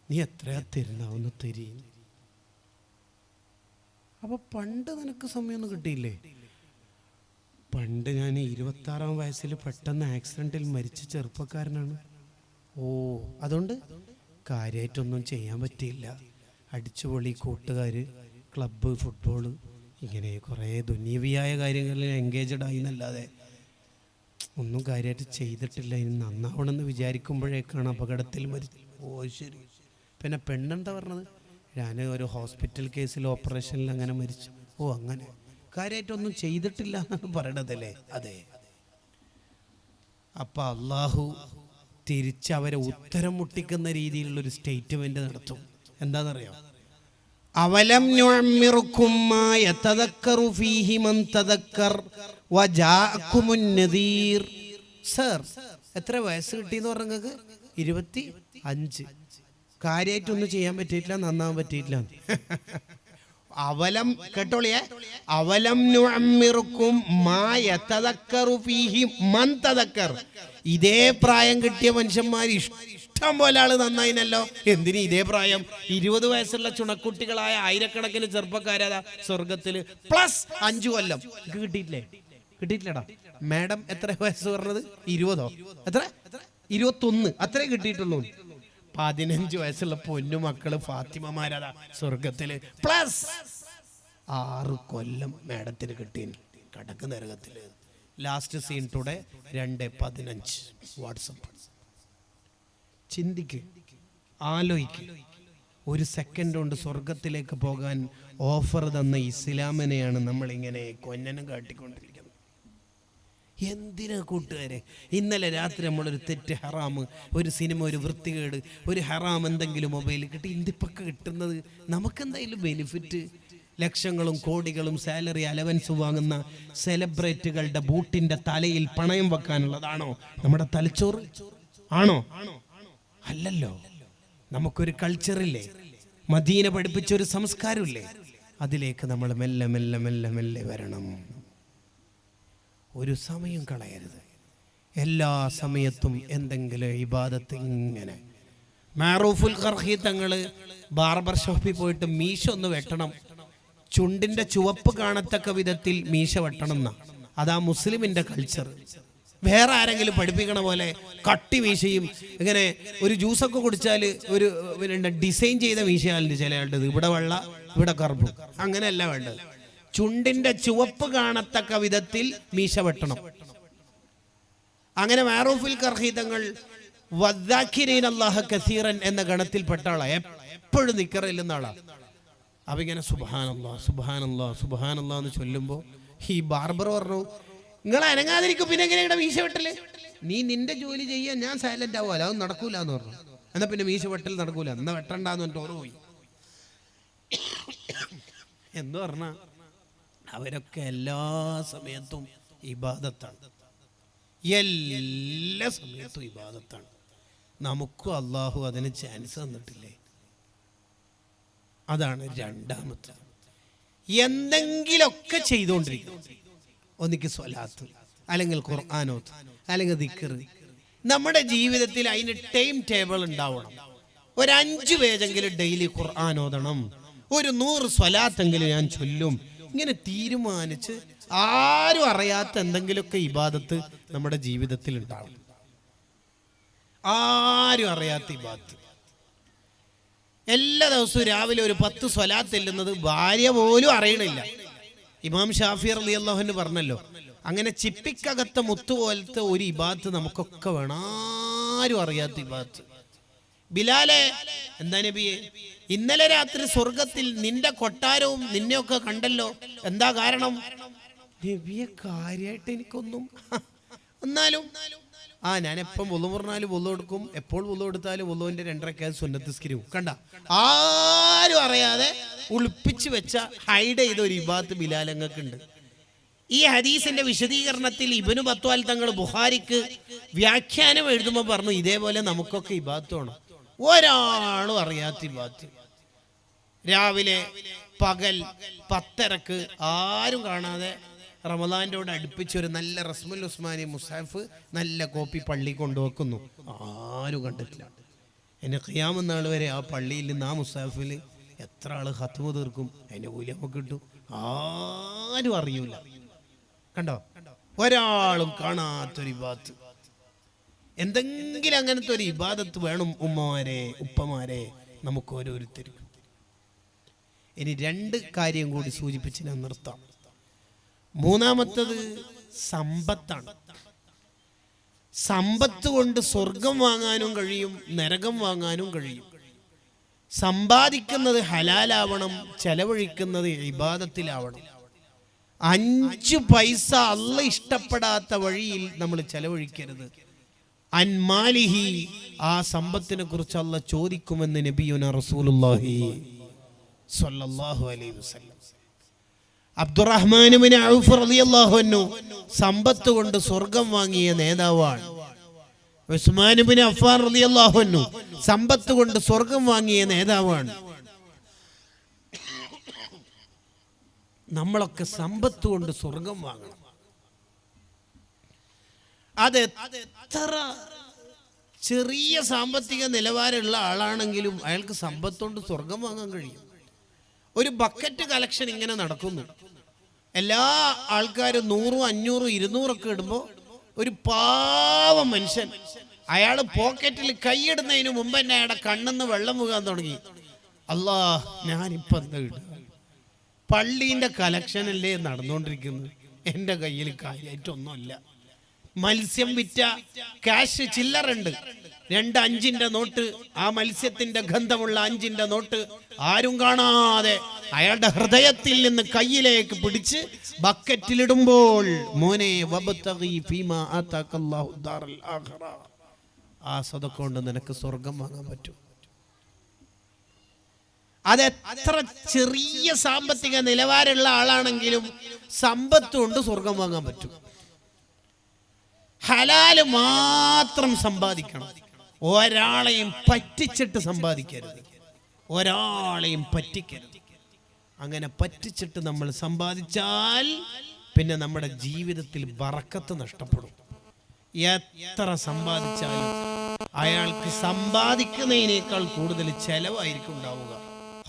S1: നീ എത്രയാ തരുന്നാവുന്ന തരീ. അപ്പൊ പണ്ട് നിനക്ക് സമയമൊന്നും കിട്ടിയില്ലേ? പണ്ട് ഞാൻ 26-ാം വയസ്സിൽ പെട്ടെന്ന് ആക്സിഡന്റിൽ മരിച്ച ചെറുപ്പക്കാരനാണ്. അതുകൊണ്ട് കാര്യമായിട്ടൊന്നും ചെയ്യാൻ പറ്റിയില്ല. അടിച്ചുപൊളി, കൂട്ടുകാര്, ക്ലബ്ബ്, ഫുട്ബോള്, ഇങ്ങനെ കുറേ ദുനിയവിയായ കാര്യങ്ങളിൽ എൻഗേജഡ് ആയി എന്നല്ലാതെ ഒന്നും കാര്യമായിട്ട് ചെയ്തിട്ടില്ല. ഇനി നന്നാവണമെന്ന് വിചാരിക്കുമ്പോഴേക്കാണ് അപകടത്തിൽ മരിച്ചു. ശരി. പിന്നെ പെണ്ണെന്താ പറഞ്ഞത്? ഞാൻ ഒരു ഹോസ്പിറ്റൽ കേസിൽ ഓപ്പറേഷനിൽ അങ്ങനെ മരിച്ചു. അങ്ങനെ കാര്യമായിട്ടൊന്നും ചെയ്തിട്ടില്ല എന്നാണ് പറയണതല്ലേ? അതെ. അപ്പൊ അള്ളാഹു തിരിച്ച് അവരെ ഉത്തരം മുട്ടിക്കുന്ന രീതിയിലുള്ളൊരു സ്റ്റേറ്റ്മെന്റ് നടത്തും. എന്താണെന്നറിയോ? അവലം നുഅമ്മിറുക്കും മാ യതദക്കറു ഫീഹി മൻ തദക്കർ വജാഅകുമുൻ നദീർ. സർ, എത്ര വയസ്സ് കിട്ടിയെന്ന് പറഞ്ഞ നിങ്ങൾക്ക്? 25. കാര്യമായിട്ടൊന്നും ചെയ്യാൻ പറ്റിയിട്ടില്ല, നന്നാവാൻ പറ്റിയിട്ടില്ല. അവലം കേട്ടോളിയേ, അവലം നുഅമ്മിറുക്കും മാ യതദക്കറു ഫീഹി മൻ തദക്കർ. ഇതേ പ്രായം കിട്ടിയ മനുഷ്യന്മാർ ഇഷ്ടം പോലെ ആള് നന്നായിനല്ലോ. എന്തിന് ഇതേ പ്രായം 20 വയസ്സുള്ള ചുണക്കുട്ടികളായ ആയിരക്കണക്കിന് ചെറുപ്പക്കാരാ സ്വർഗത്തില് പ്ലസ് 5 കൊല്ലം. കിട്ടിയിട്ടില്ലടാ. മാഡം എത്ര വയസ്സ് പറഞ്ഞത്? 20ഓ? എത്ര? 21. അത്രേ കിട്ടിയിട്ടുള്ളൂ. 15 വയസ്സുള്ള പൊന്നു മക്കള് ഫാത്തിമമാരാ സ്വർഗത്തില് പ്ലസ് 6 കൊല്ലം മാഡത്തിന് കിട്ടി. കടക്ക് നരകത്തില്. Last seen today 2:15 WhatsApp. ചിന്തിക്ക്, ആലോചിക്ക്. ഒരു സെക്കൻഡ് കൊണ്ട് സ്വർഗത്തിലേക്ക് പോകാൻ ഓഫർ തന്ന ഇസ്ലാമിനെയാണ് നമ്മളിങ്ങനെ കൊഞ്ഞനും കാട്ടിക്കൊണ്ടിരിക്കുന്നത്. എന്തിനാ കൂട്ടുകാരെ? ഇന്നലെ രാത്രി നമ്മളൊരു തെറ്റ്, ഹറാം, ഒരു സിനിമ, ഒരു വൃത്തികേട്, ഒരു ഹറാം എന്തെങ്കിലും മൊബൈലിൽ കിട്ടി ഇന്ത്യപ്പൊക്കെ കിട്ടുന്നത് നമുക്കെന്തായാലും ബെനിഫിറ്റ്. ലക്ഷങ്ങളും കോടികളും സാലറി അലവൻസ് വാങ്ങുന്ന സെലിബ്രിറ്റികളുടെ ബൂട്ടിന്റെ തലയിൽ പണയം വെക്കാനുള്ളതാണോ നമ്മുടെ തലച്ചോറ്? ആണോ? അല്ലല്ലോ. നമുക്കൊരു കൾച്ചറില്ലേ, മദീന പഠിപ്പിച്ചൊരു സംസ്കാരമില്ലേ? അതിലേക്ക് നമ്മൾ മെല്ലെ മെല്ലെ മെല്ലെ മെല്ലെ വരണം. ഒരു സമയം കളയരുത്. എല്ലാ സമയത്തും എന്തെങ്കിലും ഇബാദത്ത്. ഇങ്ങനെ മാറൂഫുൽ ഖർഹി തങ്ങള് ബാർബർ ഷോപ്പിൽ പോയിട്ട് മീശ ഒന്ന് വെട്ടണം, ചുണ്ടിന്റെ ചുവപ്പ് കാണത്തക്ക വിധത്തിൽ മീശ വെട്ടണം എന്നാ. അതാ മുസ്ലിമിന്റെ കൾച്ചർ. വേറെ ആരെങ്കിലും പഠിപ്പിക്കണ പോലെ കട്ടി മീശയും ഇങ്ങനെ ഒരു ജ്യൂസൊക്കെ കുടിച്ചാൽ ഒരു ഡിസൈൻ ചെയ്ത മീശയാലുണ്ട് ചില ആളുടെ. ഇവിടെ വെള്ള, ഇവിടെ കറുപ്പ്. അങ്ങനെയല്ല വേണ്ടത്. ചുണ്ടിന്റെ ചുവപ്പ് കാണത്തക്ക വിധത്തിൽ മീശ വെട്ടണം. അങ്ങനെ മാറൂഫുൽ ഖർഹി തങ്ങൾ വദ്ദാക്കിരീന അല്ലാഹ കസീറൻ എന്ന ഗണത്തിൽപ്പെട്ട ആളാ. എപ്പോഴും നിക്കറില്ലെന്ന ആളാ. അപ്പൊ ഇങ്ങനെ സുബ്ഹാനല്ലാഹ് സുബ്ഹാനല്ലാഹ് സുബ്ഹാനല്ലാഹ് എന്ന് ചൊല്ലുമ്പോൾ ഈ ബാർബർ പറഞ്ഞു, നിങ്ങൾ അനങ്ങാതിരിക്കും, പിന്നെ എങ്ങനെയാണ് മീശ വെട്ടല്? നീ നിന്റെ ജോലി ചെയ്യാൻ, ഞാൻ സൈലന്റ് ആവുമല്ലോ, അതൊന്നും നടക്കൂല എന്ന് പറഞ്ഞു. എന്നാ പിന്നെ മീശ വെട്ടൽ നടക്കൂല, എന്നാ വെട്ടണ്ടാന്ന് പറഞ്ഞിട്ട് ഓർമ്മ പോയി. എന്ന് പറഞ്ഞാ അവരൊക്കെ എല്ലാ സമയത്തും ഇബാദത്താണ്. എല്ലാ സമയത്തും ഇബാദത്താണ്. നമുക്കും അള്ളാഹു അതിന് ചാൻസ് തന്നിട്ടില്ലേ? അതാണ് രണ്ടാമത്തെ. എന്തെങ്കിലൊക്കെ ചെയ്തുകൊണ്ടിരിക്കും. ഒന്നിക്ക് സ്വലാത്ത്, അല്ലെങ്കിൽ ഖുർആനോത്ത്, അല്ലെങ്കിൽ ദിക്ർ. നമ്മുടെ ജീവിതത്തിൽ അതിന് ടൈം ടേബിൾ ഉണ്ടാവണം. ഒരു 5 പേജെങ്കിലും ഡെയിലി ഖുർആൻ ഓതണം, ഒരു 100 സ്വലാത്തെങ്കിലും ഞാൻ ചൊല്ലും. ഇങ്ങനെ തീരുമാനിച്ച് ആരും അറിയാത്ത എന്തെങ്കിലുമൊക്കെ ഇബാദത്ത് നമ്മുടെ ജീവിതത്തിൽ ഉണ്ടാവും. ആരും അറിയാത്ത ഇബാദത്ത്. എല്ലാ ദിവസവും രാവിലെ ഒരു 10 സ്വലാത്ത് ചെല്ലുന്നത് ഭാര്യ പോലും അറിയണില്ല. ഇമാം ഷാഫി റളിയല്ലാഹു അൻഹു പറഞ്ഞല്ലോ, അങ്ങനെ ചിപ്പിക്കകത്ത മുത്തു പോലത്തെ ഒരു ഇബാദത്ത് നമുക്കൊക്കെ വേണം. ആരും അറിയാത്ത ഇബാദത്ത്. ബിലാലെ, എന്താ നബിയെ, ഇന്നലെ രാത്രി സ്വർഗത്തിൽ നിന്റെ കൊട്ടാരവും നിന്നെയൊക്കെ കണ്ടല്ലോ, എന്താ കാരണം? നബിയെ, കാര്യമായിട്ട് എനിക്കൊന്നും. എന്നാലും ഞാൻ എപ്പം വുളു പറഞ്ഞാലും വുളു എടുക്കും, എപ്പോൾ വുളു എടുത്താലും വുളുവിന്റെ 2 റക്അത്ത് സുന്നത്ത് നിസ്കരിക്കും. കണ്ട, ആരും അറിയാതെ ഒളിപ്പിച്ചു വെച്ച, ഹൈഡ് ചെയ്ത ഒരു ഇബാദത്ത് ബിലാലങ്ങൾക്കുണ്ട്. ഈ ഹദീസിന്റെ വിശദീകരണത്തിൽ ഇബ്നു ബത്വാൽ തങ്ങൾ ബുഖാരിക്ക് വ്യാഖ്യാനം എഴുതുമ്പോൾ പറഞ്ഞു, ഇതേപോലെ നമുക്കൊക്കെ ഇബാദത്ത് വേണം. ഒരാളും അറിയാത്ത ഇബാദത്ത്. രാവിലെ പകൽ 10:30 ആരും കാണാതെ റമദാനോട് അടുപ്പിച്ചൊരു നല്ല റസ്മുൽ ഉസ്മാനി മുസാഫ് നല്ല കോപ്പി പള്ളി കൊണ്ടുവെക്കുന്നു. ആരും കണ്ടിട്ടില്ല. എന്നെ ഖിയാമത്ത് നാൾ വരെ ആ പള്ളിയിൽ നിന്ന് ആ മുസാഫിൽ എത്ര ആള് ഖത്മ തീർക്കും, അതിന്റെ കൂലി നമുക്ക് കിട്ടും. ആരും അറിയൂല. കണ്ടോ, ഒരാളും കാണാത്തൊരു ഇബാദത്ത്. എന്തെങ്കിലും അങ്ങനത്തെ ഒരു ഇബാദത്ത് വേണം ഉമ്മമാരെ, ഉപ്പമാരെ, നമുക്ക് ഓരോരുത്തർക്കും. ഇനി 2 കാര്യം കൂടി സൂചിപ്പിച്ച് ഞാൻ നിർത്താം. മൂന്നാമത്തത് സമ്പത്താണ്. സമ്പത്ത് കൊണ്ട് സ്വർഗം വാങ്ങാനും കഴിയും, നരകം വാങ്ങാനും കഴിയും. സമ്പാദിക്കുന്നത് ഹലാലാവണം, ചെലവഴിക്കുന്നത് ഇബാദത്തിലാവണം. 5 പൈസ അള്ളാഹ് ഇഷ്ടപ്പെടാത്ത വഴിയിൽ നമ്മൾ ചെലവഴിക്കരുത്. അൻമാലിഹി, ആ സമ്പത്തിനെ കുറിച്ച് അള്ളാഹ് ചോദിക്കുമെന്ന് നബിയുന റസൂലുള്ളാഹി സ്വല്ലല്ലാഹു അലൈഹി വസല്ലം. അബ്ദുറഹ്മാൻ ഇബ്നു ഔഫ് റളിയല്ലാഹു അൻഹു സമ്പത്ത് കൊണ്ട് സ്വർഗം വാങ്ങിയ നേതാവാണ്. ഉസ്മാൻ ഇബ്നു അഫ്ഫാൻ റളിയല്ലാഹു അൻഹു സമ്പത്ത് കൊണ്ട് സ്വർഗം വാങ്ങിയ നേതാവാണ്. നമ്മളൊക്കെ സമ്പത്ത് കൊണ്ട് സ്വർഗം വാങ്ങണം. അത് എത്ര ചെറിയ സാമ്പത്തിക നിലവാരമുള്ള ആളാണെങ്കിലും അയാൾക്ക് സമ്പത്തുകൊണ്ട് സ്വർഗം വാങ്ങാൻ കഴിയും. ഒരു ബക്കറ്റ് കളക്ഷൻ ഇങ്ങനെ നടക്കുന്നു. എല്ലാ ആൾക്കാരും 100, 500, 200 ഇടുമ്പോൾ ഒരു പാവം മനുഷ്യൻ അയാൾ പോക്കറ്റിൽ കൈയിടുന്നതിന് മുമ്പ് തന്നെ അയാളുടെ കണ്ണിന്ന് വെള്ളം വീകാൻ തുടങ്ങി. അല്ലാ, ഞാനിപ്പോൾ എന്താ ഇടുക? പള്ളീൻ്റെ കലക്ഷനല്ലേ നടന്നുകൊണ്ടിരിക്കുന്നത്, എൻ്റെ കയ്യിൽ കാര്യമായിട്ടൊന്നുമില്ല. മത്സ്യം വിറ്റ ക്യാഷ് ചില്ലറുണ്ട്, 2 5 നോട്ട്, ആ മത്സ്യത്തിന്റെ ഗന്ധമുള്ള 5 നോട്ട് ആരും കാണാതെ അയാളുടെ ഹൃദയത്തിൽ നിന്ന് കയ്യിലേക്ക് പിടിച്ച് ബക്കറ്റിലിടുമ്പോൾ, മോനെ വബ്തഗി ഫീമാ ആതാകല്ലാഹു ദാറൽ ആഖിറ, ആ സദഖ കൊണ്ട് നിനക്ക് സ്വർഗം വാങ്ങാൻ പറ്റും. അതെത്ര ചെറിയ സാമ്പത്തിക നിലവാരമുള്ള ആളാണെങ്കിലും സമ്പത്ത് കൊണ്ട് സ്വർഗം വാങ്ങാൻ പറ്റും. ഹലാല് മാത്രം സമ്പാദിക്കണം, ഒരാളെയും പറ്റിച്ചിട്ട് സമ്പാദിക്കരുത്, ഒരാളെയും പറ്റിക്കരുത്. അങ്ങനെ പറ്റിച്ചിട്ട് നമ്മൾ സമ്പാദിച്ചാൽ പിന്നെ നമ്മുടെ ജീവിതത്തിൽ ബറക്കത്ത് നഷ്ടപ്പെടും. എത്ര സമ്പാദിച്ചാലും അയാൾക്ക് സമ്പാദിക്കുന്നതിനേക്കാൾ കൂടുതൽ ചെലവായിരിക്കും ഉണ്ടാവുക.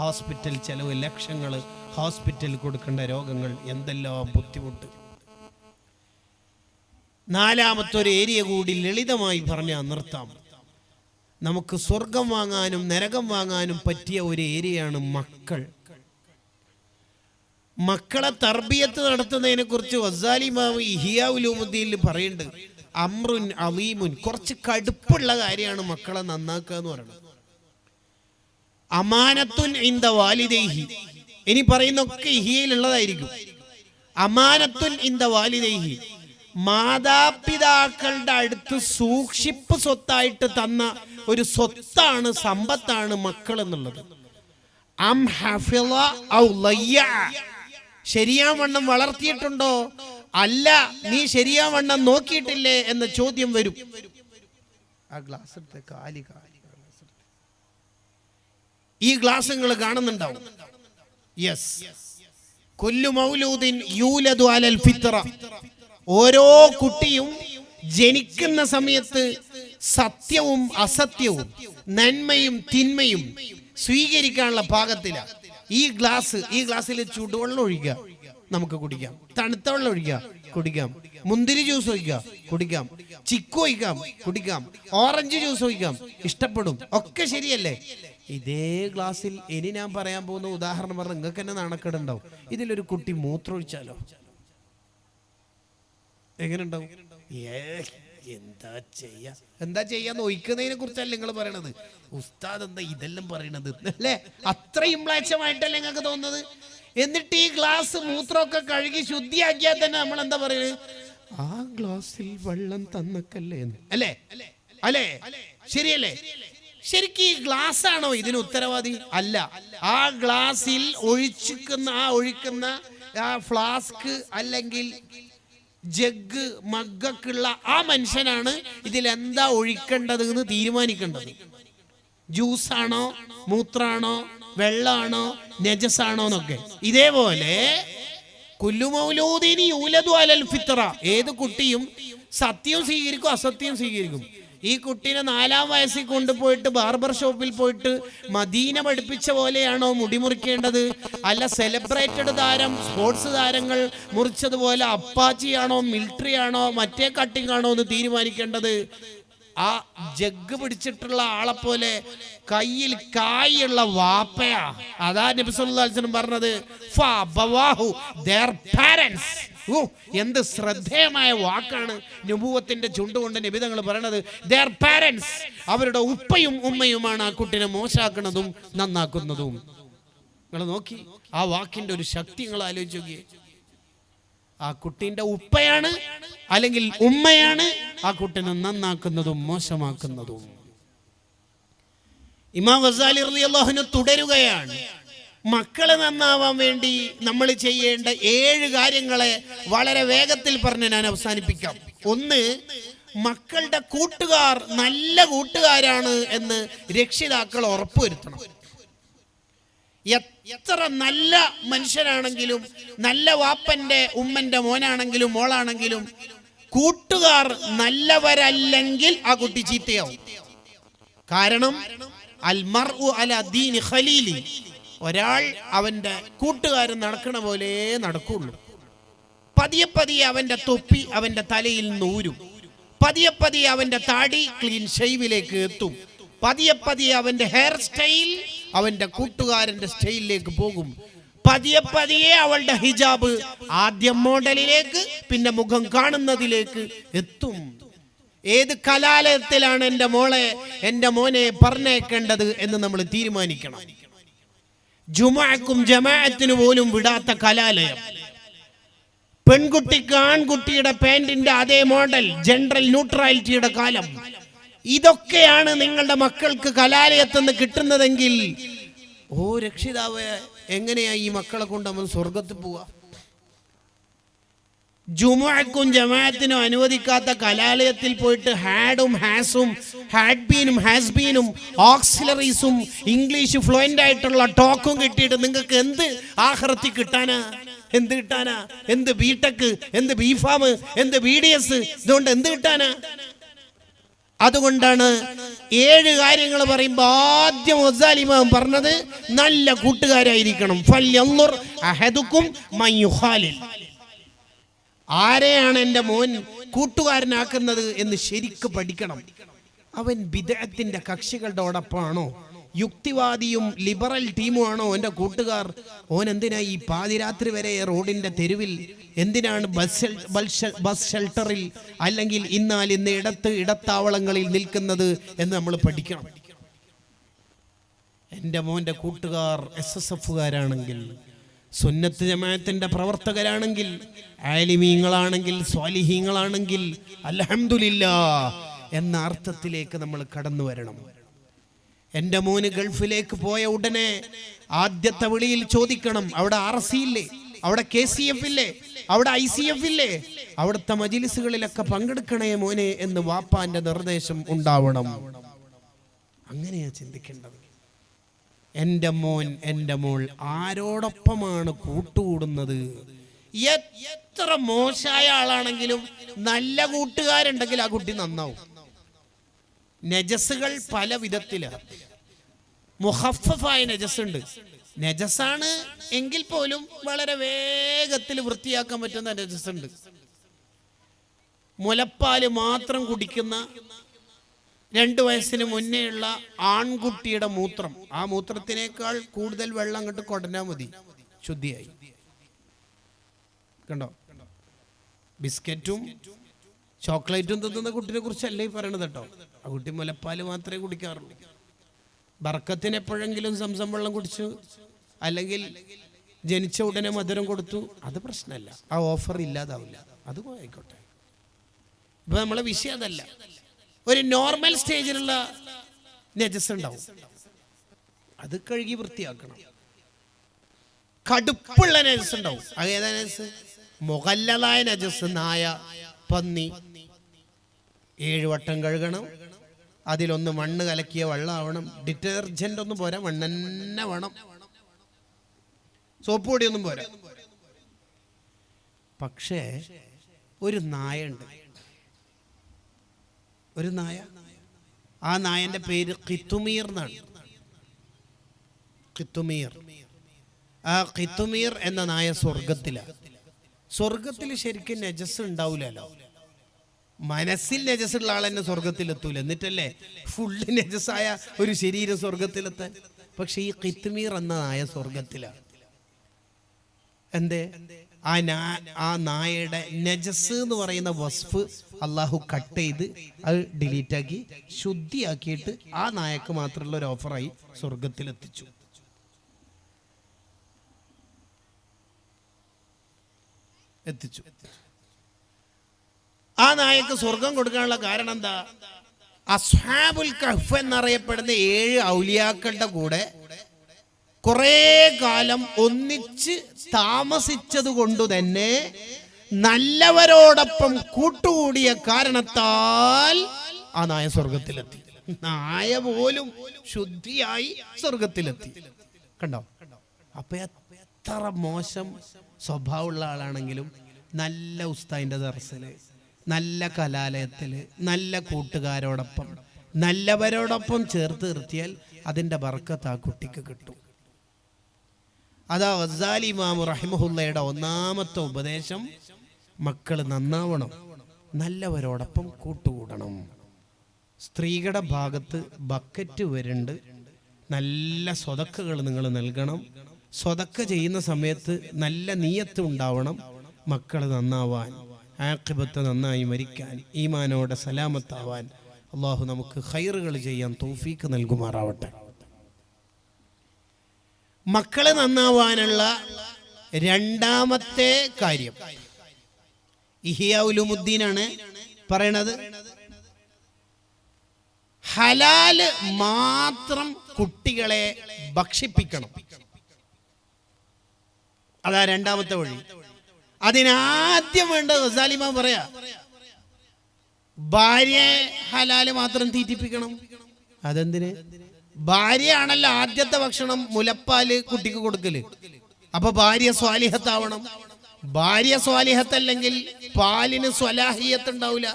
S1: ഹോസ്പിറ്റൽ ചെലവ്, ലക്ഷങ്ങൾ, ഹോസ്പിറ്റലിൽ കൊടുക്കേണ്ട രോഗങ്ങൾ, എന്തെല്ലാം ബുദ്ധിമുട്ട്. 4ാമത്തെ ഒരു ഏരിയ കൂടി ലളിതമായി പറഞ്ഞാൽ നിർത്താം. നമുക്ക് സ്വർഗം വാങ്ങാനും നരകം വാങ്ങാനും പറ്റിയ ഒരു ഏരിയയാണ് മക്കൾ. മക്കളെ തർബിയത്ത് നടത്തുന്നതിനെ കുറിച്ച് ഗസാലി ഇമാം ഇഹ്യാ ഉലൂമുദ്ദീനിൽ പറയുന്നുണ്ട്. അംറുൻ അലീമുൻ, കുറച്ച് കടുപ്പുള്ള കാര്യമാണ് മക്കളെ നന്നാക്കുക എന്ന് പറയുന്നത്. അമാനത്തുൻ ഇൻദ വാലിദൈഹി, ഇനി പറയുന്നൊക്കെ ഇഹ്യയിലുള്ളതായിരിക്കും. അമാനത്തുൻ ഇൻദ വാലിദൈഹി, മാതാപിതാക്കളുടെ അടുത്ത് സൂക്ഷിപ്പ് സ്വത്തായിട്ട് തന്ന ഒരു സ്വത്താണ്, സമ്പത്താണ് മക്കൾ എന്നുള്ളത്. അം ഹഫിള ഔ ലയ്യ, ശരിയാവണ്ണം വളർത്തിയിട്ടുണ്ടോ, അല്ല നീ ശരിയാവണ്ണം നോക്കിയിട്ടില്ലേ എന്ന ചോദ്യം വരും. ആ ഗ്ലാസ് എടുത്ത് കാലി ഈ ഗ്ലാസ് നിങ്ങൾ കാണുന്നുണ്ടാവും. യെസ്, കുല്ലു മൗലൂദിൻ യൂലദു അലൽ ഫിത്ര, ഓരോ കുട്ടിയും ജനിക്കുന്ന സമയത്ത് സത്യവും അസത്യവും നന്മയും തിന്മയും സ്വീകരിക്കാനുള്ള പാകത്തിലാണ്. ഈ ഗ്ലാസ്സിൽ ചൂടുവെള്ളം ഒഴിക്കുക, നമുക്ക് കുടിക്കാം. തണുത്ത വെള്ളം ഒഴിക്കുക, കുടിക്കാം. മുന്തിരി ജ്യൂസ് ഒഴിക്കാം, കുടിക്കാം. ചിക്കു ഒഴിക്കാം, കുടിക്കാം. ഓറഞ്ച് ജ്യൂസ് ഒഴിക്കാം, ഇഷ്ടപ്പെടും. ഒക്കെ ശരിയല്ലേ? ഇതേ ഗ്ലാസ്സിൽ ഇനി ഞാൻ പറയാൻ പോകുന്ന ഉദാഹരണം പറഞ്ഞാൽ നിങ്ങൾക്ക് തന്നെ നാണക്കേടുണ്ടാവും. ഇതിലൊരു കുട്ടി മൂത്രമൊഴിച്ചാലോ എങ്ങനെ ഉണ്ടാവും? എന്താ ചെയ്യാന്ന് ഒഴിക്കുന്നതിനെ കുറിച്ചല്ല നിങ്ങൾ പറയണത്. ഉസ്താദ് എന്താ ഇതെല്ലാം പറയണത് അല്ലേ? അത്രയും മ്ലേച്ഛമായിട്ടല്ലേ നിങ്ങൾക്ക് തോന്നുന്നത്? എന്നിട്ട് ഈ ഗ്ലാസ് മൂത്രമൊക്കെ കഴുകി ശുദ്ധിയാക്കിയാൽ തന്നെ നമ്മൾ എന്താ പറയുന്നത്? ആ ഗ്ലാസ്സിൽ വെള്ളം തന്നക്കല്ലേ അല്ലേ? അല്ലേ? ശരിയല്ലേ? ശരിക്കും ഈ ഗ്ലാസ് ആണോ ഇതിന് ഉത്തരവാദി? അല്ല. ആ ഗ്ലാസ്സിൽ ഒഴിക്കുന്ന ആ ഫ്ലാസ്ക് അല്ലെങ്കിൽ ജഗ്, മഗ്ഗൊക്കെയുള്ള ആ മനുഷ്യനാണ് ഇതിൽ എന്താ ഒഴിക്കേണ്ടത് എന്ന് തീരുമാനിക്കേണ്ടത്. ജ്യൂസാണോ, മൂത്രാണോ, വെള്ളാണോ, നജസാണോ എന്നൊക്കെ. ഇതേപോലെ കുല്ലു മൗലൂദിൻ യൂലദു അലൽ ഫിത്ര, ഏത് കുട്ടിയും സത്യവും സ്വീകരിക്കും അസത്യവും സ്വീകരിക്കും. ഈ കുട്ടീനെ 4ാം വയസ്സിൽ കൊണ്ടുപോയിട്ട് ബാർബർ ഷോപ്പിൽ പോയിട്ട് മദീന പഠിപ്പിച്ച പോലെയാണോ മുടി മുറിക്കേണ്ടത്? അല്ല സെലിബ്രേറ്റഡ് താരം, സ്പോർട്സ് താരങ്ങൾ മുറിച്ചതുപോലെ അപ്പാച്ചിയാണോ, മിലിറ്ററി ആണോ, മറ്റേ കട്ടിംഗ് ആണോ എന്ന് തീരുമാനിക്കേണ്ടത്? ആ ജഗ് പിടിച്ചിട്ടുള്ള ആളെ പോലെ കയ്യിൽ കായുള്ള വാപ്പയാ. അതാ നബി സല്ലല്ലാഹു അലൈഹി വസല്ലം പറഞ്ഞത്, ഫഅബവാഹു their parents. എന്ത് ശ്രദ്ധേയമായ വാക്കാണ് നബുവത്തിന്റെ ചുണ്ടുകൊണ്ട് നബി തങ്ങൾ പറയണത്. their parents, അവരുടെ ഉപ്പയും ഉമ്മയുമാണ് ആ കുട്ടിനെ മോശാക്കുന്നതും നന്നാക്കുന്നതും. നിങ്ങൾ നോക്കി ആ വാക്കിന്റെ ഒരു ശക്തി നിങ്ങൾ ആലോചിച്ച് നോക്കിയേ. ആ കുട്ടീൻ്റെ ഉപ്പയാണ് അല്ലെങ്കിൽ ഉമ്മയാണ് ആ കുട്ടിനെ നന്നാക്കുന്നതും മോശമാക്കുന്നതും. ഇമാം ഗസാലി റളിയല്ലാഹു അൻഹു തുടരുകയാണ്. മക്കളെ നന്നാവാൻ വേണ്ടി നമ്മൾ ചെയ്യേണ്ട 7 കാര്യങ്ങളെ വളരെ വേഗത്തിൽ പറഞ്ഞ് ഞാൻ അവസാനിപ്പിക്കാം. 1, മക്കളുടെ കൂട്ടുകാർ നല്ല കൂട്ടുകാരാണ് എന്ന് രക്ഷിതാക്കൾ ഉറപ്പുവരുത്തണം. എത്ര നല്ല മനുഷ്യനാണെങ്കിലും, നല്ല വാപ്പന്റെ ഉമ്മന്റെ മോനാണെങ്കിലും മോളാണെങ്കിലും കൂട്ടുകാർ നല്ലവരല്ലെങ്കിൽ ആ കുട്ടി ചീത്തയാവും. കാരണം അൽ മർഉ അലാ ദീനി ഖലീലി, ഒരാൾ അവന്റെ കൂട്ടുകാരൻ നടക്കണ പോലെ നടക്കുള്ളൂ. പതിയെ പതിയെ അവന്റെ തൊപ്പി അവന്റെ തലയിൽ നൂരും, പതിയെ പതിയെ അവന്റെ താടി ക്ലീൻ ഷേവിലേക്ക് എത്തും, പതിയെ പതിയെ അവന്റെ ഹെയർ സ്റ്റൈൽ അവന്റെ കൂട്ടുകാരന്റെ സ്റ്റൈലിലേക്ക് പോകും, പതിയെ പതിയെ അവളുടെ ഹിജാബ് ആദ്യം മോഡലിലേക്ക് പിന്നെ മുഖം കാണുന്നതിലേക്ക് എത്തും. ഏത് കലാലയത്തിലാണ് എൻ്റെ മോനെ പറഞ്ഞേക്കേണ്ടത് എന്ന് നമ്മൾ തീരുമാനിക്കണം. ജുമുഅക്കും ജമാഅത്തിന് പോലും വിടാത്ത കലാലയം, പെൺകുട്ടിക്ക് ആൺകുട്ടിയുടെ പാന്റിന്റെ അതേ മോഡൽ, ജെൻഡർ ന്യൂട്രാലിറ്റിയുടെ കാലം, ഇതൊക്കെയാണ് നിങ്ങളുടെ മക്കൾക്ക് കലാലയത്തുനിന്ന് കിട്ടുന്നതെങ്കിൽ ഓ രക്ഷിതാവ്, എങ്ങനെയാ ഈ മക്കളെ കൊണ്ട് നമ്മൾ സ്വർഗത്തിൽ പോവാ? ജുമുഅക്കും ജമാഅത്തിനും അനുവദിക്കാത്ത കലാലയത്തിൽ പോയിട്ട് ഹാഡും ഹാസും ഹാഡ്ബീനും ഹാസ്ബീനും ഓക്സിലറീസും ഇംഗ്ലീഷ് ഫ്ലുവൻ്റ് ആയിട്ടുള്ള ടോക്കും കിട്ടിയിട്ട് നിങ്ങൾക്ക് എന്ത് ആഖിറത്തിൽ കിട്ടാനാ? എന്ത് കിട്ടാനാ? എന്ത് ബിടെക്, എന്ത് ബിഫാം, എന്ത് BDS, ഇതുകൊണ്ട് എന്ത് കിട്ടാനാ? അതുകൊണ്ടാണ് 7 കാര്യങ്ങൾ പറയുമ്പോൾ ആദ്യം ഗസാലി ഇമാം പറഞ്ഞത് നല്ല കൂട്ടുകാരായിരിക്കണം. ഫല്യൻദുർ അഹദുക്കും മൻ യുഖാലിൽ. ആരെയാണ് എൻ്റെ മോൻ കൂട്ടുകാരനാക്കുന്നത് എന്ന് ശരിക്ക് പഠിക്കണം. അവൻ ബിദ്അത്തിന്റെ കക്ഷികളോടൊപ്പമാണോ, യുക്തിവാദിയും ലിബറൽ ടീമുമാണോ എൻ്റെ കൂട്ടുകാർ? ഓൻ എന്തിനാ ഈ പാതിരാത്രി വരെ റോഡിന്റെ തെരുവിൽ, എന്തിനാണ് ബസ് ഷെൽട്ടറിൽ അല്ലെങ്കിൽ ഇന്ന് ഇടത്താവളങ്ങളിൽ നിൽക്കുന്നത് എന്ന് നമ്മൾ പഠിക്കണം. എൻ്റെ മോൻ്റെ കൂട്ടുകാർ SSFകാരാണെങ്കിൽ, സുന്നത്ത് ജമാഅത്തിന്റെ പ്രവർത്തകരാണെങ്കിൽ, ആലിമീങ്ങളാണെങ്കിൽ, സ്വാലിഹീങ്ങളാണെങ്കിൽ അൽഹംദുലില്ലാഹ് എന്ന അർത്ഥത്തിലേക്ക് നമ്മൾ കടന്നു വരണം. എൻ്റെ മോന് ഗൾഫിലേക്ക് പോയ ഉടനെ ആദ്യത്തെ വിളിയിൽ ചോദിക്കണം, അവിടെ RC ഇല്ലേ, അവിടെ KCF ഇല്ലേ, അവിടെ ICF ഇല്ലേ, അവിടുത്തെ മജ്‌ലിസുകളിലൊക്കെ പങ്കെടുക്കണേ മോനെ എന്ന് വാപ്പാന്റെ നിർദ്ദേശം ഉണ്ടാവണം. അങ്ങനെയാ ചിന്തിക്കേണ്ടത്. എൻ്റെ മോൻ എൻ്റെ മോൾ ആരോടൊപ്പമാണ് കൂട്ടുകൂടുന്നത്? എത്ര മോശമായ ആളാണെങ്കിലും നല്ല കൂട്ടുകാരുണ്ടെങ്കിൽ ആ കുട്ടി നന്നാവും. നജസുകൾ പല വിധത്തിലാണ്. മുഖഫഫായ നജസുണ്ട്. നജസാണ് എങ്കിൽ പോലും വളരെ വേഗത്തിൽ വൃത്തിയാക്കാൻ പറ്റുന്ന നജസുണ്ട്. മുലപ്പാല് മാത്രം കുടിക്കുന്ന 2 വയസ്സിന് മുന്നേയുള്ള ആൺകുട്ടിയുടെ മൂത്രം, ആ മൂത്രത്തിനേക്കാൾ കൂടുതൽ വെള്ളം അങ്ങോട്ട് കൊടഞ്ഞാൽ മതി, ശുദ്ധിയായി. കണ്ടോ? ബിസ്ക്കറ്റും ചോക്ലേറ്റും തിന്നുന്ന കുട്ടിനെ കുറിച്ചല്ലേ ഈ പറയണത് കേട്ടോ. ആ കുട്ടി മുലപ്പാല് മാത്രമേ കുടിക്കാറുള്ളൂ. ബർക്കത്തിന് എപ്പോഴെങ്കിലും സംസം വെള്ളം കുടിച്ചു, അല്ലെങ്കിൽ ജനിച്ച ഉടനെ മധുരം കൊടുത്തു, അത് പ്രശ്നമല്ല, ആ ഓഫർ ഇല്ലാതാവില്ല, അത് ആയിക്കോട്ടെ. ഇപ്പൊ നമ്മളെ വിഷയം അതല്ല. ഒരു നോർമൽ സ്റ്റേജിലുള്ള നജസ് ഉണ്ടാവും, അത് കഴുകി വൃത്തിയാക്കണം. കടുപ്പുള്ള നജസ് ഉണ്ടാവും, അത് ഏതാ നജസ്? മുഗല്ലദായ നജസ്. നായ, പന്നി 7 വട്ടം കഴുകണം. അതിലൊന്ന് മണ്ണ് കലക്കിയ വെള്ളമാവണം. ഡിറ്റർജന്റ് ഒന്നും പോരാ, മണ്ണെന്നെ വേണം. സോപ്പ് പൊടിയൊന്നും പോരാ. പക്ഷേ ഒരു നായുണ്ട്, ഒരു നായ. ആ നായന്റെ പേര് ഖിത്തുമീർ എന്നാണ്. ഖിത്തുമീർ. ആ ഖിത്തുമീർ എന്ന നായ സ്വർഗത്തിലാണ്. സ്വർഗത്തിൽ ശരിക്കും നജസ് ഉണ്ടാവില്ലല്ലോ. മനസ്സിൽ നജസുള്ള ആൾ തന്നെ സ്വർഗത്തിലെത്തൂല, എന്നിട്ടല്ലേ ഫുള്ള് നജസായ ഒരു ശരീരം സ്വർഗത്തിലെത്താൻ. പക്ഷെ ഈ ഖിത്തുമീർ എന്ന നായ സ്വർഗത്തിലാണ്. എന്തേ? ആ നായയുടെ നജസ് എന്ന് പറയുന്ന വസ്ഫ് അള്ളാഹു കട്ട് ചെയ്ത് അത് ഡിലീറ്റാക്കി ശുദ്ധിയാക്കിയിട്ട് ആ നായക്ക് മാത്രമുള്ള ഒരു ഓഫറായി സ്വർഗത്തിലെത്തിച്ചു. ആ നായക്ക് സ്വർഗം കൊടുക്കാനുള്ള കാരണം എന്താ? അസ്ഹാബുൽ കഹ്ഫ് എന്നറിയപ്പെടുന്ന 7 ഔലിയാക്കളുടെ കൂടെ കുറെ കാലം ഒന്നിച്ച് താമസിച്ചത് കൊണ്ട് തന്നെ നല്ലവരോടൊപ്പം കൂട്ടുകൂടിയ കാരണത്താൽ ആ നായ സ്വർഗത്തിലെത്തി. നായ പോലും ശുദ്ധിയായി സ്വർഗത്തിലെത്തി. കണ്ടോ? അപ്പൊ എത്ര മോശം സ്വഭാവമുള്ള ആളാണെങ്കിലും നല്ല ഉസ്താദിന്റെ ദർസില്, നല്ല കലാലയത്തിൽ നല്ല കൂട്ടുകാരോടൊപ്പം നല്ലവരോടൊപ്പം ചേർത്ത് നിർത്തിയാൽ അതിൻ്റെ ബർക്കത്ത് ആ കുട്ടിക്ക് കിട്ടും. അതാ ഗസാലി ഇമാം റഹിമഹുള്ളയുടെ ഒന്നാമത്തെ ഉപദേശം, മക്കൾ നന്നാവണം, നല്ലവരോടൊപ്പം കൂട്ടുകൂടണം. സ്ത്രീകളുടെ ഭാഗത്ത് ബക്കറ്റ് വരുന്നുണ്ട്, നല്ല സ്വതക്കകൾ നിങ്ങൾ നൽകണം. സ്വതക്ക ചെയ്യുന്ന സമയത്ത് നല്ല നീയത്ത് ഉണ്ടാവണം, മക്കൾ നന്നാവാൻ, ആഖിബത്ത് നന്നായി മരിക്കാൻ, ഈമാനോടെ സലാമത്താവാൻ അള്ളാഹു നമുക്ക് ഖൈറുകൾ ചെയ്യാൻ തൗഫീക്ക് നൽകുമാറാവട്ടെ. മക്കള് നന്നാവാനുള്ള രണ്ടാമത്തെ കാര്യം ഇഹ്യാ ഉലൂമുദ്ദീനാണ് പറയണത്. ഹലാല് മാത്രം കുട്ടികളെ ഭക്ഷിപ്പിക്കണം. അതാ രണ്ടാമത്തെ വഴി. അതിനാദ്യം വേണ്ടത് ഗസാലിമാൻ പറയാ, ഭാര്യയെ ഹലാല് മാത്രം തീറ്റിപ്പിക്കണം. അതെന്തിന്? ഭാര്യയാണല്ലോ ആദ്യത്തെ ഭക്ഷണം, മുലപ്പാല് കുട്ടിക്ക് കൊടുക്കല്. അപ്പൊ ഭാര്യ സ്വാലിഹത്താവണം. ഭാര്യ സ്വാലിഹത്തല്ലെങ്കിൽ പാലിന് സ്വലാഹിയത്ത് ഉണ്ടാവില്ല.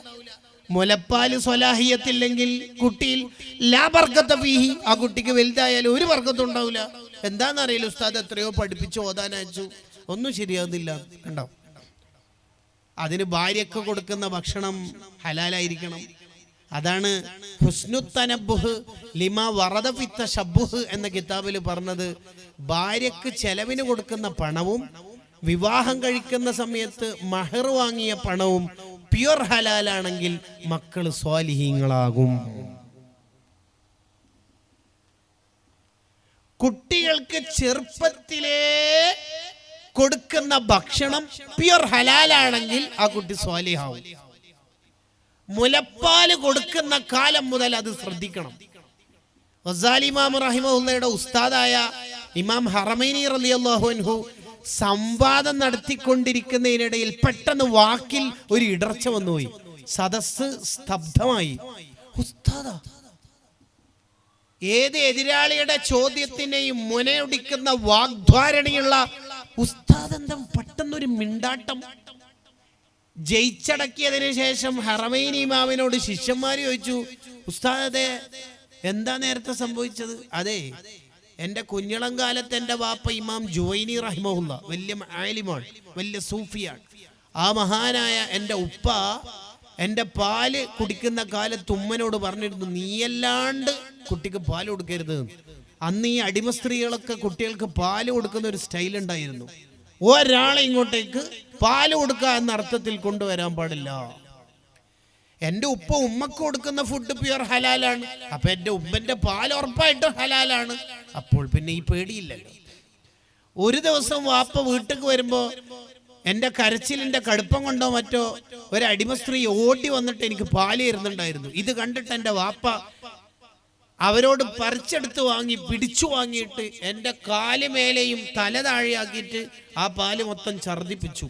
S1: മുലപ്പാല് സ്വലാഹിയത്തില്ലെങ്കിൽ കുട്ടിയിൽ ലാ ബർക്കത്ത ഫീഹി, ആ കുട്ടിക്ക് വലുതായാലും ഒരു ബർക്കത്തും ഉണ്ടാവില്ല. എന്താണെന്നറിയില്ല, ഉസ്താദ് എത്രയോ പഠിപ്പിച്ച് ഓതാൻ അയച്ചു, ഒന്നും ശരിയാകുന്നില്ല. കണ്ടോ? അതിന് ഭാര്യക്ക് കൊടുക്കുന്ന ഭക്ഷണം ഹലാലായിരിക്കണം. അതാണ് ഹുസ്നുത്തനബ്ബുഹ് ലിമാ വറദ ഫി തശബ്ബുഹ് എന്ന കിതാബിൽ പറഞ്ഞത്. ഭാര്യക്ക് ചെലവിന് കൊടുക്കുന്ന പണവും വിവാഹം കഴിക്കുന്ന സമയത്ത് മഹർ വാങ്ങിയ പണവും പ്യുർ ഹലാലാണെങ്കിൽ മക്കൾ സ്വാലിഹീങ്ങളാകും. കുട്ടികൾക്ക് ചെറുപ്പത്തിലേ കൊടുക്കുന്ന ഭക്ഷണം പ്യുർ ഹലാലാണെങ്കിൽ ആ കുട്ടി സ്വാലിഹാവും. മുലപ്പാല് കൊടുക്കുന്ന കാലം മുതൽ അത് ശ്രദ്ധിക്കണം. ഗസാലി ഇമാം റഹിമഹുള്ളയുടെ ഉസ്താദായ ഇമാം ഹറമൈനി റളിയല്ലാഹു അൻഹു സംവാദം നടത്തിക്കൊണ്ടിരിക്കുന്നതിനിടയിൽ പെട്ടെന്ന് വാക്കിൽ ഒരു ഇടർച്ച വന്നുപോയി. സദസ്സ് സ്തബ്ധമായി. ഉസ്താദാ, ഏത് എതിരാളിയുടെ ചോദ്യത്തിനെയും മുനയൊടിക്കുന്ന വാഗ്ധാരണയുള്ള ഉസ്താദ് എന്താ പെട്ടെന്നൊരു മിണ്ടാട്ടം? ജയിച്ചടക്കിയതിനു ശേഷം ഹറമൈനി ഇമാമിനോട് ശിഷ്യന്മാർ ചോദിച്ചു, ഉസ്താദേ എന്താ നേരത്തെ സംഭവിച്ചത്? അതെ, എൻ്റെ കുഞ്ഞിളം കാലത്ത് എൻ്റെ വാപ്പ ഇമാം ജുവൈനി റഹിമഹുല്ല വലിയ ആലിമാണ്, വലിയ സൂഫിയാണ്. ആ മഹാനായ എൻ്റെ ഉപ്പ എൻ്റെ പാല് കുടിക്കുന്ന കാലത്ത് ഉമ്മനോട് പറഞ്ഞിരുന്നു, നീയല്ലാണ്ട് കുട്ടിക്ക് പാല് കൊടുക്കരുത്. അന്ന് ഈ അടിമ സ്ത്രീകളൊക്കെ കുട്ടികൾക്ക് പാല് കൊടുക്കുന്ന ഒരു സ്റ്റൈൽ ഉണ്ടായിരുന്നു. ഒരാളെ ഇങ്ങോട്ടേക്ക് പാല് കൊടുക്കുക എന്ന അർത്ഥത്തിൽ കൊണ്ടുവരാൻ പാടില്ല. എൻ്റെ ഉപ്പ ഉമ്മക്ക് കൊടുക്കുന്ന ഫുഡ് പ്യുർ ഹലാലാണ്, അപ്പൊ എൻ്റെ ഉമ്മന്റെ പാല് ഉറപ്പായിട്ടും ഹലാലാണ്. അപ്പോൾ പിന്നെ ഈ പേടിയില്ലല്ലോ. ഒരു ദിവസം വാപ്പ വീട്ടിലേക്ക് വരുമ്പോ എൻ്റെ കരച്ചിലിൻ്റെ കടുപ്പം കൊണ്ടോ മറ്റോ ഒരു അടിമ സ്ത്രീ ഓടി വന്നിട്ട് എനിക്ക് പാല് തരുന്നുണ്ടായിരുന്നു. ഇത് കണ്ടിട്ട് എൻ്റെ വാപ്പ അവരോട് പറിച്ചെടുത്ത് വാങ്ങി പിടിച്ചു വാങ്ങിയിട്ട് എൻ്റെ കാല് മേലെയും തല താഴെയാക്കിയിട്ട് ആ പാല് മൊത്തം ഛർദിപ്പിച്ചു.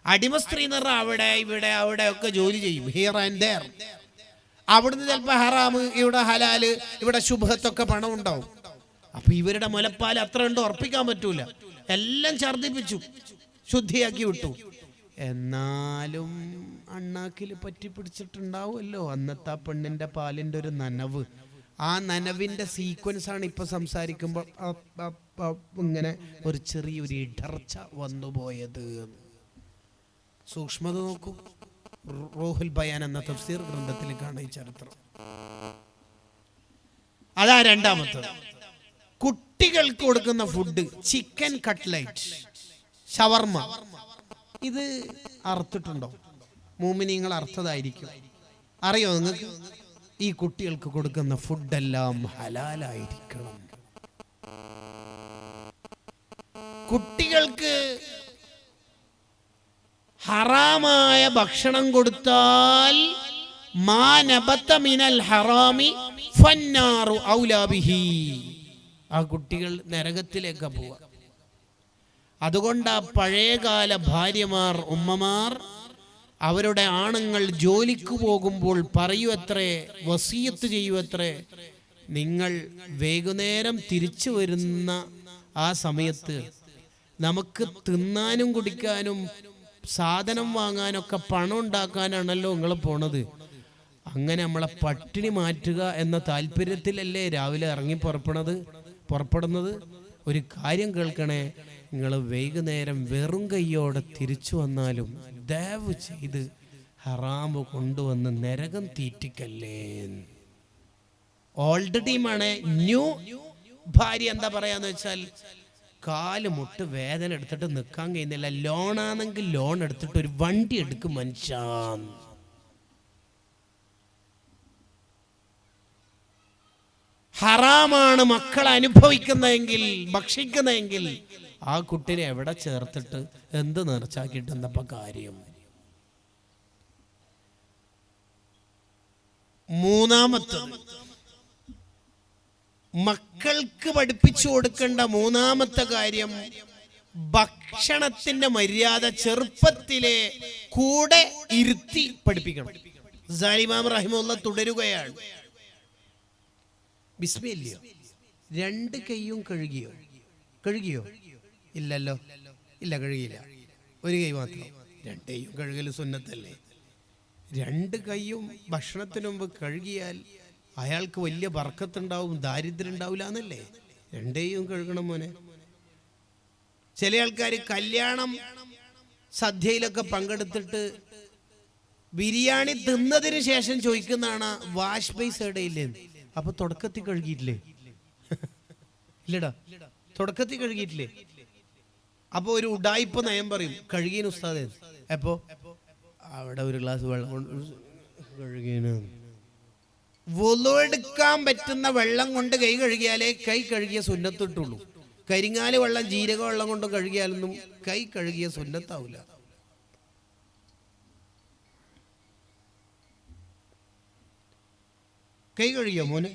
S1: അടിമ സ്ത്രീ എന്ന് പറഞ്ഞാൽ അവിടെ ഇവിടെ അവിടെ ഒക്കെ ജോലി ചെയ്യും, ഹിയർ ആൻഡ് ദെയർ. അവിടുന്ന് ചിലപ്പോൾ ഹറാമ്, ഇവിടെ ഹലാല്, ഇവിടെ ശുഭത്തൊക്കെ പണം ഉണ്ടാവും. അപ്പൊ ഇവരുടെ മുലപ്പാൽ അത്ര ഉണ്ടോ ഉറപ്പിക്കാൻ പറ്റൂല. എല്ലാം ഛർദിപ്പിച്ചു, ശുദ്ധിയാക്കി വിട്ടു. എന്നാലും അണ്ണാക്കിൽ പറ്റി പിടിച്ചിട്ടുണ്ടാവുമല്ലോ അന്നത്തെ ആ പെണ്ണിന്റെ പാലിന്റെ ഒരു നനവ്. ആ നനവിന്റെ സീക്വൻസ് ആണ് ഇപ്പൊ സംസാരിക്കുമ്പോൾ ഇങ്ങനെ ഒരു ചെറിയൊരു ഇടർച്ച വന്നുപോയത്. സൂക്ഷ്മത നോക്കൂ. റൂഹുൽ ബയാൻ എന്ന തഫ്സീർ ഗ്രന്ഥത്തിൽ കാണാം ഈ ചരിത്രം. അതാ രണ്ടാമത്തത്. കുട്ടികൾക്ക് കൊടുക്കുന്ന ഫുഡ് ചിക്കൻ കട്ട്ലൈറ്റ്, ഷവർമ, ഇത് അറുത്തിട്ടുണ്ടോ? മുഅ്മിനീങ്ങൾ അറുത്തതായിരിക്കും. അറിയോ നിങ്ങൾക്ക്? ഈ കുട്ടികൾക്ക് കൊടുക്കുന്ന ഫുഡെല്ലാം ഹലാലായിരിക്കണം. കുട്ടികൾക്ക് ഹറാമായ ഭക്ഷണം കൊടുത്താൽ മാ നബത മിനൽ ഹറാമി ഫന്നാറു ഔലാ ബിഹി, ആ കുട്ടികൾ നരകത്തിലേക്ക് പോവുക. അതുകൊണ്ട് ആ പഴയകാല ഭാര്യമാർ, ഉമ്മമാർ അവരുടെ ആണുങ്ങൾ ജോലിക്ക് പോകുമ്പോൾ പറയുവത്രേ, വസിയത്ത് ചെയ്യുവത്രേ, നിങ്ങൾ വൈകുന്നേരം തിരിച്ചു വരുന്ന ആ സമയത്ത് നമുക്ക് തിന്നാനും കുടിക്കാനും സാധനം വാങ്ങാനൊക്കെ പണം ഉണ്ടാക്കാനാണല്ലോ നിങ്ങൾ പോണത്. അങ്ങനെ നമ്മളെ പട്ടിണി മാറ്റുക എന്ന താല്പര്യത്തിലല്ലേ രാവിലെ ഇറങ്ങി പുറപ്പെടുന്നത്. ഒരു കാര്യം കേൾക്കണേ, നിങ്ങൾ വൈകുന്നേരം വെറും കൈയോടെ തിരിച്ചു വന്നാലും ദയവ് ചെയ്ത് ഹറാമ് കൊണ്ടുവന്ന് നരകം തീറ്റിക്കല്ലേ. ഓൾഡ് ടീമാണ്. ന്യൂ ഭാര്യ എന്താ പറയാന്ന് വെച്ചാൽ, കാല് മുട്ട് വേദന എടുത്തിട്ട് നിൽക്കാൻ കഴിയുന്നില്ല, ലോണാണെങ്കിൽ ലോൺ എടുത്തിട്ട് ഒരു വണ്ടി എടുക്കും മനുഷ്യ. ഹറാമാണ് മക്കൾ അനുഭവിക്കുന്നതെങ്കിൽ, ഭക്ഷിക്കുന്നതെങ്കിൽ ആ കുട്ടിനെ എവിടെ ചേർത്തിട്ട് എന്ത് നിറച്ചാക്കിയിട്ട് എന്തപ്പോ കാര്യം? മൂന്നാമത്തത്, മക്കൾക്ക് പഠിപ്പിച്ചു കൊടുക്കേണ്ട മൂന്നാമത്തെ കാര്യം, ഭക്ഷണത്തിന്റെ മര്യാദ ചെറുപ്പത്തിലെ കൂടെ ഇരുത്തി പഠിപ്പിക്കണം. ഇമാം റഹിമഹുല്ലാഹ് തുടരുകയാണ്. ബിസ്മില്ലോ, രണ്ട് കൈയും കഴുകിയോ? ഇല്ലല്ലോ, ഇല്ല കഴുകിയില്ല, ഒരു കൈ മാത്രം. രണ്ട് കൈയും കഴുകൽ സുന്നത്തല്ലേ? രണ്ട് കൈയും ഭക്ഷണത്തിന് മുമ്പ് കഴുകിയാൽ അയാൾക്ക് വലിയ ബർക്കത്തുണ്ടാവും, ദാരിദ്ര്യം ഉണ്ടാവില്ല എന്നല്ലേ? രണ്ടേയും കഴുകണം മോനെ. ചില ആൾക്കാർ കല്യാണം സദ്യയിലൊക്കെ പങ്കെടുത്തിട്ട് ബിരിയാണി തിന്നതിന് ശേഷം ചോദിക്കുന്നതാണ് വാഷ് ബേസ് എവിടെയില്ലേന്ന്. അപ്പൊ തുടക്കത്തിൽ കഴുകിയിട്ടില്ലേ? ഇല്ലടാ, തുടക്കത്തിൽ കഴുകിയിട്ടില്ലേ? അപ്പൊ ഒരു ഉഡായിപ്പ് നയം പറയും, കഴുകിയ ഉസ്താദേ. അപ്പോ അവിടെ ഒരു ഗ്ലാസ് വെള്ളം കഴുകിയ, വുളു എടുക്കാൻ പറ്റുന്ന വെള്ളം കൊണ്ട് കൈ കഴുകിയാലേ കൈ കഴുകിയ സുന്നത്തിട്ടുള്ളൂ. കരിങ്ങാല് വെള്ളം, ജീരക വെള്ളം കൊണ്ട് കഴുകിയാലൊന്നും കൈ കഴുകിയ സുന്നത്താവില്ല. കൈ കഴുകിയോ മോന്?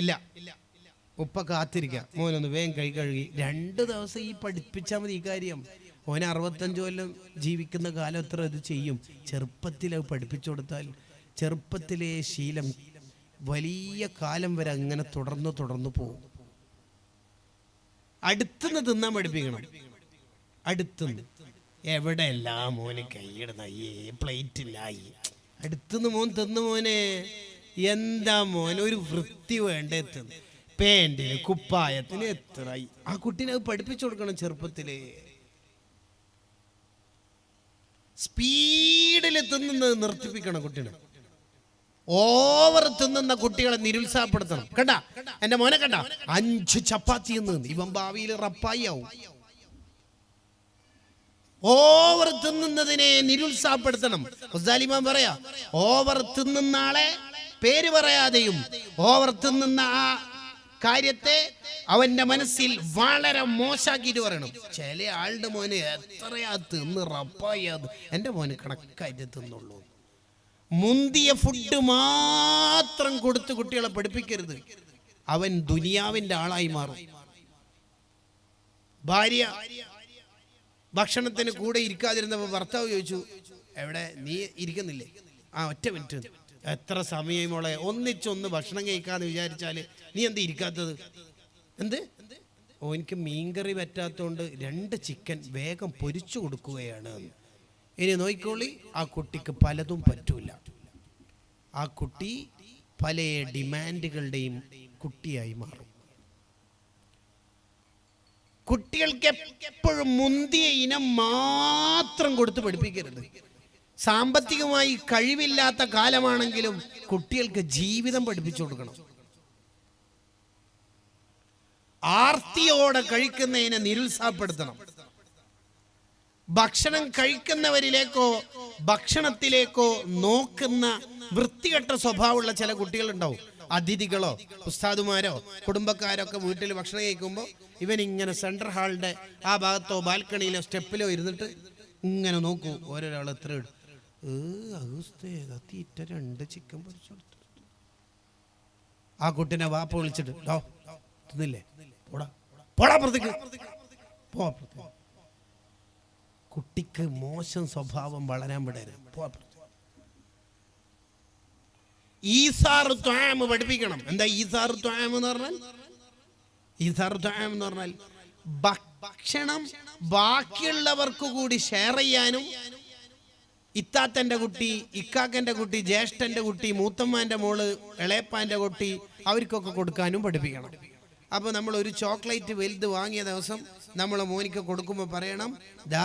S1: ഇല്ല, ഉപ്പ കാത്തിരിക്കാം, മോനൊന്ന് വേഗം കൈ കഴുകി. 2 ദിവസം ഈ പഠിപ്പിച്ചാൽ മതി ഈ കാര്യം. ഓന് 65 കൊല്ലം ജീവിക്കുന്ന കാലം എത്ര ഇത് ചെയ്യും? ചെറുപ്പത്തിൽ പഠിപ്പിച്ചു കൊടുത്താൽ ചെറുപ്പത്തിലെ ശീലം വലിയ കാലം വരെ അങ്ങനെ തുടർന്നു പോകും. അടുത്തുനിന്ന് തിന്നാൻ പഠിപ്പിക്കണം. അടുത്തുനിന്ന് എവിടെയല്ല മോന് കൈയിടുന്ന, പ്ലേറ്റില്ലായി. അടുത്തുനിന്ന് മോൻ തിന്നു മോനെ. എന്താ മോനെ, ഒരു വൃത്തി വേണ്ട. എത്തുന്നു പാൻറിന് കുപ്പായത്തിന് എത്രയായി? ആ കുട്ടീനെ പഠിപ്പിച്ചു കൊടുക്കണം ചെറുപ്പത്തില്. സ്പീഡിൽ തിന്നുന്നത് നിർത്തിപ്പിക്കണം കുട്ടീനെ. ഓവർ തിന്നുന്ന കുട്ടികളെ നിരുത്സാഹപ്പെടുത്തണം. കണ്ട എന്റെ മോനെ, കണ്ട 5 ചപ്പാത്തി നിന്ന് ഇവൻ ഭാവിയിൽ റപ്പായി ആവും. ഓവർ തിന്നുന്നതിനെ നിരുത്സാഹപ്പെടുത്തണം. ഇമാം പറയാ, ഓവർ തിന്നുന്ന ആളെ പേര് പറയാതെയും ഓവർ തിന്നുന്ന ആ കാര്യത്തെ അവന്റെ മനസ്സിൽ വളരെ മോശാക്കിയിട്ട് പറയണം. ചില ആളുടെ മോന് എത്രയാ തിന്ന് റപ്പായി, എന്റെ മോന് കണക്കായിട്ട് തിന്നുള്ളൂ. മുന്തിയ ഫുഡ് മാത്രം കൊടുത്ത് കുട്ടികളെ പഠിപ്പിക്കരുത്. അവൻ ദുനിയാവിന്റെ ആളായി മാറും. ഭാര്യ ഭക്ഷണത്തിന് കൂടെ ഇരിക്കാതിരുന്നപ്പോൾ ഭർത്താവ് ചോദിച്ചു, എവിടെ നീ ഇരിക്കുന്നില്ലേ? ആ, ഒറ്റ മിനിറ്റ്. എത്ര സമയം മോളെ, ഒന്നിച്ചൊന്ന് ഭക്ഷണം കഴിക്കാന്ന് വിചാരിച്ചാല് നീ എന്താ ഇരിക്കാത്തത്? എന്ത്? ഓ, എനിക്ക് മീൻകറി പറ്റാത്തോണ്ട് 2 ചിക്കൻ വേഗം പൊരിച്ചു കൊടുക്കുകയാണ്. ഇനി നോക്കിക്കോളി, ആ കുട്ടിക്ക് പലതും പറ്റൂല. ആ കുട്ടി പല ഡിമാൻഡുകളുടെയും കുട്ടിയായി മാറും. കുട്ടികൾക്ക് എപ്പോഴും മുന്തിയ ഇനം മാത്രം കൊടുത്ത് പഠിപ്പിക്കരുത്. സാമ്പത്തികമായി കഴിവില്ലാത്ത കാലമാണെങ്കിലും കുട്ടികൾക്ക് ജീവിതം പഠിപ്പിച്ചു കൊടുക്കണം. ആർത്തിയോടെ കഴിക്കുന്നതിനെ നിരുത്സാഹപ്പെടുത്തണം. ഭക്ഷണം കഴിക്കുന്നവരിലേക്കോ ഭക്ഷണത്തിലേക്കോ നോക്കുന്ന വൃത്തികെട്ട സ്വഭാവമുള്ള ചില കുട്ടികളുണ്ടാവും. അതിഥികളോ ഉസ്താദുമാരോ കുടുംബക്കാരോ ഒക്കെ വീട്ടിൽ ഭക്ഷണം കഴിക്കുമ്പോൾ ഇവൻ ഇങ്ങനെ സെൻട്രൽ ഹാളിന്റെ ആ ഭാഗത്തോ ബാൽക്കണിയിലോ സ്റ്റെപ്പിലോ ഇരുന്നിട്ട് ഇങ്ങനെ നോക്കൂ, ഓരോരാൾ എത്ര ഇടും. തീറ്റ 2 ചിക്കൻ പൊരിച്ചു കൊടുത്തു. ആ കുട്ടിനെ വാപ്പ വിളിച്ചിട്ട്, തിന്നില്ലേ, പോടാ പുറത്തേക്ക് പോ. കുട്ടിക്ക് മോശം സ്വഭാവം വളരാൻ വിടരുത്. ഈസാറു ത്വാമ് പഠിപ്പിക്കണം. എന്താ ഈസാറു ത്വാമ് എന്ന് പറഞ്ഞാൽ? ഈസാറു ത്വാമ് എന്ന് പറഞ്ഞാൽ ഭക്ഷണം ബാക്കിയുള്ളവർക്ക് കൂടി ഷെയർ ചെയ്യാനും, ഇത്താത്തൻ്റെ കുട്ടി, ഇക്കാക്കൻ്റെ കുട്ടി, ജ്യേഷ്ഠൻ്റെ കുട്ടി, മൂത്തമ്മാൻ്റെ മോള്, ഇളയപ്പാൻ്റെ കുട്ടി, അവർക്കൊക്കെ കൊടുക്കാനും പഠിപ്പിക്കണം. അപ്പോൾ നമ്മൾ ഒരു ചോക്ലേറ്റ് വലുത് വാങ്ങിയ ദിവസം നമ്മളെ മോനിക്ക് കൊടുക്കുമ്പോൾ പറയണം, ദാ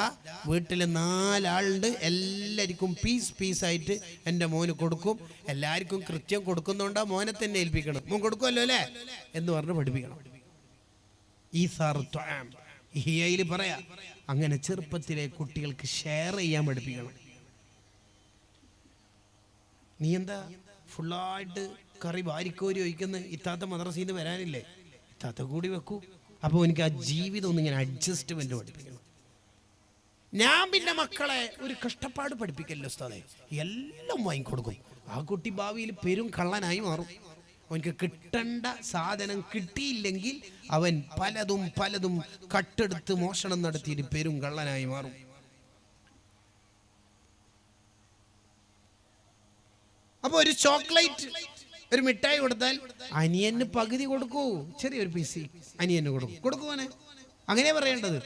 S1: വീട്ടിൽ 4 ആളുണ്ട്, എല്ലാവർക്കും പീസായിട്ട് എൻ്റെ മോന് കൊടുക്കും, എല്ലാവർക്കും കൃത്യം കൊടുക്കുന്നുണ്ടോ മോനെ തന്നെ ഏൽപ്പിക്കണം, മോൻ കൊടുക്കുമല്ലോ അല്ലേ എന്ന് പറഞ്ഞ് പഠിപ്പിക്കണം. ഈ ഹിയയിൽ പറയാ, അങ്ങനെ ചെറുപ്പത്തിലെ കുട്ടികൾക്ക് ഷെയർ ചെയ്യാൻ പഠിപ്പിക്കണം. നീ എന്താ ഫുള്ളായിട്ട് കറി വാരിക്കോരി ഒഴിക്കുന്ന? ഇത്താത്ത മദ്രസയിൽ നിന്ന് വരാനില്ലേ, ഇത്താത്ത കൂടി വെക്കൂ. അപ്പോൾ എനിക്ക് ആ ജീവിതം ഒന്ന് ഇങ്ങനെ അഡ്ജസ്റ്റ്മെന്റ് പഠിപ്പിക്കണം. ഞാൻ പിന്നെ മക്കളെ ഒരു കഷ്ടപ്പാട് പഠിപ്പിക്കല്ലോ ഉസ്താദേ, എല്ലാം വാങ്ങിക്കൊടുക്കും. ആ കുട്ടി ഭാവിയിൽ പെരും കള്ളനായി മാറും. അവനക്ക് കിട്ടേണ്ട സാധനം കിട്ടിയില്ലെങ്കിൽ അവൻ പലതും കട്ടെടുത്ത് മോഷണം നടത്തിയിട്ട് പെരും കള്ളനായി മാറും. അപ്പൊ ഒരു ചോക്ലേറ്റ്, ഒരു മിഠായി കൊടുത്താൽ അനിയന് പകുതി കൊടുക്കൂ, ചെറിയൊരു പീസ് അനിയന് കൊടുക്കുവാനെ, അങ്ങനെ പറയേണ്ടത്.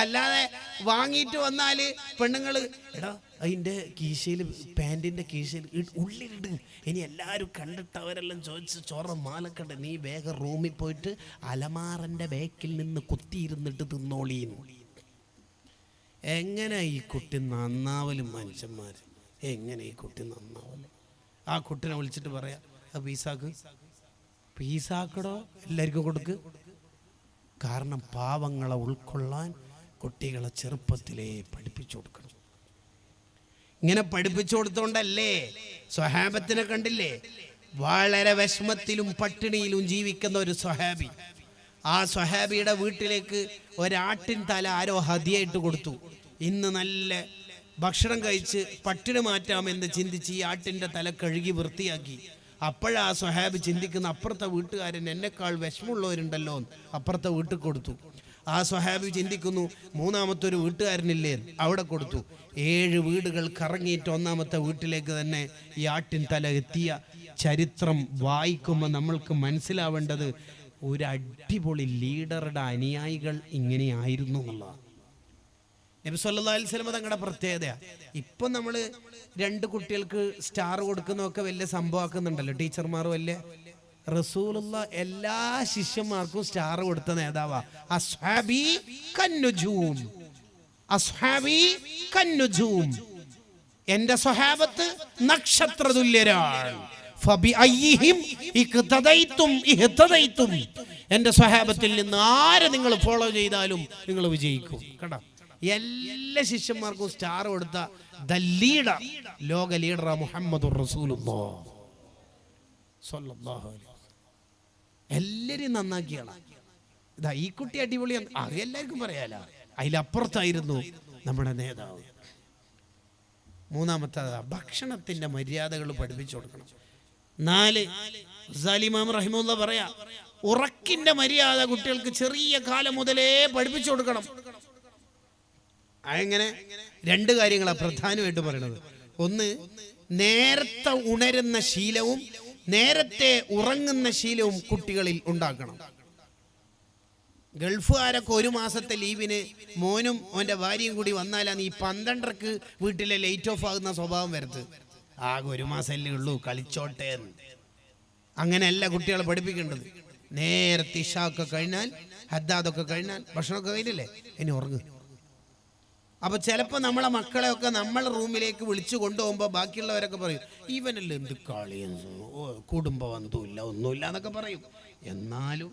S1: അല്ലാതെ വാങ്ങിയിട്ട് വന്നാല് പെണ്ണുങ്ങള്, എടാ അതിൻ്റെ കീശയിൽ, പാൻറ്റിൻ്റെ കീശയിൽ ഉള്ളിലിട്ട്, ഇനി എല്ലാവരും കണ്ടിട്ട് അവരെല്ലാം ചോദിച്ച് ചോറ മാലക്കണ്ട, നീ വേഗം റൂമിൽ പോയിട്ട് അലമാറൻ്റെ ബേക്കിൽ നിന്ന് കുത്തിയിരുന്നിട്ട് തിന്നോളീന്ന്. എങ്ങനെ ഈ കുട്ടി നന്നാവലും മനുഷ്യന്മാർ, എങ്ങനെ ഈ കുട്ടി നന്നാവലും? ആ കുട്ടിനെ വിളിച്ചിട്ട് പറയാ, പീസാക്കടോ, എല്ലാവർക്കും കൊടുക്ക്. കാരണം പാവങ്ങളെ ഉൾക്കൊള്ളാൻ കുട്ടികളെ ചെറുപ്പത്തിലേ പഠിപ്പിച്ചു കൊടുക്കണം. ഇങ്ങനെ പഠിപ്പിച്ചു കൊടുത്തോണ്ടല്ലേ സ്വഹാബത്തിനെ കണ്ടില്ലേ, വളരെ വിഷമത്തിലും പട്ടിണിയിലും ജീവിക്കുന്ന ഒരു സ്വഹാബി. ആ സ്വഹാബിയുടെ വീട്ടിലേക്ക് ഒരാട്ടിൻ തല ആരോ ഹദിയായിട്ട് കൊടുത്തു. ഇന്ന് നല്ല ഭക്ഷണം കഴിച്ച് പട്ടിണി മാറ്റാമെന്ന് ചിന്തിച്ച് ഈ ആട്ടിൻ്റെ തല കഴുകി വൃത്തിയാക്കി. അപ്പോഴാ സ്വഹാബി ചിന്തിക്കുന്ന, അപ്പുറത്തെ വീട്ടുകാരൻ എന്നെക്കാൾ വിഷമമുള്ളവരുണ്ടല്ലോ, അപ്പുറത്തെ വീട്ടിൽ കൊടുത്തു. ആ സ്വഹാബി ചിന്തിക്കുന്നു, മൂന്നാമത്തെ ഒരു വീട്ടുകാരനില്ലേ, അവിടെ കൊടുത്തു. 7 വീടുകൾ കറങ്ങിയിട്ട് 1ാമത്തെ വീട്ടിലേക്ക് തന്നെ ഈ ആട്ടിൻ തല എത്തിയ ചരിത്രം വായിക്കുമ്പോൾ നമ്മൾക്ക് മനസ്സിലാവേണ്ടത്, ഒരു അടിപൊളി ലീഡറുടെ അനുയായികൾ ഇങ്ങനെയായിരുന്നു എന്നുള്ളതാണ്. നബി സല്ലല്ലാഹു അലൈഹി വസല്ലം തങ്ങളുടെ പ്രത്യേകത. ഇപ്പം നമ്മൾ 2 കുട്ടികൾക്ക് സ്റ്റാർ കൊടുക്കുന്നതൊക്കെ വലിയ സംഭവമാക്കുന്നുണ്ടല്ലോ, ടീച്ചർമാർ വലിയ. റസൂലുള്ള എല്ലാ ശിഷ്യന്മാർക്കും സ്റ്റാർ കൊടുത്ത നേതാവാ. അസ്ഹാബി കന്നുജൂം, അസ്ഹാബി കന്നുജൂം, എന്റെ സ്വഹാബത്ത് നക്ഷത്ര തുല്യരാണ്. ഫബിഅയ്യിഹിം ഇഖ്തദൈതും ഇഹ്തദൈതും, എന്റെ സ്വഹാബത്തിൽ നിന്ന് ആരെ നിങ്ങൾ ഫോളോ ചെയ്താലും നിങ്ങൾ വിജയിക്കും. കേട്ടോ, എല്ലാ ശിഷ്യന്മാർക്കും സ്റ്റാർ കൊടുത്ത ദ ലീഡർ, ലോക ലീഡർ മുഹമ്മദുർ റസൂലുള്ളാഹ് സ്വല്ലല്ലാഹു അലൈഹി വസല്ലം. എല്ലാവരും നന്നാക്കിയാണ്. ഇതാ ഈ കുട്ടി അടിപൊളിയാണ്, അത് എല്ലാവർക്കും പറയാല. അതിലപ്പുറത്തായിരുന്നു നമ്മുടെ നേതാവ്. 3ാമത്തെ ഭക്ഷണത്തിന്റെ മര്യാദകൾ പഠിപ്പിച്ചു കൊടുക്കണം. 4 ഇമാം റഹിമഹുല്ലാഹ് പറയാ, ഉറക്കിന്റെ മര്യാദ കുട്ടികൾക്ക് ചെറിയ കാലം മുതലേ പഠിപ്പിച്ചു കൊടുക്കണം. അങ്ങനെ 2 കാര്യങ്ങളാണ് പ്രധാനമായിട്ട് പറയുന്നത്. ഒന്ന്, നേരത്തെ ഉണരുന്ന ശീലവും നേരത്തെ ഉറങ്ങുന്ന ശീലവും കുട്ടികളിൽ ഉണ്ടാക്കണം. ഗൾഫുകാരൊക്കെ 1 മാസത്തെ ലീവിന് മോനും അവൻ്റെ ഭാര്യയും കൂടി വന്നാലാണ് ഈ 12:30 വീട്ടിലെ ലൈറ്റ് ഓഫ് ആകുന്ന സ്വഭാവം വരുന്നത്. ആകെ 1 മാസമല്ലേ ഉള്ളൂ, കളിച്ചോട്ടെ എന്ന്. അങ്ങനെയല്ല കുട്ടികളെ പഠിപ്പിക്കേണ്ടത്. നേരത്തെ ഇശാക്കെ കഴിഞ്ഞാൽ, ഹദ്ദാദൊക്കെ കഴിഞ്ഞാൽ, ഭക്ഷണമൊക്കെ കഴിഞ്ഞില്ലേ, ഇനി ഉറങ്ങുക. അപ്പൊ ചിലപ്പോൾ നമ്മളെ മക്കളെയൊക്കെ നമ്മളെ റൂമിലേക്ക് വിളിച്ചു കൊണ്ടുപോകുമ്പോൾ ബാക്കിയുള്ളവരൊക്കെ പറയും, ഇവനല്ലേ എന്ത് കളിയും, കുടുംബ ബന്ധമില്ല, ഒന്നുമില്ല എന്നൊക്കെ പറയും. എന്നാലും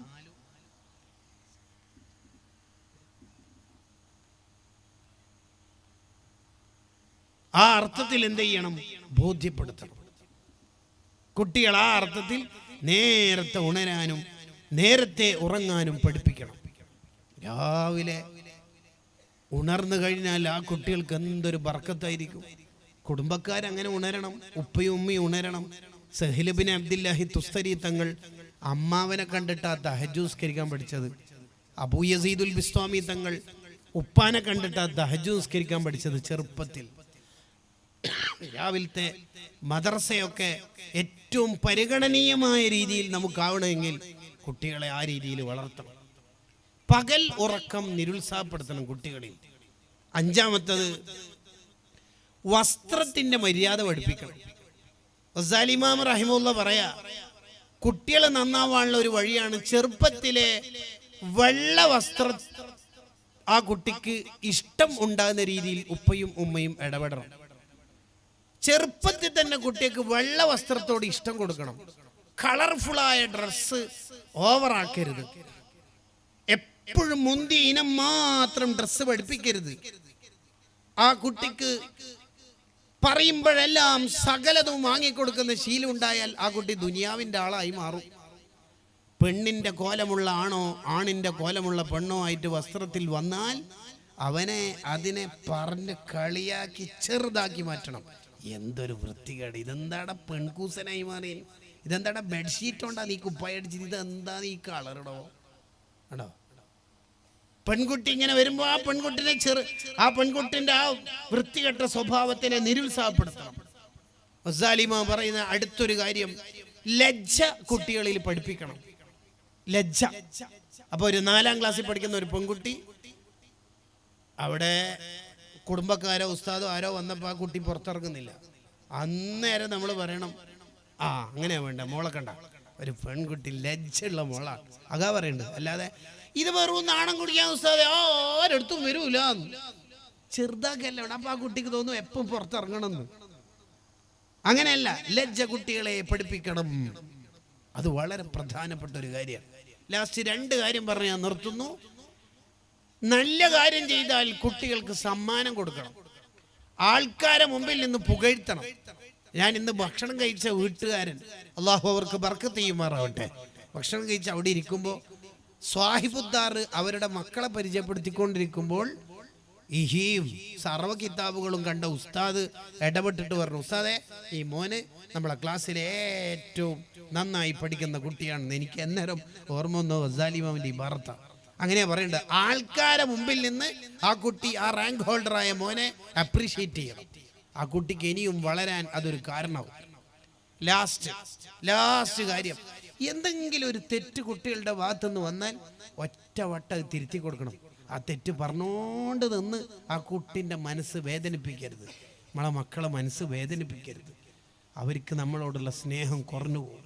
S1: ആ അർത്ഥത്തിൽ എന്ത് ചെയ്യണം? ബോധ്യപ്പെടുത്തണം. കുട്ടികൾ ആ അർത്ഥത്തിൽ നേരത്തെ ഉണരാനും നേരത്തെ ഉറങ്ങാനും പഠിപ്പിക്കണം. രാവിലെ ഉണർന്നു കഴിഞ്ഞാൽ ആ കുട്ടികൾക്ക് എന്തൊരു ബർക്കത്തായിരിക്കും. കുടുംബക്കാരങ്ങനെ ഉണരണം, ഉപ്പയും ഉമ്മയും ഉണരണം. സഹീൽ ഇബ്നു അബ്ദുല്ലാഹി തുസ്തരി തങ്ങൾ അമ്മാവനെ കണ്ടിട്ടാ തഹജ്ജുദ് നിസ്കരിക്കാൻ പഠിച്ചത്. അബൂ യസീദുൽ ബിസ്താമി തങ്ങൾ ഉപ്പാനെ കണ്ടിട്ടാ തഹജ്ജുദ് നിസ്കരിക്കാൻ പഠിച്ചത് ചെറുപ്പത്തിൽ. രാവിലത്തെ മദ്രസയൊക്കെ ഏറ്റവും പരിഗണനീയമായ രീതിയിൽ നമുക്കാവണമെങ്കിൽ കുട്ടികളെ ആ രീതിയിൽ വളർത്തണം. പകൽ ഉറക്കം നിരുത്സാഹപ്പെടുത്തണം കുട്ടികളിൽ. അഞ്ചാമത്തത് വസ്ത്രത്തിന്റെ മര്യാദ പഠിപ്പിക്കണം. ഗസാലി ഇമാം റഹിമഹുല്ലാഹ് പറയാ, കുട്ടികളെ നന്നാവാനുള്ള ഒരു വഴിയാണ് ചെറുപ്പത്തിലെ വെള്ള വസ്ത്രം ആ കുട്ടിക്ക് ഇഷ്ടം ഉണ്ടാകുന്ന രീതിയിൽ ഉപ്പയും ഉമ്മയും ഇടപെടണം. ചെറുപ്പത്തിൽ തന്നെ കുട്ടിക്ക് വെള്ള വസ്ത്രത്തോട് ഇഷ്ടം കൊടുക്കണം. കളർഫുള്ളായ ഡ്രസ്സ് ഓവറാക്കരുത്. എപ്പോഴും മുന്തിയ ഇനം മാത്രം ഡ്രസ്സ് പഠിപ്പിക്കരുത്. ആ കുട്ടിക്ക് പറയുമ്പോഴെല്ലാം സകലതും വാങ്ങിക്കൊടുക്കുന്ന ശീലം ഉണ്ടായാൽ ആ കുട്ടി ദുനിയാവിൻ്റെ ആളായി മാറും. പെണ്ണിൻ്റെ കോലമുള്ള ആണോ ആണിൻ്റെ കോലമുള്ള പെണ്ണോ ആയിട്ട് വസ്ത്രത്തിൽ വന്നാൽ അവനെ അതിനെ പറഞ്ഞ് കളിയാക്കി ചെറുതാക്കി മാറ്റണം. എന്തൊരു വൃത്തികേട്, ഇതെന്താടാ പെൺകൂസനായി മാറി, ഇതെന്താടാ ബെഡ്ഷീറ്റ് കൊണ്ടാ നീ കുപ്പായടിച്ചത്, ഇതെന്താ നീ കളറിടോ ആണോ. പെൺകുട്ടി ഇങ്ങനെ വരുമ്പോൾ ആ പെൺകുട്ടിന്റെ ആ വൃത്തികെട്ട സ്വഭാവത്തിനെ നിരുത്സാഹപ്പെടുത്തണം. ഗസാലി ഇമാം പറയുന്ന അടുത്തൊരു കാര്യം, ലജ്ജ കുട്ടികളിൽ പഠിപ്പിക്കണം. ലജ്ജ. അപ്പൊ ഒരു 4ാം ക്ലാസ്സിൽ പഠിക്കുന്ന ഒരു പെൺകുട്ടി, അവിടെ കുടുംബക്കാരോ ഉസ്താദോ ആരോ വന്നപ്പോൾ ആ കുട്ടി പുറത്തിറങ്ങുന്നില്ല. അന്നേരം നമ്മൾ പറയണം, അങ്ങനെയാ വേണ്ട, മോളെ കണ്ട ഒരു പെൺകുട്ടി ലജ്ജയുള്ള മോളാണ്, അതാ പറയണ്ടത്. അല്ലാതെ ഇത് വെറും നാണം കുടിക്കാൻ ഉസ്താദെ ആരെടുത്തും വരൂല ചെറുതാക്കല്ല വേണം. അപ്പൊ ആ കുട്ടിക്ക് തോന്നും എപ്പം പുറത്തിറങ്ങണം എന്ന്. അങ്ങനെയല്ല, ലജ്ജ കുട്ടികളെ പഠിപ്പിക്കണം. അത് വളരെ പ്രധാനപ്പെട്ട ഒരു കാര്യമാണ്. ലാസ്റ്റ് 2 കാര്യം പറഞ്ഞ് ഞാൻ നിർത്തുന്നു. നല്ല കാര്യം ചെയ്താൽ കുട്ടികൾക്ക് സമ്മാനം കൊടുക്കണം. ആൾക്കാരെ മുമ്പിൽ നിന്ന് പുകഴ്ത്തണം. ഞാൻ ഇന്ന് ഭക്ഷണം കഴിച്ച വീട്ടുകാരൻ, അള്ളാഹു അവർക്ക് ബർക്കത്ത് ചെയ്യുമാറാവട്ടെ, ഭക്ഷണം കഴിച്ച് അവിടെ ഇരിക്കുമ്പോൾ സ്വാഹിബുദ്ദാർ അവരുടെ മക്കളെ പരിചയപ്പെടുത്തിക്കൊണ്ടിരിക്കുമ്പോൾ ഈ സർവ്വ കിതാബുകളും കണ്ട ഉസ്താദ് ഇടപെട്ടിട്ട് പറഞ്ഞു, ഉസ്താദെ ഈ മോന് നമ്മളെ ക്ലാസ്സിലെ ഏറ്റവും നന്നായി പഠിക്കുന്ന കുട്ടിയാണെന്ന്. എനിക്ക് അന്നേരം ഓർമ്മ വന്നു ഗസാലി ഇമാമിന്റെ ഈ വാർത്ത. അങ്ങനെയാ പറയണ്ടത്. ആൾക്കാരെ മുമ്പിൽ നിന്ന് ആ കുട്ടി, ആ റാങ്ക് ഹോൾഡറായ മോനെ അപ്രീഷിയേറ്റ് ചെയ്യണം. ആ കുട്ടിക്ക് ഇനിയും വളരാൻ അതൊരു കാരണമാവും. ലാസ്റ്റ് കാര്യം, എന്തെങ്കിലും ഒരു തെറ്റ് കുട്ടികളുടെ ഭാഗത്തുനിന്ന് വന്നാൽ ഒറ്റ വട്ടം തിരുത്തി കൊടുക്കണം. ആ തെറ്റ് പറഞ്ഞോണ്ട് നിന്ന് ആ കുട്ടിൻ്റെ മനസ്സ് വേദനിപ്പിക്കരുത്. നമ്മളെ മക്കളെ മനസ്സ് വേദനിപ്പിക്കരുത്. അവർക്ക് നമ്മളോടുള്ള സ്നേഹം കുറഞ്ഞു പോകും.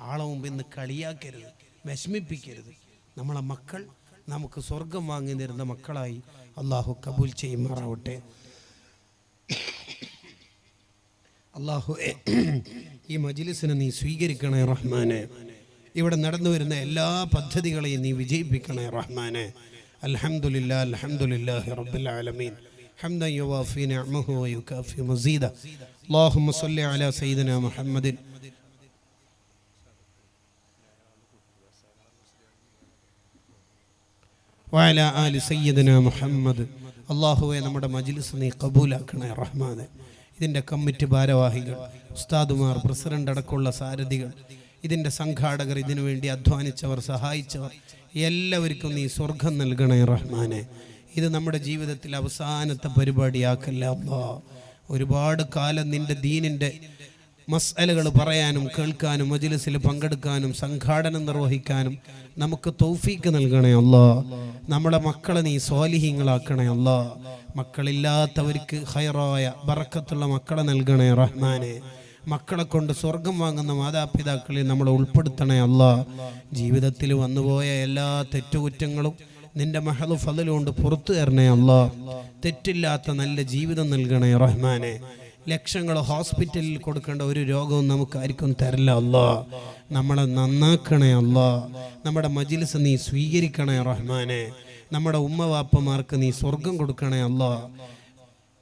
S1: ആളെ മുമ്പിൽ നിന്ന് കളിയാക്കരുത്, വിഷമിപ്പിക്കരുത്. നമ്മളെ മക്കൾ നമുക്ക് സ്വർഗം വാങ്ങി തരുന്ന മക്കളായി അള്ളാഹു കബൂൽ ചെയ്യുമാറാവട്ടെ. അള്ളാഹു ഈ മജ്ലിസിനെ നീ സ്വീകരിക്കണേ റഹ്മാനെ. ഇവിടെ നടന്നു വരുന്ന എല്ലാ പദ്ധതികളെയും നീ വിജയിപ്പിക്കണേ റഹ്മാനെ. അൽഹംദുലില്ലാഹി അൽഹംദുലില്ലാഹി റബ്ബിൽ ആലമീൻ ഹംദൻ യുവാഫി നിഅമഹു വയുകാഫി മസീദ. അല്ലാഹുമ്മ സ്വല്ലി അലാ സയ്യിദിനാ മുഹമ്മദിൻ വഅലാ ആലി സയ്യിദിനാ മുഹമ്മദ്. അല്ലാഹുവേ, നമ്മുടെ മജ്ലിസ് നീ കബൂലാക്കണേ റഹ്മാനെ. ഇതിൻ്റെ കമ്മിറ്റി ഭാരവാഹികൾ, ഉസ്താദുമാർ, പ്രസിഡന്റ് അടക്കമുള്ള സാരഥികൾ, ഇതിൻ്റെ സംഘാടകർ, ഇതിനു വേണ്ടി അധ്വാനിച്ചവർ, സഹായിച്ചവർ, എല്ലാവർക്കും നീ സ്വർഗം നൽകണേ റഹ്മാനെ. ഇത് നമ്മുടെ ജീവിതത്തിൽ അവസാനത്തെ പരിപാടിയാക്കല്ല അല്ലാഹ്. ഒരുപാട് കാലം നിൻ്റെ ദീനിൻ്റെ മസ്അലകൾ പറയാനും കേൾക്കാനും മജ്ലിസിൽ പങ്കെടുക്കാനും സംഘാടനം നിർവഹിക്കാനും നമുക്ക് തൗഫീക്ക് നൽകണേ അല്ലാഹ്. നമ്മുടെ മക്കളെ നീ സ്വാലിഹീങ്ങളാക്കണേ അല്ലാഹ്. മക്കളില്ലാത്തവർക്ക് ഖൈറായ ബറക്കത്തുള്ള മക്കളെ നൽകണേ റഹ്മാനെ. മക്കളെ കൊണ്ട് സ്വർഗം വാങ്ങുന്ന മാതാപിതാക്കളിൽ നമ്മളെ ഉൾപ്പെടുത്തണേ അല്ലാഹ്. ജീവിതത്തിൽ വന്നുപോയ എല്ലാ തെറ്റുകുറ്റങ്ങളും നിന്റെ മഹദ് ഫള് കൊണ്ട് പുറത്തു തരണേ അല്ലാഹ്. തെറ്റില്ലാത്ത നല്ല ജീവിതം നൽകണേ റഹ്മാനെ. ലക്ഷങ്ങൾ ഹോസ്പിറ്റലിൽ കൊടുക്കേണ്ട ഒരു രോഗവും നമുക്ക് ആർക്കും തരില്ല അല്ലാഹ്. നമ്മളെ നന്നാക്കണേ അല്ലാഹ്. നമ്മുടെ മജ്ലിസ് നീ സ്വീകരിക്കണേ റഹ്മാനെ. നമ്മുടെ ഉമ്മവാപ്പമാർക്ക് നീ സ്വർഗം കൊടുക്കണേ അല്ലാഹ്.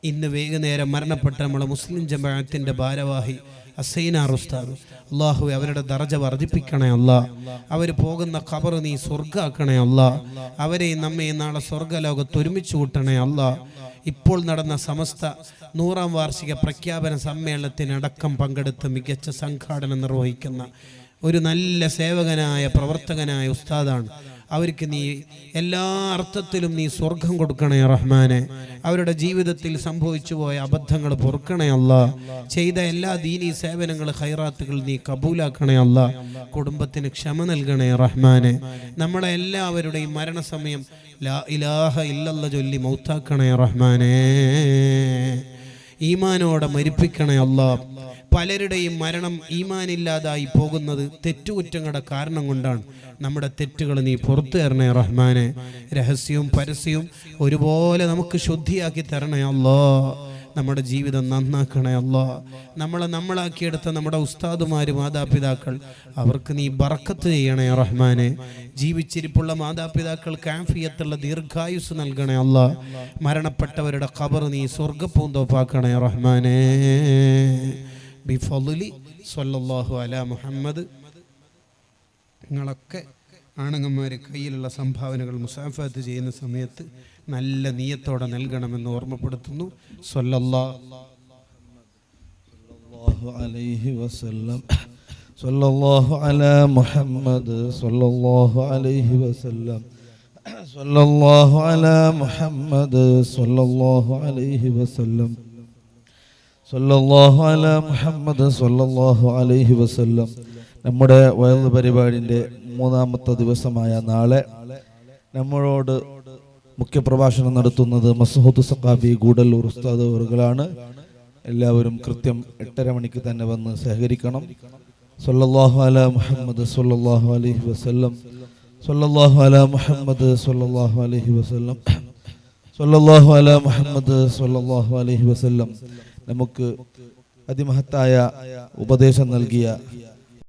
S1: ഇന്ന് വൈകുന്നേരം മരണപ്പെട്ട നമ്മളെ മുസ്ലിം ജമാഅത്തിൻ്റെ ഭാരവാഹി അസൈനാർ ഉസ്താദ്, അല്ലാഹു അവരുടെ ദർജ വർദ്ധിപ്പിക്കണേ അല്ലാഹ്. അവർ പോകുന്ന ഖബർ നീ സ്വർഗ്ഗാക്കണേ അല്ലാഹ്. അവരെ നമ്മെ നാളെ സ്വർഗ്ഗലോകത്ത് ഒരുമിച്ച് കൂട്ടണേ അല്ലാഹ്. ഇപ്പോൾ നടന്ന സമസ്ത 100ാം വാർഷിക പ്രഖ്യാപന സമ്മേളനത്തിനടക്കം പങ്കെടുത്ത് മികച്ച സംഘാടനം നിർവഹിക്കുന്ന ഒരു നല്ല സേവകനായ പ്രവർത്തകനായ ഉസ്താദാണ്. അവർക്ക് നീ എല്ലാ അർത്ഥത്തിലും നീ സ്വർഗം കൊടുക്കണേ റഹ്മാനെ. അവരുടെ ജീവിതത്തിൽ സംഭവിച്ചു പോയ അബദ്ധങ്ങൾ പൊറുക്കണേ അല്ലാ. ചെയ്ത എല്ലാ ദീനീ സേവനങ്ങൾ ഖൈറാത്തുകൾ നീ കബൂലാക്കണേ അല്ലാ. കുടുംബത്തിന് ക്ഷമ നൽകണേ റഹ്മാനെ. നമ്മളെ എല്ലാവരുടെയും മരണസമയം ലാ ഇലാഹ ഇല്ലല്ലാ ചൊല്ലി മൗത്താക്കണേ റഹ്മാനെ. ഈമാനോടെ മരിപ്പിക്കണേ അല്ലാ. പലരുടെയും മരണം ഈമാനില്ലാതായി പോകുന്നത് തെറ്റുകുറ്റങ്ങളുടെ കാരണം കൊണ്ടാണ്. നമ്മുടെ തെറ്റുകൾ നീ പുറത്തു തരണേ റഹ്മാനെ. രഹസ്യവും പരസ്യവും ഒരുപോലെ നമുക്ക് ശുദ്ധിയാക്കി തരണേ അല്ലാ. നമ്മുടെ ജീവിതം നന്നാക്കണേ അല്ലാ. നമ്മളാക്കിയെടുത്ത നമ്മുടെ ഉസ്താദുമാര്, മാതാപിതാക്കൾ, അവർക്ക് നീ ബറക്കത്ത് ചെയ്യണേ റഹ്മാനെ. ജീവിച്ചിരിപ്പുള്ള മാതാപിതാക്കൾക്ക് ആഫിയത്തുള്ള ദീർഘായുസ് നൽകണേ അല്ലാ. മരണപ്പെട്ടവരുടെ ഖബർ നീ സ്വർഗ്ഗപ്പൂന്തോപ്പാക്കണേ റഹ്മാനെ. ബിഫളി സ്വല്ലല്ലാഹു അലാ മുഹമ്മദ്. നിങ്ങളൊക്കെ ആണുങ്ങന്മാർ കയ്യിലുള്ള സംഭാവനകൾ മുസാഫത്ത് ചെയ്യുന്ന സമയത്ത് നല്ല നിയത്തോടെ നൽകണമെന്ന് ഓർമ്മപ്പെടുത്തുന്നു. സ്വല്ലല്ലാഹു അലൈഹി വസല്ലം. സ്വല്ലല്ലാഹു അലാ മുഹമ്മദ്. സ്വല്ലല്ലാഹു അലൈഹി വസല്ലം. സ്വല്ലല്ലാഹു അലാ മുഹമ്മദ്. സ്വല്ലല്ലാഹു അലൈഹി വസല്ലം. സ്വല്ലല്ലാഹു അലാ മുഹമ്മദ്. സ്വല്ലല്ലാഹു അലൈഹി വസല്ലം. നമ്മുടെ വയൽ പരിപാടിൻ്റെ 3-ാമത്തെ ദിവസമായ നാളെ നമ്മളോട് മുഖ്യപ്രഭാഷണം നടത്തുന്നത് മസ്ഊദ് സഖാഫി ഗൂഡല്ലൂർ ഉസ്താദ് അവറുകളാണ്. എല്ലാവരും കൃത്യം 8:30 മണിക്ക് തന്നെ വന്ന് സഹകരിക്കണം. സ്വല്ലല്ലാഹു അലാ മുഹമ്മദ്. സ്വല്ലല്ലാഹു അലൈഹി വസല്ലം. സ്വല്ലല്ലാഹു അലാ മുഹമ്മദ്. സ്വല്ലല്ലാഹു അലൈഹി വസല്ലം. സ്വല്ലല്ലാഹു അലാ മുഹമ്മദ്. സ്വല്ലല്ലാഹു അലൈഹി വസല്ലം. നമുക്ക് അതിമഹത്തായ ഉപദേശം നൽകിയ